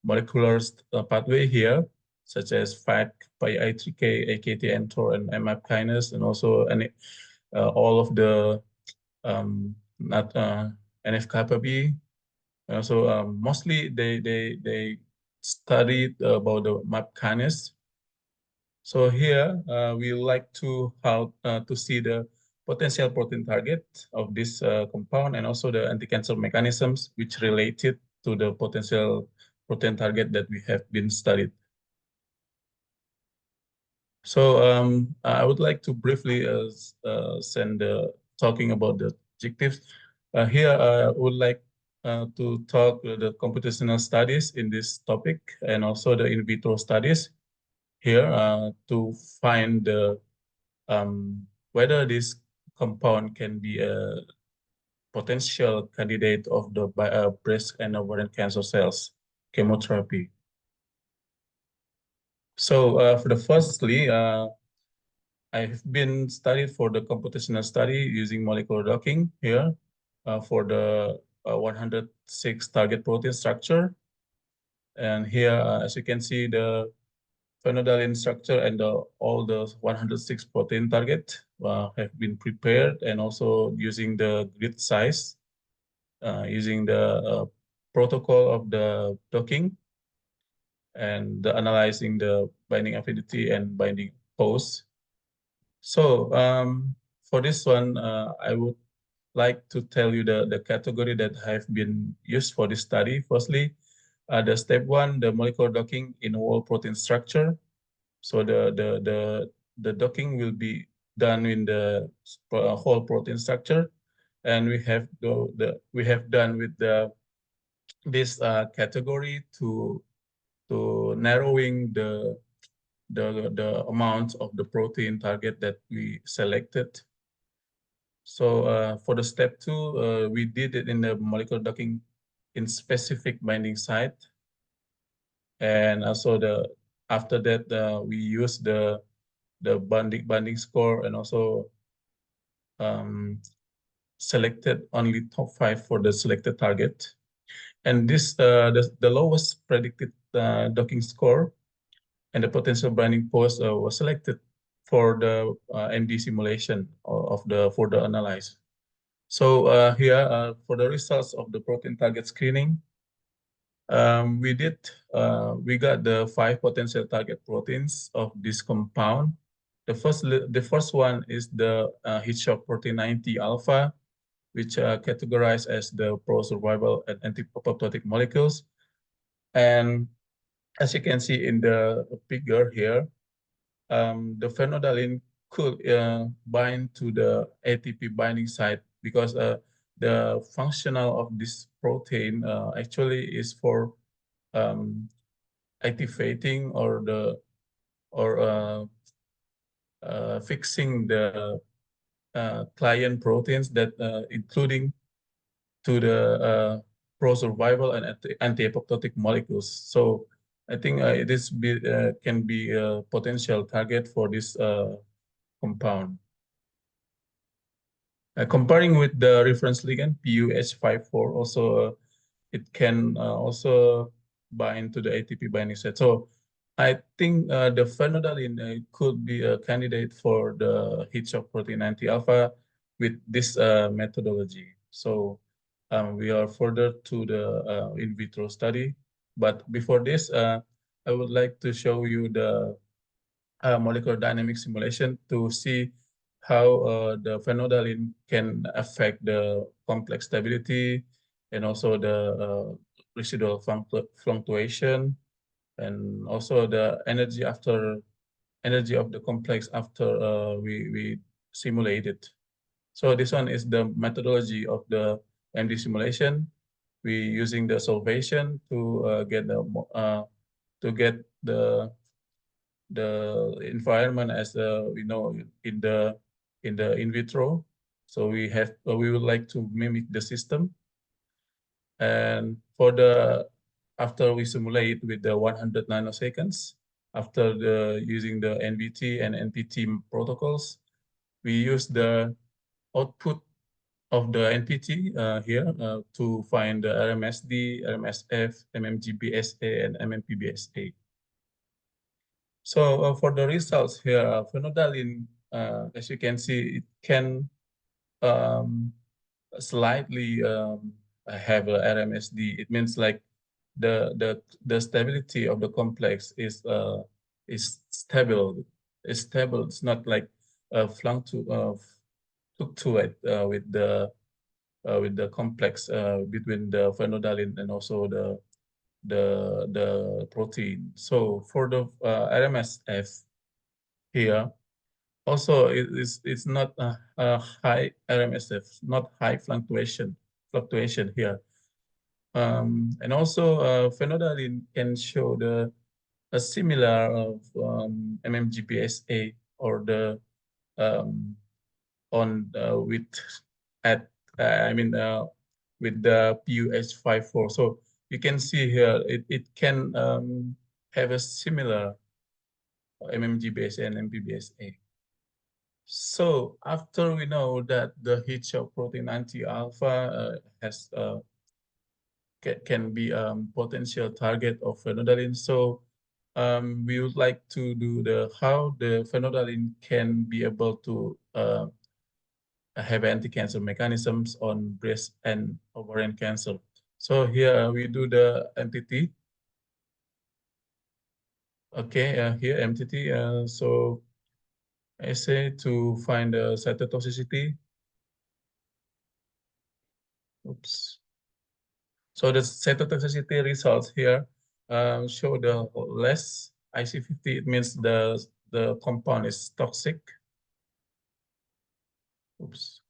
molecular pathway here, such as FAT, PI3K, AKT-mTOR, and MAP kinase, and also all of the NF-kappa B. So mostly they studied about the MAP kinase. So here we like to see the potential protein target of this compound, and also the anti-cancer mechanisms which related to the potential protein target that we have been studied. So I would like to briefly talking about the objectives. Here I would like to talk the computational studies in this topic, and also the in vitro studies here to find the whether this compound can be a potential candidate of the breast and ovarian cancer cells chemotherapy. So for the firstly, I've been studied for the computational study using molecular docking here for the 106 target protein structure. And here, as you can see, the phenolphthalein structure and all the 106 protein target have been prepared, and also using the grid size, using the protocol of the docking, and analyzing the binding affinity and binding pose. So for this one, I would like to tell you the category that have been used for this study. Firstly, the step 1, the molecular docking in whole protein structure. So the docking will be done in the whole protein structure, and we have done with this category to narrowing the amount of the protein target that we selected. So for the step 2, we did it in the molecular docking in specific binding site, and also after that we use the binding score, and also selected only top 5 for the selected target. And this the lowest predicted docking score and the potential binding pose was selected for the MD simulation of the further analysis. So here for the results of the protein target screening, we got the 5 potential target proteins of this compound. The first one is the heat shock protein 90 alpha, which are categorized as the pro-survival and anti-apoptotic molecules. And as you can see in the figure here, the phenolphthalein could bind to the ATP binding site, because the functional of this protein actually is for activating or fixing the client proteins that including to the pro-survival and anti-apoptotic molecules. So I think this can be a potential target for this compound. Comparing with the reference ligand PUH54, also it can also bind to the ATP binding site. So I think the phenolphthalein could be a candidate for the heat shock protein 90 alpha with this methodology. So we are further to the in vitro study. But before this, I would like to show you the molecular dynamic simulation to see how the phenolphthalein can affect the complex stability and also the residual fluctuation and also the energy of the complex after we simulate it. So this one is the methodology of the MD simulation. We using the solvation to get the environment as we know in the in vitro. So we would like to mimic the system. And for the after we simulate with the 100 nanoseconds, after using the NVT and NPT protocols, we use the output of the NPT here to find the RMSD, RMSF, MMGBSA, and MMPBSA. So for the results here, phenolphthalein, as you can see, it can slightly have a RMSD. It means like the stability of the complex is stable. It's stable. It's not like fluctuate with the complex between the phenolphthalein and also the protein. So for the RMSF here, also it's not a high RMSF, not high fluctuation here. And also phenolphthalein can show a similar of MMGPSA or the with the PUH54. So you can see here it can have a similar MMGBSA and MPBSA. So after we know that the heat shock protein 90 alpha can be potential target of phenolphthalein, so we would like to do how the phenolphthalein can be able to have anti-cancer mechanisms on breast and ovarian cancer. So here we do the MTT. Okay, here MTT. So I say to find the cytotoxicity. Oops. So the cytotoxicity results here show the less IC50. It means the compound is toxic. Oops.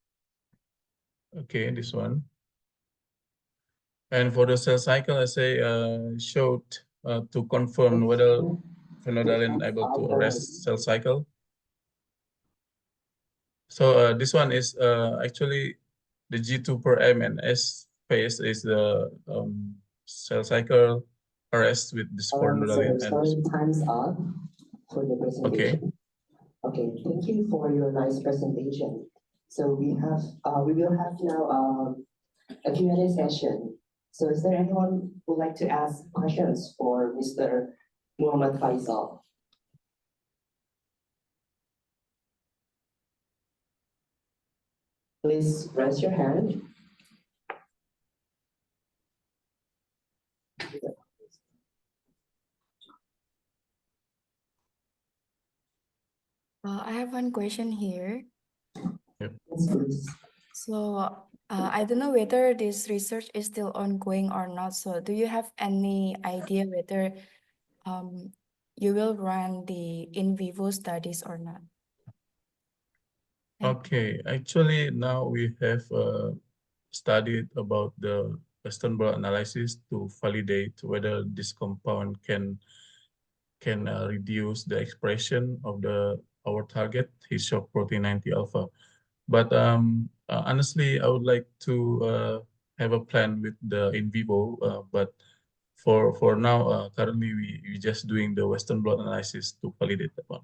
Okay, this one. And for the cell cycle, I say showed to confirm whether phenolphthalein able to arrest cell cycle. So this one is actually the G2 per M and S phase is the cell cycle arrest with this phenolphthalein. So time's up for the presentation. Okay, thank you for your nice presentation. So we will have now a Q&A session. So is there anyone who would like to ask questions for Mr. Muhammad Faisal? Please raise your hand. I have one question here. Yep. So I don't know whether this research is still ongoing or not. So do you have any idea whether you will run the in vivo studies or not? Okay, actually now we have studied about the Western blot analysis to validate whether this compound can reduce the expression of our target heat shock protein 90 alpha. But honestly, I would like to have a plan with the in vivo. But for now, currently we just doing the Western blot analysis to validate that one.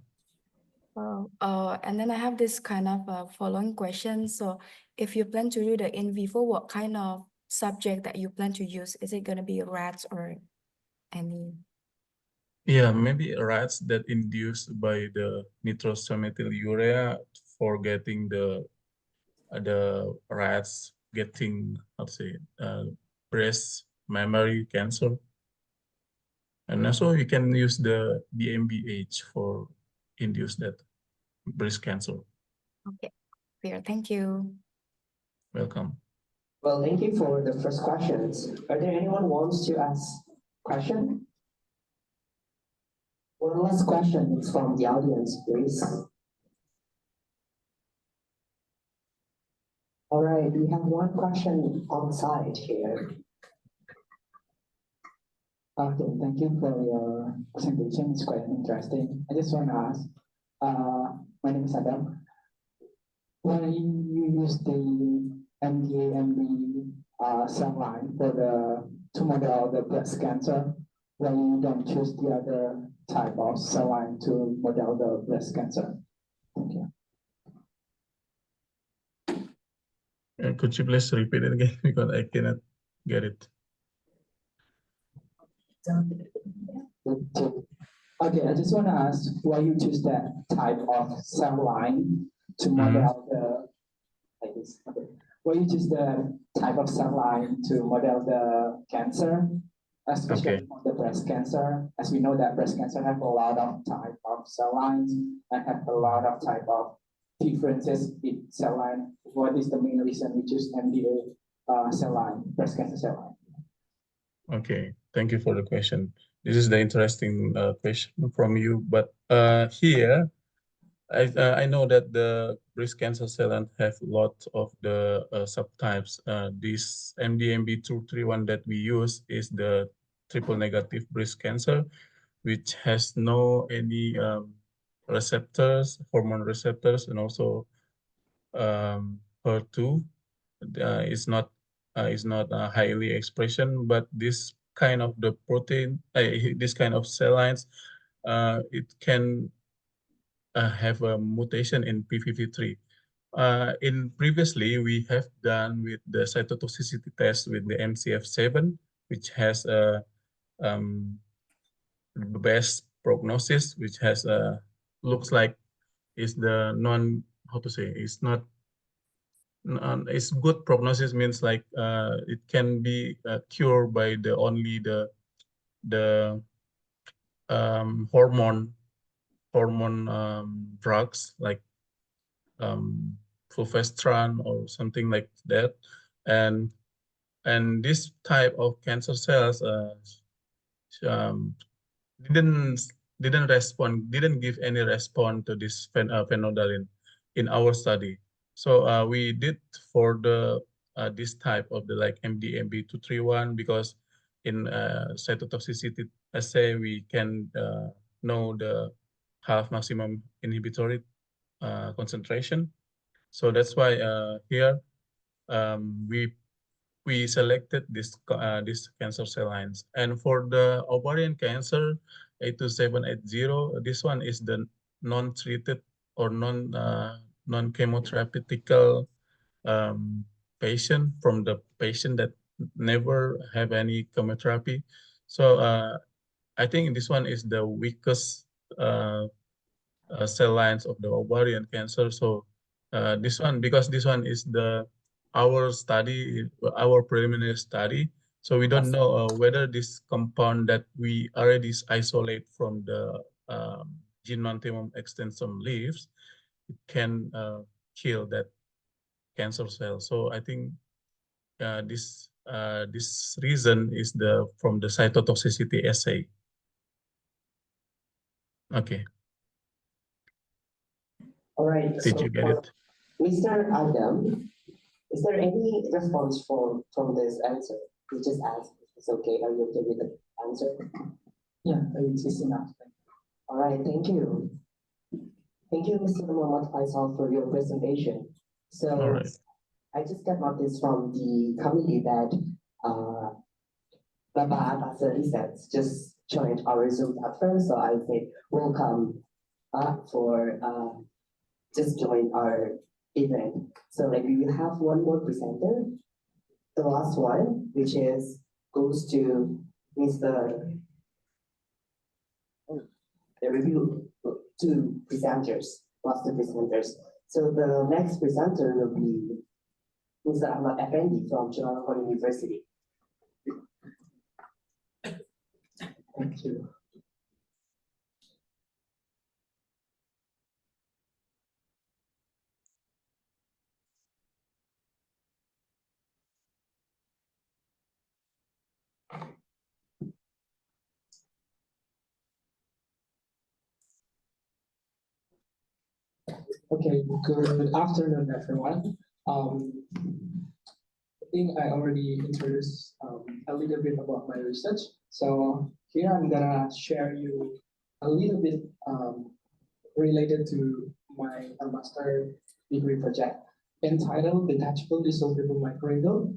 And then I have this kind of following question. So if you plan to do the in vivo, what kind of subject that you plan to use? Is it going to be rats or Any? Yeah, maybe rats that induced by the nitrosamethyllurea for getting the rats getting, how to say, breast mammary cancer. And also you can use the DMBH for induce that breast cancer. Okay, clear. Thank you. Welcome. Well, thank you for the first questions. Are there anyone who wants to ask question? One last question is from the audience, please. All right, we have one question on side here. Okay, thank you for your presentation. It's quite interesting. I just want to ask, my name is Adam. When you use the MDA and the cell line to model the breast cancer, why you don't choose the other type of cell line to model the breast cancer? Thank you. Could you please repeat it again because I cannot get it. Okay, I just want to ask why you choose that type of cell line to model like this. Okay. Why you choose the type of cell line to model the cancer, especially for the breast cancer, as we know that breast cancer have a lot of type of cell lines and have a lot of type of differences in cell line. What is the main reason we choose MDA cell line, breast cancer cell line? Okay, thank you for the question. This is the interesting question from you. But here, I know that the breast cancer cell line have a lot of the subtypes. This MDMB231 that we use is the triple negative breast cancer, which has no any receptors, hormone receptors, and also HER2 is not highly expression, but this kind of the protein, this kind of cell lines, it can have a mutation in p53. In previously, we have done with the cytotoxicity test with the MCF7, which has a best prognosis, which has looks like is the non, how to say, it's not, it's good prognosis means like it can be cured by the only the hormone drugs like fulvestrant or something like that, and this type of cancer cells didn't give any response to this phenolphthalein in our study. So we did for the this type of the like MDMB231 because in cytotoxicity assay we can know the half maximum inhibitory concentration. So that's why here we selected this cancer cell lines. And for the ovarian cancer 82780, this one is the non-treated or non-chemotherapeutical patient, from the patient that never have any chemotherapy. So I think this one is the weakest cell lines of the ovarian cancer. So this one, because this one is our study, our preliminary study, so we don't know whether this compound that we already isolate from the gymnanthemum extensum leaves, it can kill that cancer cell. So I think this reason is from the cytotoxicity assay. Okay. All right. Did you get it? Mr. Adam, is there any response from this answer? You just asked if it's okay. Are you okay with the answer? Yeah, it's enough. All right, thank you. Thank you, Mr. Muhammad Faisal, for your presentation. So all right. I just got notice from the committee that Bapak Research just joined our Zoom platform. So I say welcome for just join our event. So like we will have one more presenter, the last one, which goes to Mr. the review two presenters, last two presenters. So the next presenter will be Mr. Ahmad Effendi from Chulalongkorn University. Thank you. Okay, good afternoon, everyone. I think I already introduced a little bit about my research. So here I'm gonna share you a little bit related to my master degree project entitled Detachable Dissolvable Microneedle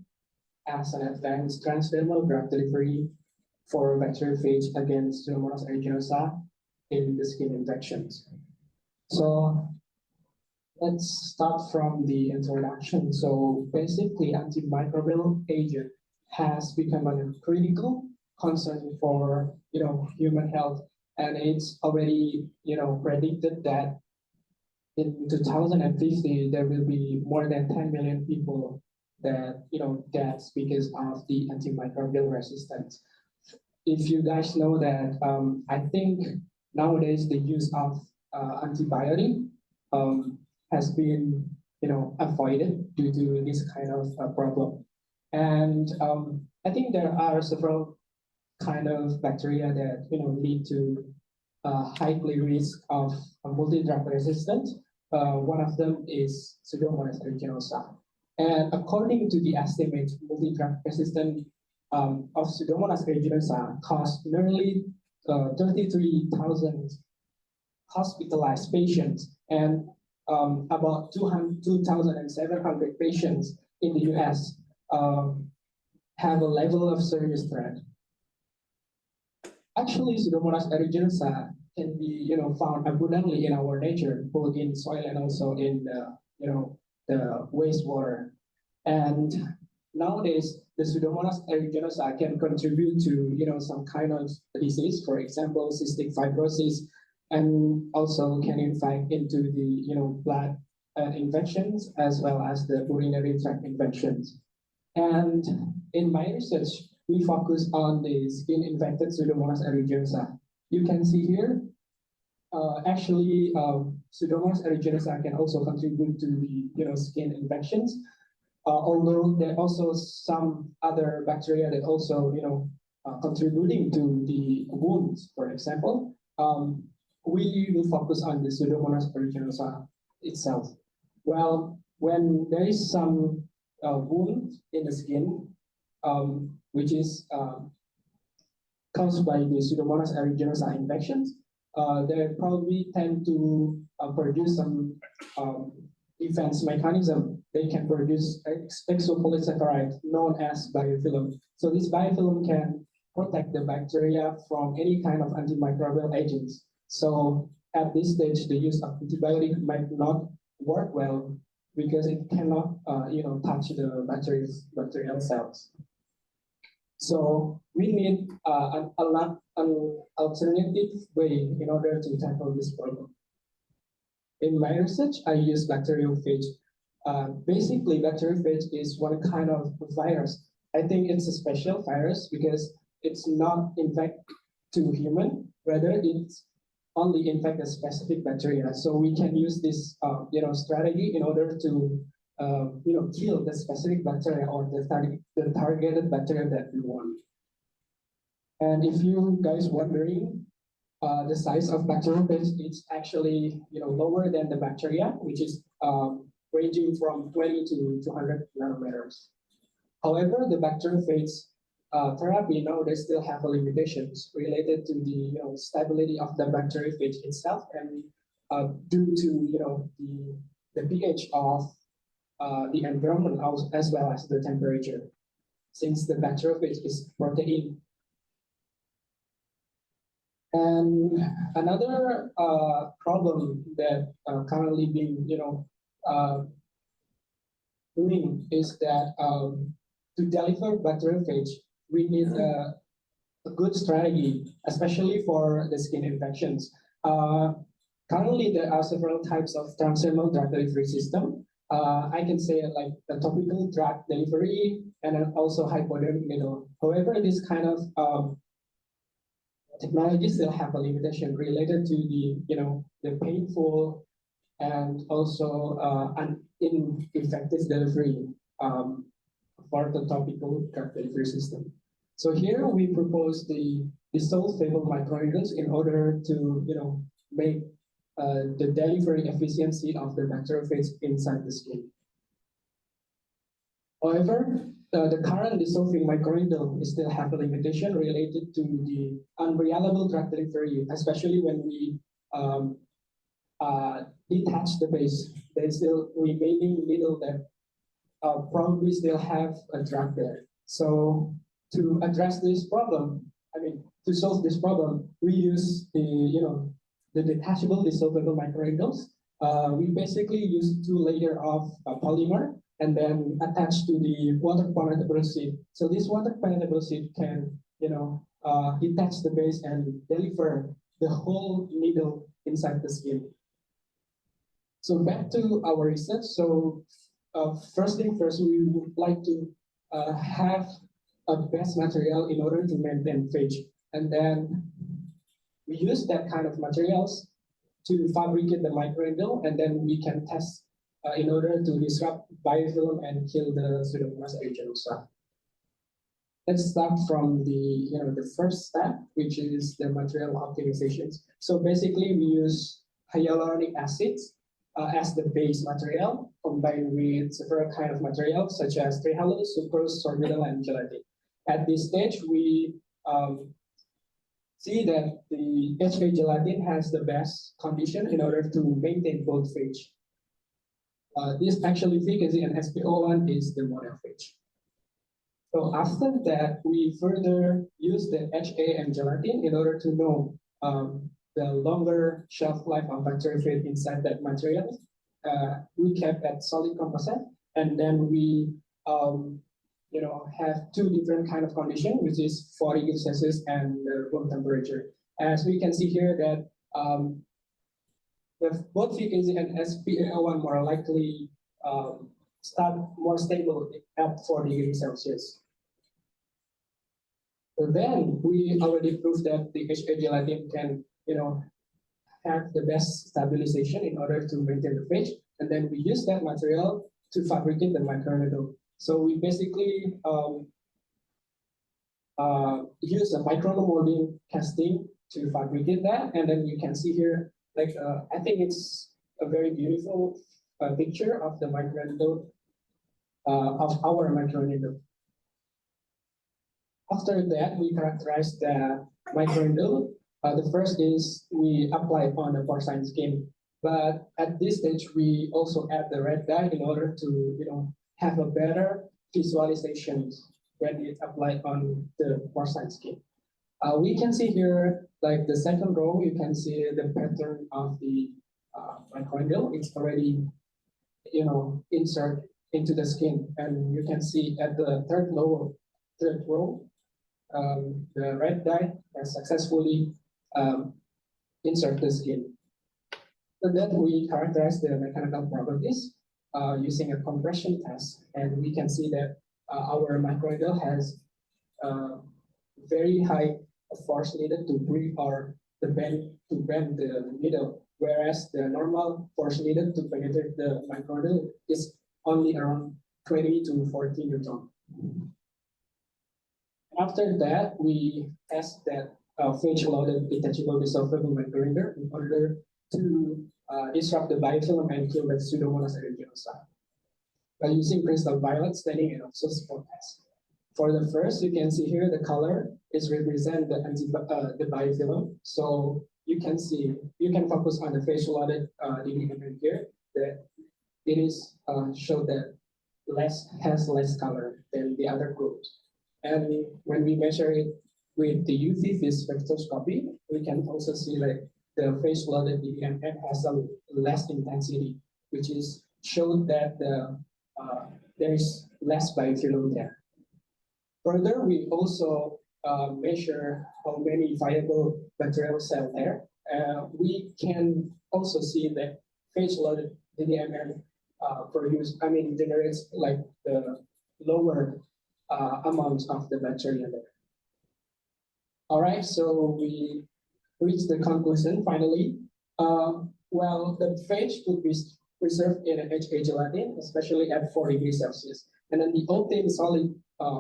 as an Advanced Transdermal Drug Delivery for Bacteriophage against Pseudomonas aeruginosa in the skin infections. So let's start from the introduction. So basically, antimicrobial agent has become a critical concern for human health, and it's already predicted that in 2050 there will be more than 10 million people that deaths because of the antimicrobial resistance. If you guys know that, I think nowadays the use of antibiotic has been avoided due to this kind of problem. And I think there are several kind of bacteria that lead to highly risk of multi-drug resistance. One of them is Pseudomonas aeruginosa. And according to the estimate, multi-drug resistance of Pseudomonas aeruginosa caused nearly 33,000 hospitalized patients and about 2,700 patients in the US have a level of serious threat. Actually, Pseudomonas aeruginosa can be found abundantly in our nature, both in soil and also in the wastewater. And nowadays, the Pseudomonas aeruginosa can contribute to some kind of disease, for example, cystic fibrosis, and also can infect into the blood infections as well as the urinary tract infections. And in my research, we focus on the skin infected Pseudomonas aeruginosa. You can see here, actually, Pseudomonas aeruginosa can also contribute to the skin infections. Although there are also some other bacteria that also contributing to the wounds, for example. We will focus on the Pseudomonas aeruginosa itself. Well, when there is some wound in the skin, which is caused by the Pseudomonas aeruginosa infections, they probably tend to produce some defense mechanism. They can produce exopolysaccharide known as biofilm. So this biofilm can protect the bacteria from any kind of antimicrobial agents. So at this stage, the use of antibiotic might not work well because it cannot, touch the bacterial cells. So we need an alternative way in order to tackle this problem. In my research, I use bacteriophage. Basically, bacteriophage is one kind of virus. I think it's a special virus because it's not infect to human, rather it's only infect a specific bacteria. So we can use this strategy in order to kill the specific bacteria or the targeted bacteria that we want. And if you guys wondering, the size of bacteriophage is actually lower than the bacteria, which is ranging from 20 to 200 nanometers. However, the bacteriophage therapy nowadays still have limitations related to the stability of the bacteriophage itself, and due to the pH of the environment as well as the temperature, since the bacteriophage is protein. And another problem that currently being doing is that to deliver bacteriophage, we need a good strategy, especially for the skin infections. Currently, there are several types of transdermal drug delivery system. I can say like the topical drug delivery and then also hypodermic needle. However, this kind of technologies still have a limitation related to the painful and also an ineffective delivery for the topical drug delivery system. So here we propose the dissolved stable microneedles in order to make the delivery efficiency of the bacteriophage inside the skin. However, the current dissolving microneedle still have a limitation related to the unreliable drug delivery, especially when we detach the base. There's still remaining needle that probably still have a drug there. So to address this problem, to solve this problem, we use the detachable dissolvable microneedles. We basically use 2 layers of polymer and then attach to the water penetrable sheet. So this water penetrable sheet can detach the base and deliver the whole needle inside the skin. So back to our research. So first thing first, we would like to have a best material in order to maintain phage. And then we use that kind of materials to fabricate the microneedle, and then we can test in order to disrupt biofilm and kill the Pseudomonas aeruginosa. Let's start from the first step, which is the material optimizations. So basically, we use hyaluronic acids as the base material, combined with several kind of materials such as trehalose, sucrose, sorbitol, and gelatin. At this stage, we see that the HA gelatin has the best condition in order to maintain both phage. This actual efficacy and SPO1 is the model phage. So after that, we further use the HA and gelatin in order to know the longer shelf life of bacteriophage inside that material. We kept that solid composite, and then we have 2 different kind of condition, which is 40 degrees Celsius and room temperature. As we can see here that both efficacy and SPO1 more likely start more stable at 40 degrees Celsius. So then we already proved that the HA gelatin can have the best stabilization in order to maintain the phage, and then we use that material to fabricate the microneedle. So we basically use a micromolding casting to fabricate that, and then you can see here, I think it's a very beautiful picture of the microneedle, of our microneedle. After that, we characterize the microneedle. The first is we apply on the porcine skin, but at this stage we also add the red dye in order to have a better visualization when it's applied on the porcine skin. We can see here, like the second row, you can see the pattern of the microneedle. It's already insert into the skin, and you can see at the third row, the red dye has successfully insert the skin. So then we characterize the mechanical properties using a compression test, and we can see that our microneedle has very high force needed to bring bend the needle, whereas the normal force needed to penetrate the microneedle is only around 20 to 40 Newton. After that, we test that phage-loaded detachable dissolvable microneedle in order to disrupt the biofilm and kill the Pseudomonas aeruginosa by using crystal violet staining and also spot test. For the first, you can see here the color is represent the biofilm. So you can focus on the phage-loaded DDMN here that it is show that has less color than the other groups. And when we measure it with the UV vis spectroscopy, we can also see like the phage-loaded DDMN has a less intensity, which is showed that there is less biofilm there. Further, we also measure how many viable bacterial cells there, we can also see that phase loaded DDMM generates like the lower amounts of the bacteria there. All right, so we reach the conclusion finally. Well, the phage could be preserved in an HA gelatin, especially at 4 degrees Celsius. And then the obtained solid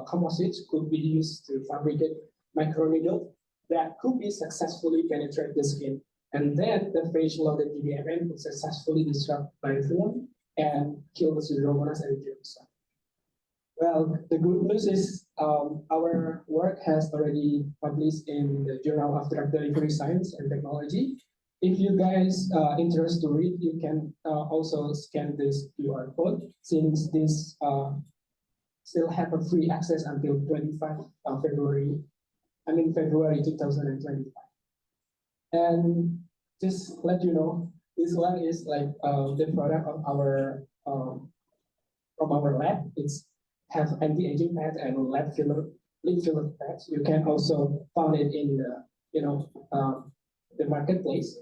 composites could be used to fabricate microneedle that could be successfully penetrate the skin. And then the phage-loaded DDMM could successfully disrupt biofilm and kill the Pseudomonas aeruginosa. Well, the good news is our work has already published in the Journal of Drug Delivery Science and Technology. If you guys interested to read, you can also scan this QR code, since this still have a free access until February 2025. And just let you know, this one is like the product of our from our lab. It's have anti-aging pads and lab filler pads. You can also find it in the the marketplace.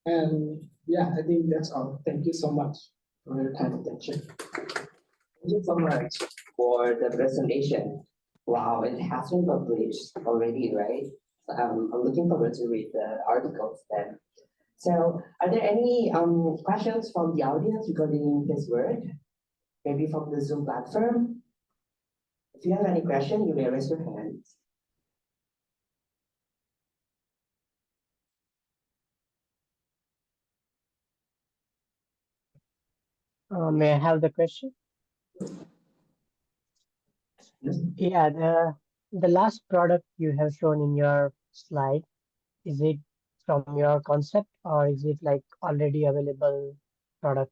And yeah, I think that's all. Thank you so much for your kind attention. Thank you so much for the presentation. Wow, it has been published already, right? I'm looking forward to read the articles then. So, are there any questions from the audience regarding his work? Maybe from the Zoom platform? If you have any question, you may raise your hand. May I have the question? Yeah, the last product you have shown in your slide, is it from your concept or is it like already available product?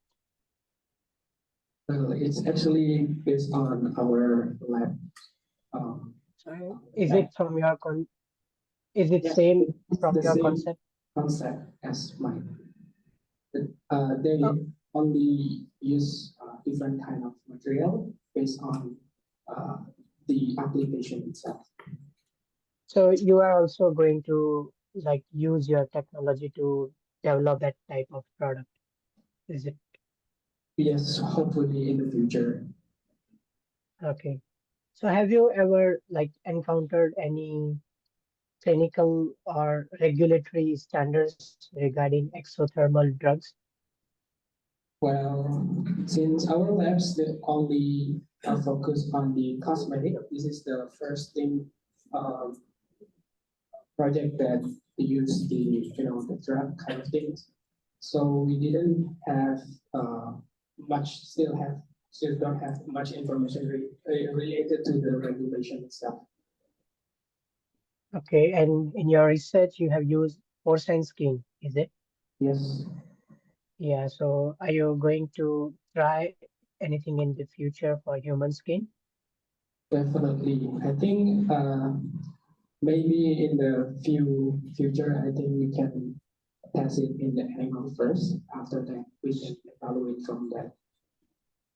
It's actually based on our lab. Sorry, is it from your is it Yeah, same from the your same concept? concept as mine. They only use different kind of material based on the application itself. So you are also going to like use your technology to develop that type of product, is it? Yes, hopefully in the future. Okay. So have you ever like encountered any clinical or regulatory standards regarding exothermal drugs? Well, since our labs the only focus on the cosmetic, this is the first thing project that they use the the drug kind of things. So we didn't have still don't have much information related to the regulation itself. Okay, and in your research you have used porcine skin, is it? Yes. Yeah, so are you going to try anything in the future for human skin? Definitely. I think maybe in the future, I think we can test it in the animal first. After that, we can evaluate from that.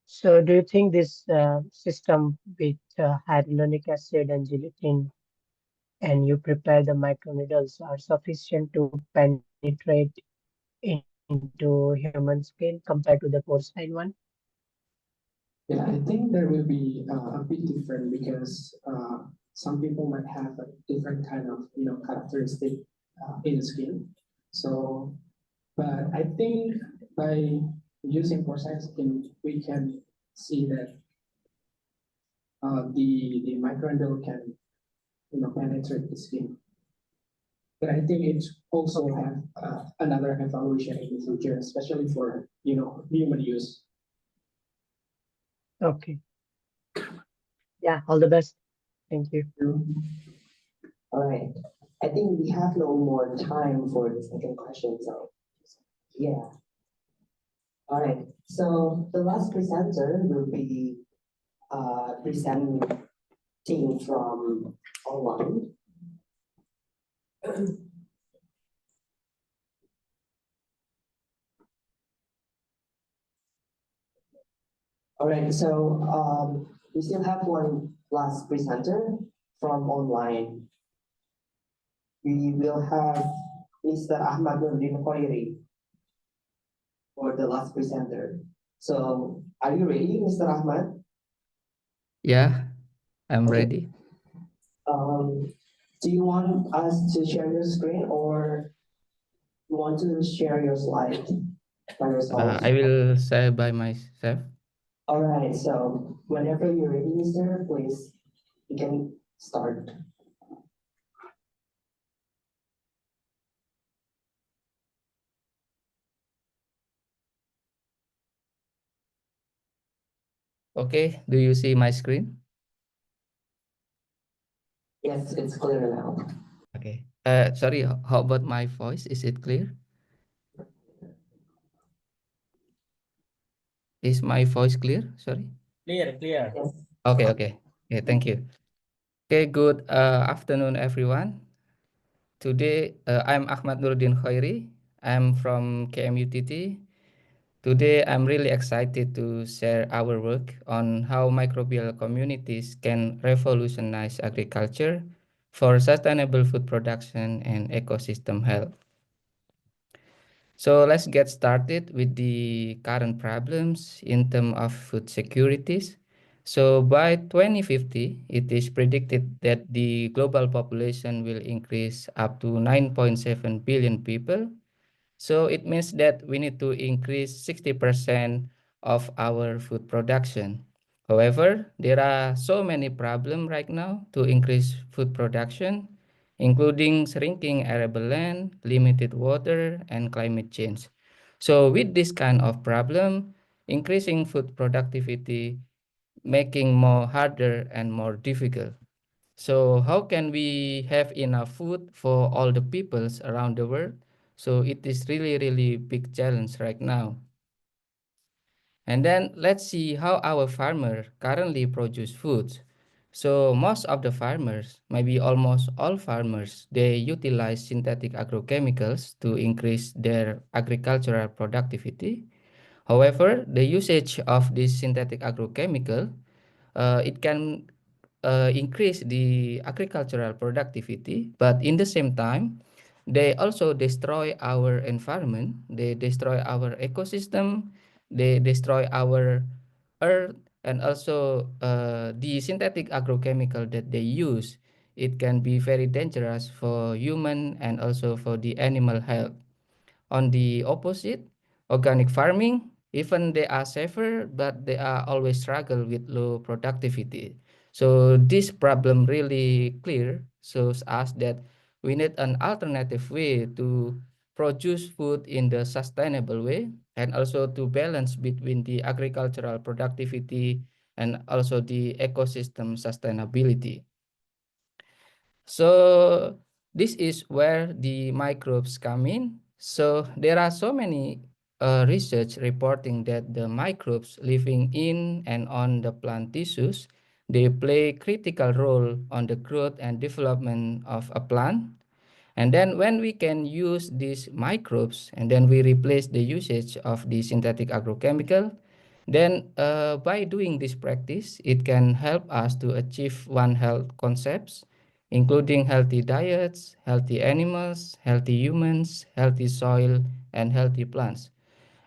So do you think this system with hyaluronic acid and gelatin and you prepare the microneedles are sufficient to penetrate into human skin compared to the porcine one? Yeah, I think there will be a bit different because some people might have a different kind of characteristic in the skin. So, but I think by using porcine skin, we can see that the microneedle can penetrate the skin. But I think it also have another evaluation in the future, especially for human use. Okay. Yeah, all the best. Thank you. All right. I think we have no more time for the second question, so yeah. All right. So the last presenter will be presenting from online. All right, so we still have one last presenter from online. We will have Mr. Ahmad Nurdin Khoiri for the last presenter. So, are you ready, Mr. Ahmad? Yeah, I'm Okay. ready. Do you want us to share your screen or you want to share your slide by yourself? I will say by myself. All right, so whenever you're ready, Mr., please, you can start. Okay, do you see my screen? Yes, it's clear now. Okay. Sorry, how about my voice? Is it clear? Is my voice clear? Sorry. Clear, clear. Yes. Okay, okay. Okay, thank you. Okay, good afternoon, everyone. Today, I'm Ahmad Nuruddin Khairi. I'm from KMUTT. Today, I'm really excited to share our work on how microbial communities can revolutionize agriculture for sustainable food production and ecosystem health. So let's get started with the current problems in terms of food securities. So by 2050, it is predicted that the global population will increase up to 9.7 billion people. So it means that we need to increase 60% of our food production. However, there are so many problems right now to increase food production, including shrinking arable land, limited water, and climate change. So with this kind of problem, increasing food productivity making more harder and more difficult. So how can we have enough food for all the peoples around the world? So it is really, really big challenge right now. And then let's see how our farmer currently produce foods. So most of the farmers, maybe almost all farmers, they utilize synthetic agrochemicals to increase their agricultural productivity. However, the usage of this synthetic agrochemical, it can increase the agricultural productivity, but in the same time, they also destroy our environment, they destroy our ecosystem, they destroy our earth, and also the synthetic agrochemical that they use, it can be very dangerous for human and also for the animal health. On the opposite, organic farming, even they are safer, but they are always struggle with low productivity. So this problem really clear shows us that we need an alternative way to produce food in the sustainable way and also to balance between the agricultural productivity and also the ecosystem sustainability. So this is where the microbes come in. So there are so many research reporting that the microbes living in and on the plant tissues, they play critical role on the growth and development of a plant. And then when we can use these microbes and then we replace the usage of the synthetic agrochemical, then by doing this practice, it can help us to achieve One Health concepts, including healthy diets, healthy animals, healthy humans, healthy soil, and healthy plants.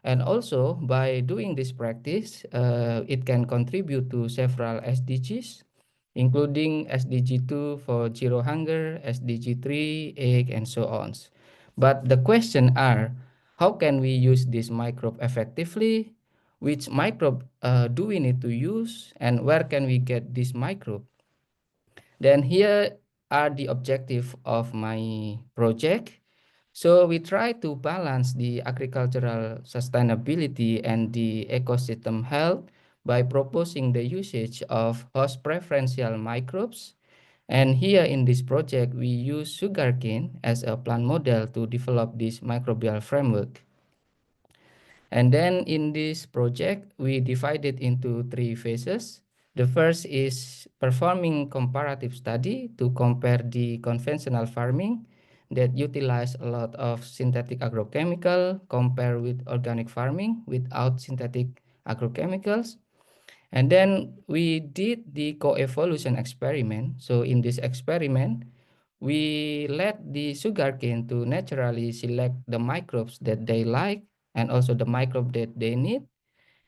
And also by doing this practice, it can contribute to several SDGs, including SDG 2 for zero hunger, SDG 3, egg, and so on. But the question are, how can we use this microbe effectively? Which microbe do we need to use? And where can we get this microbe? Then here are the objective of my project. So we try to balance the agricultural sustainability and the ecosystem health by proposing the usage of host preferential microbes. And here in this project, we use sugarcane as a plant model to develop this microbial framework. And then in this project, we divide it into 3 phases. The first is performing comparative study to compare the conventional farming that utilize a lot of synthetic agrochemical compared with organic farming without synthetic agrochemicals. And then we did the co-evolution experiment. So in this experiment, we let the sugarcane to naturally select the microbes that they like and also the microbe that they need.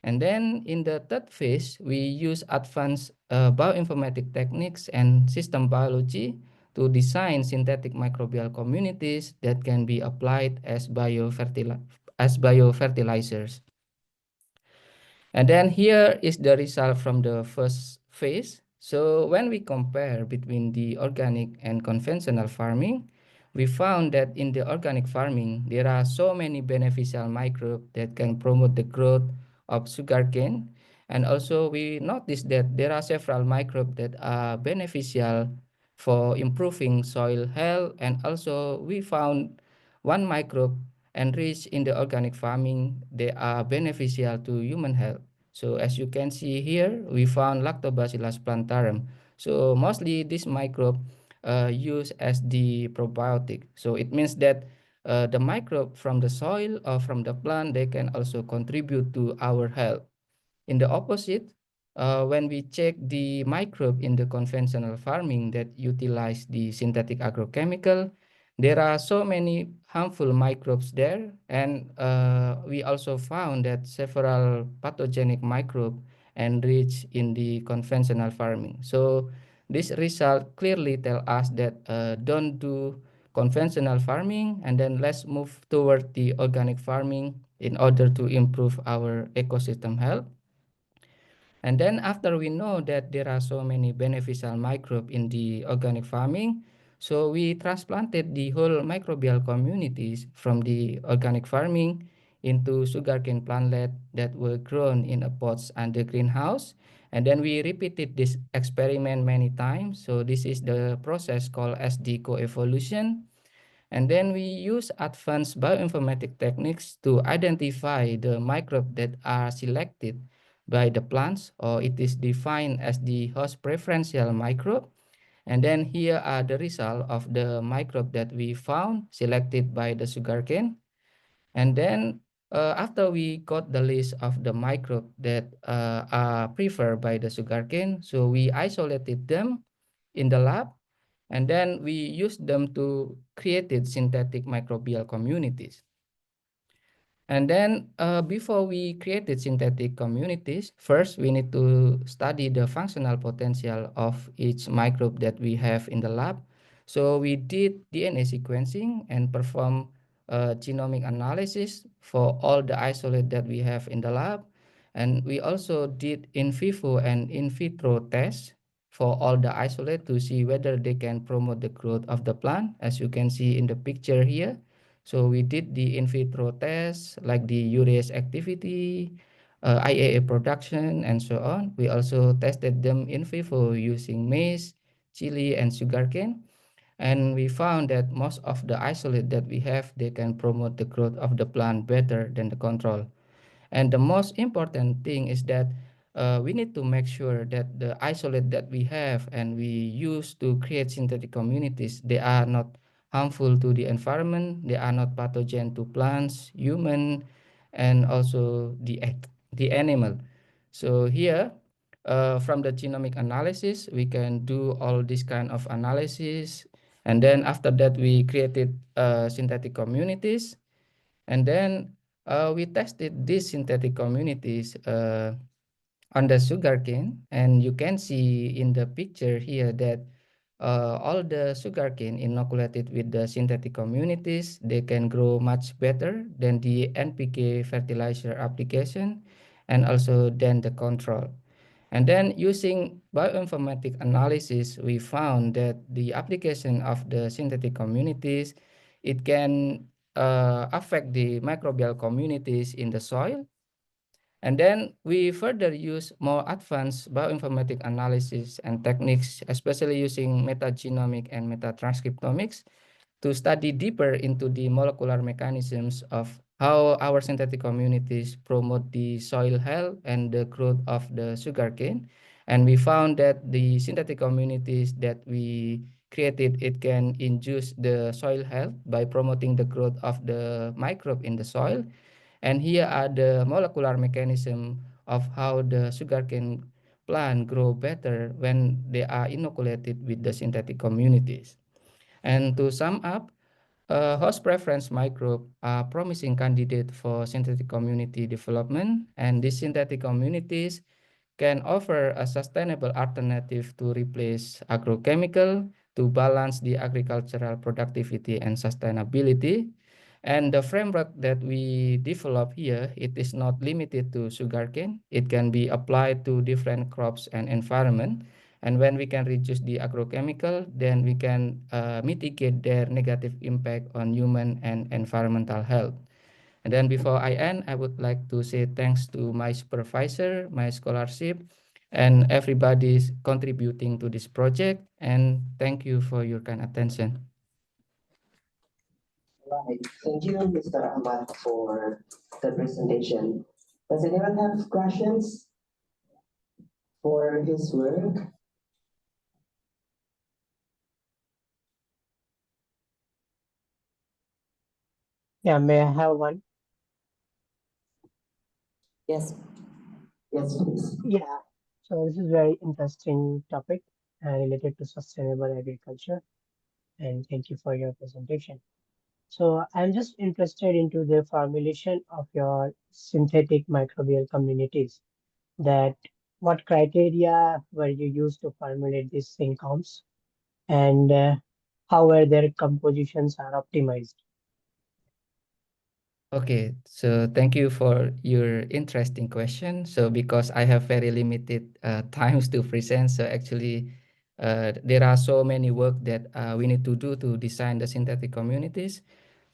And then in the third phase, we use advanced bioinformatic techniques and system biology to design synthetic microbial communities that can be applied as biofertilizers. And then here is the result from the first phase. So when we compare between the organic and conventional farming, we found that in the organic farming, there are so many beneficial microbes that can promote the growth of sugarcane. And also we noticed that there are several microbes that are beneficial for improving soil health. And also we found one microbe enriched in the organic farming, they are beneficial to human health. So as you can see here, we found Lactobacillus plantarum. So mostly this microbe used as the probiotic. So it means that the microbe from the soil or from the plant, they can also contribute to our health. In the opposite, when we check the microbe in the conventional farming that utilize the synthetic agrochemical, there are so many harmful microbes there. And we also found that several pathogenic microbes enriched in the conventional farming. So this result clearly tell us that don't do conventional farming, and then let's move toward the organic farming in order to improve our ecosystem health. And then after we know that there are so many beneficial microbes in the organic farming, so we transplanted the whole microbial communities from the organic farming into sugarcane plantlet that were grown in a pots under greenhouse. And then we repeated this experiment many times. So this is the process called as the coevolution. And then we use advanced bioinformatic techniques to identify the microbes that are selected by the plants, or it is defined as the host preferential microbe. And then here are the result of the microbe that we found selected by the sugarcane. And then after we got the list of the microbes that are preferred by the sugarcane, so we isolated them in the lab, and then we used them to create synthetic microbial communities. And then before we created synthetic communities, first we need to study the functional potential of each microbe that we have in the lab. So we did DNA sequencing and perform genomic analysis for all the isolate that we have in the lab. And we also did in vivo and in vitro tests for all the isolate to see whether they can promote the growth of the plant, as you can see in the picture here. So we did the in vitro tests like the urease activity, IAA production, and so on. We also tested them in vivo using maize, chili, and sugarcane. And we found that most of the isolate that we have, they can promote the growth of the plant better than the control. And the most important thing is that we need to make sure that the isolate that we have and we use to create synthetic communities, they are not harmful to the environment, they are not pathogen to plants, human, and also the animal. So here, from the genomic analysis, we can do all this kind of analysis. And then after that, we created synthetic communities. And then we tested these synthetic communities on the sugarcane, and you can see in the picture here that all the sugarcane inoculated with the synthetic communities, they can grow much better than the NPK fertilizer application and also than the control. And then using bioinformatic analysis, we found that the application of the synthetic communities, it can affect the microbial communities in the soil. And then we further use more advanced bioinformatic analysis and techniques, especially using metagenomic and metatranscriptomics, to study deeper into the molecular mechanisms of how our synthetic communities promote the soil health and the growth of the sugarcane. And we found that the synthetic communities that we created, it can induce the soil health by promoting the growth of the microbe in the soil. And here are the molecular mechanism of how the sugarcane plant grow better when they are inoculated with the synthetic communities. And to sum up, host preference microbe are promising candidate for synthetic community development, and these synthetic communities can offer a sustainable alternative to replace agrochemical to balance the agricultural productivity and sustainability. And the framework that we develop here, it is not limited to sugarcane. It can be applied to different crops and environment. And when we can reduce the agrochemical, then we can mitigate their negative impact on human and environmental health. And then before I end, I would like to say thanks to my supervisor, my scholarship, and everybody's contributing to this project. And thank you for your kind attention. Right. Thank you, Mr. Ahmad, for the presentation. Does anyone have questions for his work? Yeah, may I have one? Yes. Yes, please. Yeah. So this is very interesting topic related to sustainable agriculture, and thank you for your presentation. So I'm just interested into the formulation of your synthetic microbial communities. That what criteria were you used to formulate these syncoms, and how were their compositions are optimized? Okay, so thank you for your interesting question. So because I have very limited times to present, so actually there are so many work that we need to do to design the synthetic communities.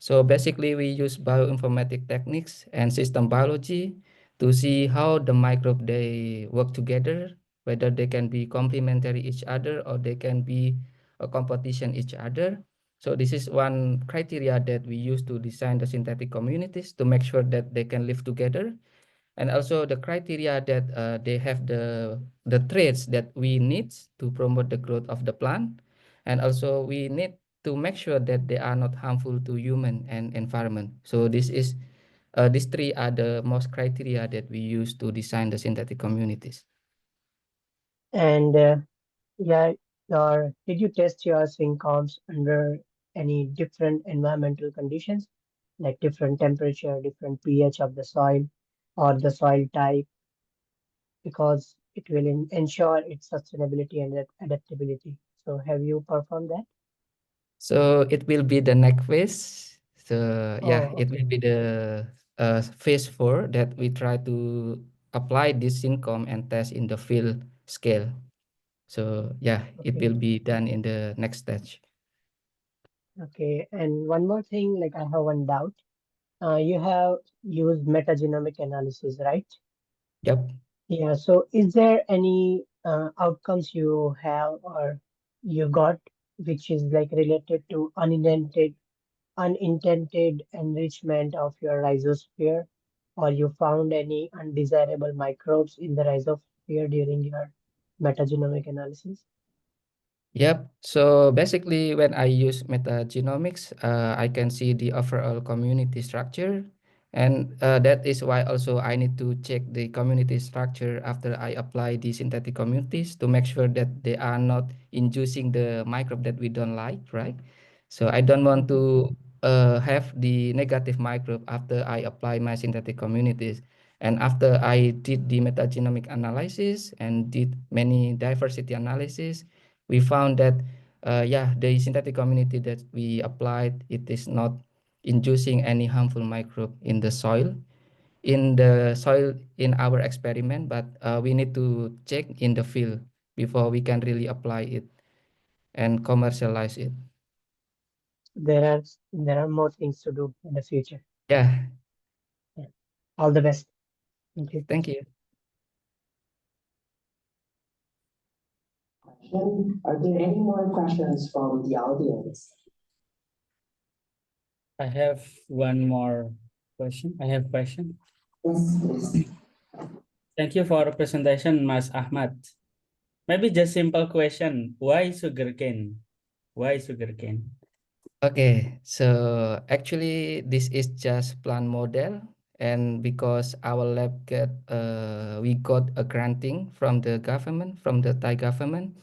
So basically we use bioinformatic techniques and system biology to see how the microbe they work together, whether they can be complementary each other or they can be a competition each other. So this is one criteria that we use to design the synthetic communities to make sure that they can live together. And also the criteria that they have the traits that we need to promote the growth of the plant. And also we need to make sure that they are not harmful to human and environment. So these three are the most criteria that we use to design the synthetic communities. And yeah, did you test your syncoms under any different environmental conditions, like different temperature, different pH of the soil, or the soil type, because it will ensure its sustainability and adaptability. So have you performed that? So it will be the next phase. So yeah, Oh, it will be the phase 4 that we try to apply this syncom and test in the field scale. So yeah, it okay. will be done in the next stage. Okay. And one more thing, like I have one doubt. You have used metagenomic analysis, right? Yep. Yeah. So is there any outcomes you have or you got which is like related to unintended enrichment of your rhizosphere, or you found any undesirable microbes in the rhizosphere during your metagenomic analysis? Yep. So basically, when I use metagenomics, I can see the overall community structure. And that is why also I need to check the community structure after I apply the synthetic communities to make sure that they are not inducing the microbe that we don't like, right? So I don't want to have the negative microbe after I apply my synthetic communities. And after I did the metagenomic analysis and did many diversity analysis, we found that yeah, the synthetic community that we applied, it is not inducing any harmful microbe in the soil in our experiment, but we need to check in the field before we can really apply it and commercialize it. There are more things to do in the future. Yeah. Yeah. All the best. Thank you. Thank you. Are there any more questions from the audience? I have one more question. I have question. Yes, please. Thank you for the presentation, Mas Ahmad. Maybe just simple question. Why sugarcane? Why sugarcane? Okay, so actually this is just plant model, and because our lab we got a granting from the government, from the Thai government,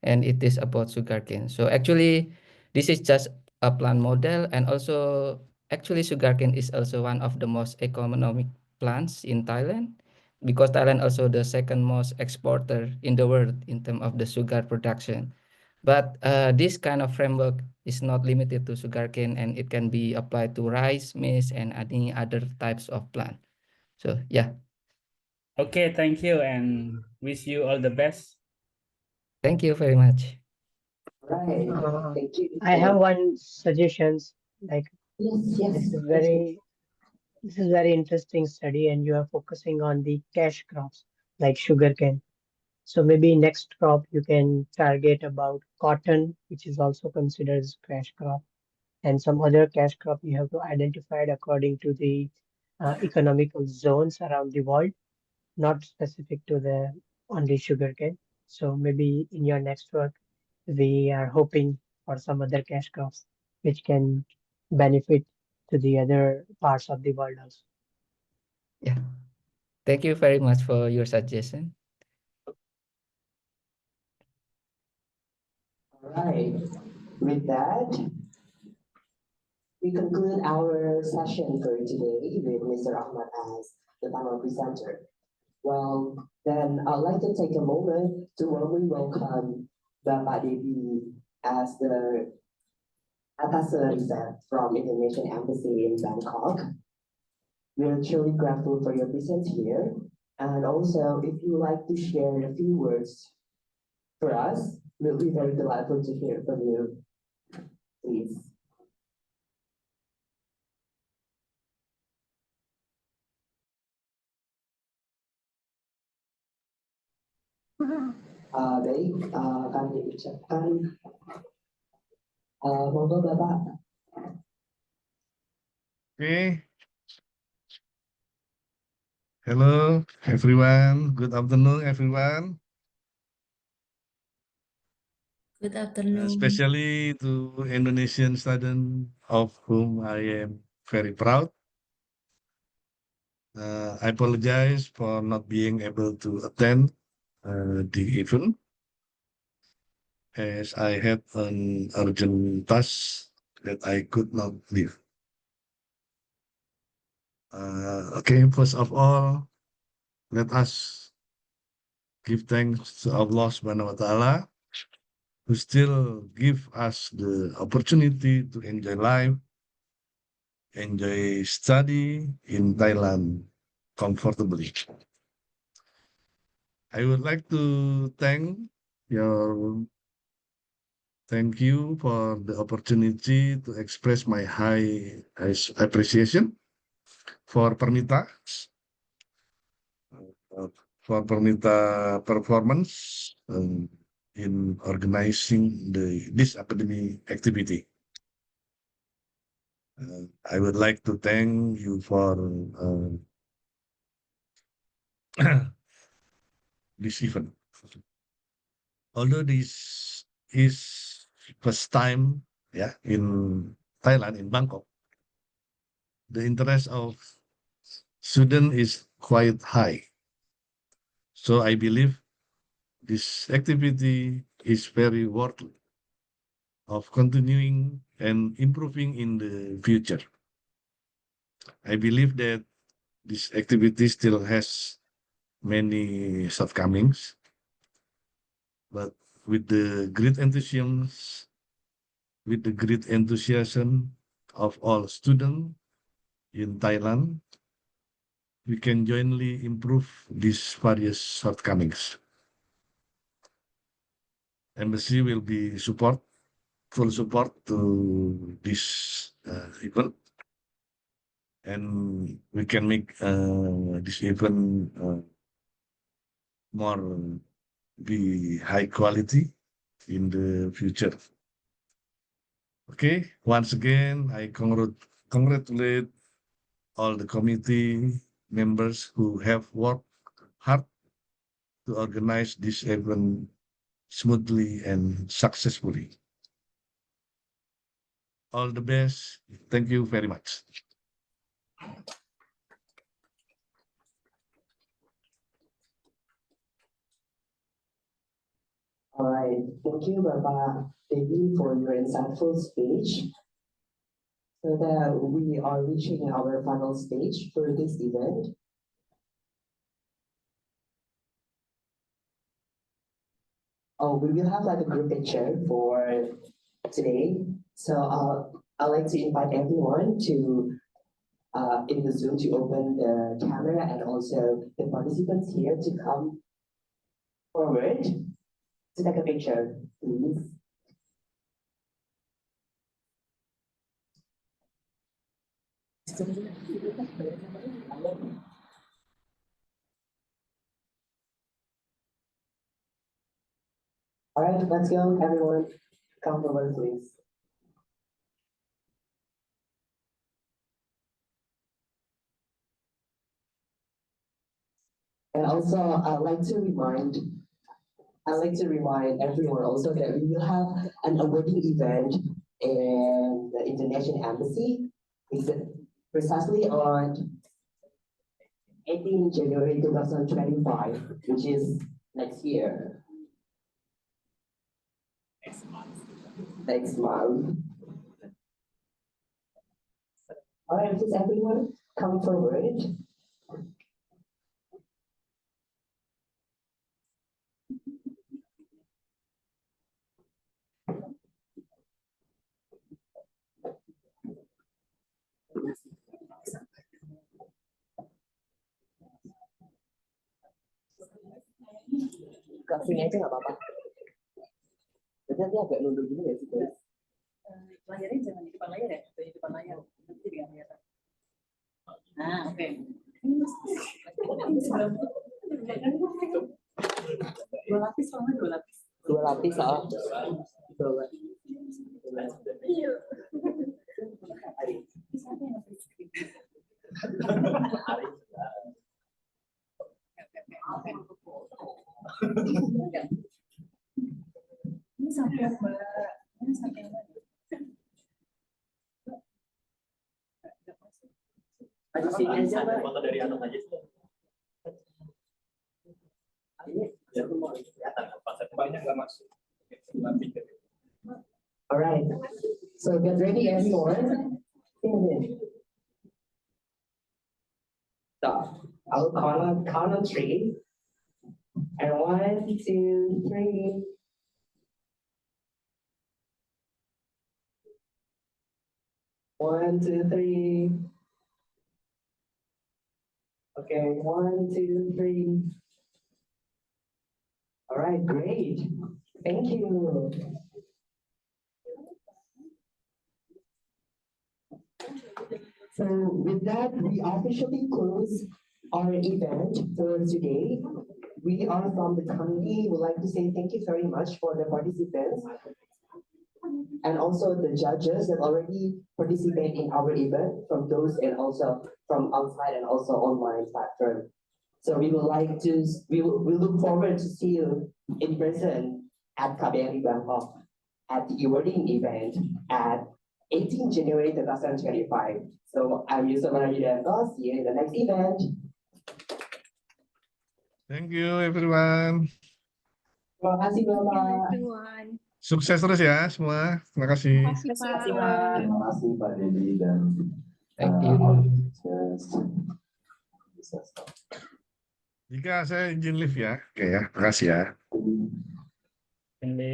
and it is about sugarcane. So actually this is just a plant model, and also actually sugarcane is also one of the most economic plants in Thailand, because Thailand also the second most exporter in the world in terms of the sugar production. But this kind of framework is not limited to sugarcane, and it can be applied to rice, maize, and any other types of plant. So yeah, Okay, thank you and wish you all the best. thank you very much. Right. Thank you I have one suggestions, like yes, this is yes. very interesting study, and you are focusing on the cash crops like sugarcane. So maybe next crop you can target about cotton, which is also considered as cash crop, and some other cash crop you have to identify it according to the economical zones around the world, not specific to the only sugarcane. So maybe in your next work, we are hoping for some other cash crops which can benefit to the other parts of the world also. Yeah, thank you very much for your suggestion. All right. With that, we conclude our session for today with Mr. Ahmad as the panel presenter. Well, then I'd like to take a moment to warmly welcome Bapak Devi as the Ambassador from Indonesian Embassy in Bangkok. We're truly grateful for your presence here. And also, if you would like to share a few words for us, we'll be very delighted to hear from you. Please. Baik, kami ucapkan monggo Bapak. Okay. Hello, everyone. Good afternoon, everyone. Good afternoon. Especially to Indonesian students, of whom I am very proud. I apologize for not being able to attend the event, as I had an urgent task that I could not leave. Okay, first of all, let us give thanks to Allah Subhanahu wa Ta'ala, who still give us the opportunity to enjoy life, enjoy study in Thailand comfortably. I would like to thank you for the opportunity to express my high appreciation for PERMITHA, performance in organizing this academic activity. I would like to thank you for this event. Although this is first time, in Thailand, in Bangkok, the interest of student is quite high. So I believe this activity is very worthy of continuing and improving in the future. I believe that this activity still has many shortcomings, but with the great enthusiasm of all students in Thailand, we can jointly improve these various shortcomings. Embassy will be full support to this event, and we can make this event more be high quality in the future. Okay, once again, I congratulate all the committee members who have worked hard to organize this event smoothly and successfully. All the best. Thank you very much. All right, thank you Bapak Devi, for your insightful speech. So that we are reaching our final stage for this event. Oh, we will have like a group picture for today. So I'd like to invite everyone to in the Zoom to open the camera, and also the participants here to come forward to take a picture, please. All right, let's go, everyone. Come forward, please. And also, I'd like to remind everyone also that we will have an awarding event in the Indonesian Embassy. It's precisely on 18 January 2025, which is next year. Next month. All right, please everyone come forward. Kasihnya aja nggak apa-apa. Jadi nanti agak nunduk gini ya sih, guys. Layarnya jangan di depan layar ya, di depan layar. Nanti jadi nggak kelihatan. Nah, oke. Dua lapis sama dua lapis. Dua lapis soal. Dua. Ini sampai Mbak, ini sampai Mbak. Ada sini aja, Mbak. Foto dari atas aja. Ya, mau kelihatan pasar banyak nggak masuk. All right. So get ready, everyone. So I'll count on three. And 1, 2, 3. One, two, three. Okay, 1, 2, 3. All right, great. Thank you. So with that, we officially close our event for today. We are from the committee. Would like to say thank you very much for the participants and also the judges that already participate in our event, from those and also from outside and also online platform. So we would like to, we look forward to see you in person at KBRI Bangkok at the awarding event at 18 January 2025. So I'm Yusuf Manajudanto. See you in the next event. Thank you everyone. Terima kasih Bapak. Sukses terus ya semua. Terima kasih. Terima kasih Pak Dedi dan Thank you. Jika saya izin live ya. Oke ya, terima kasih ya. Ini.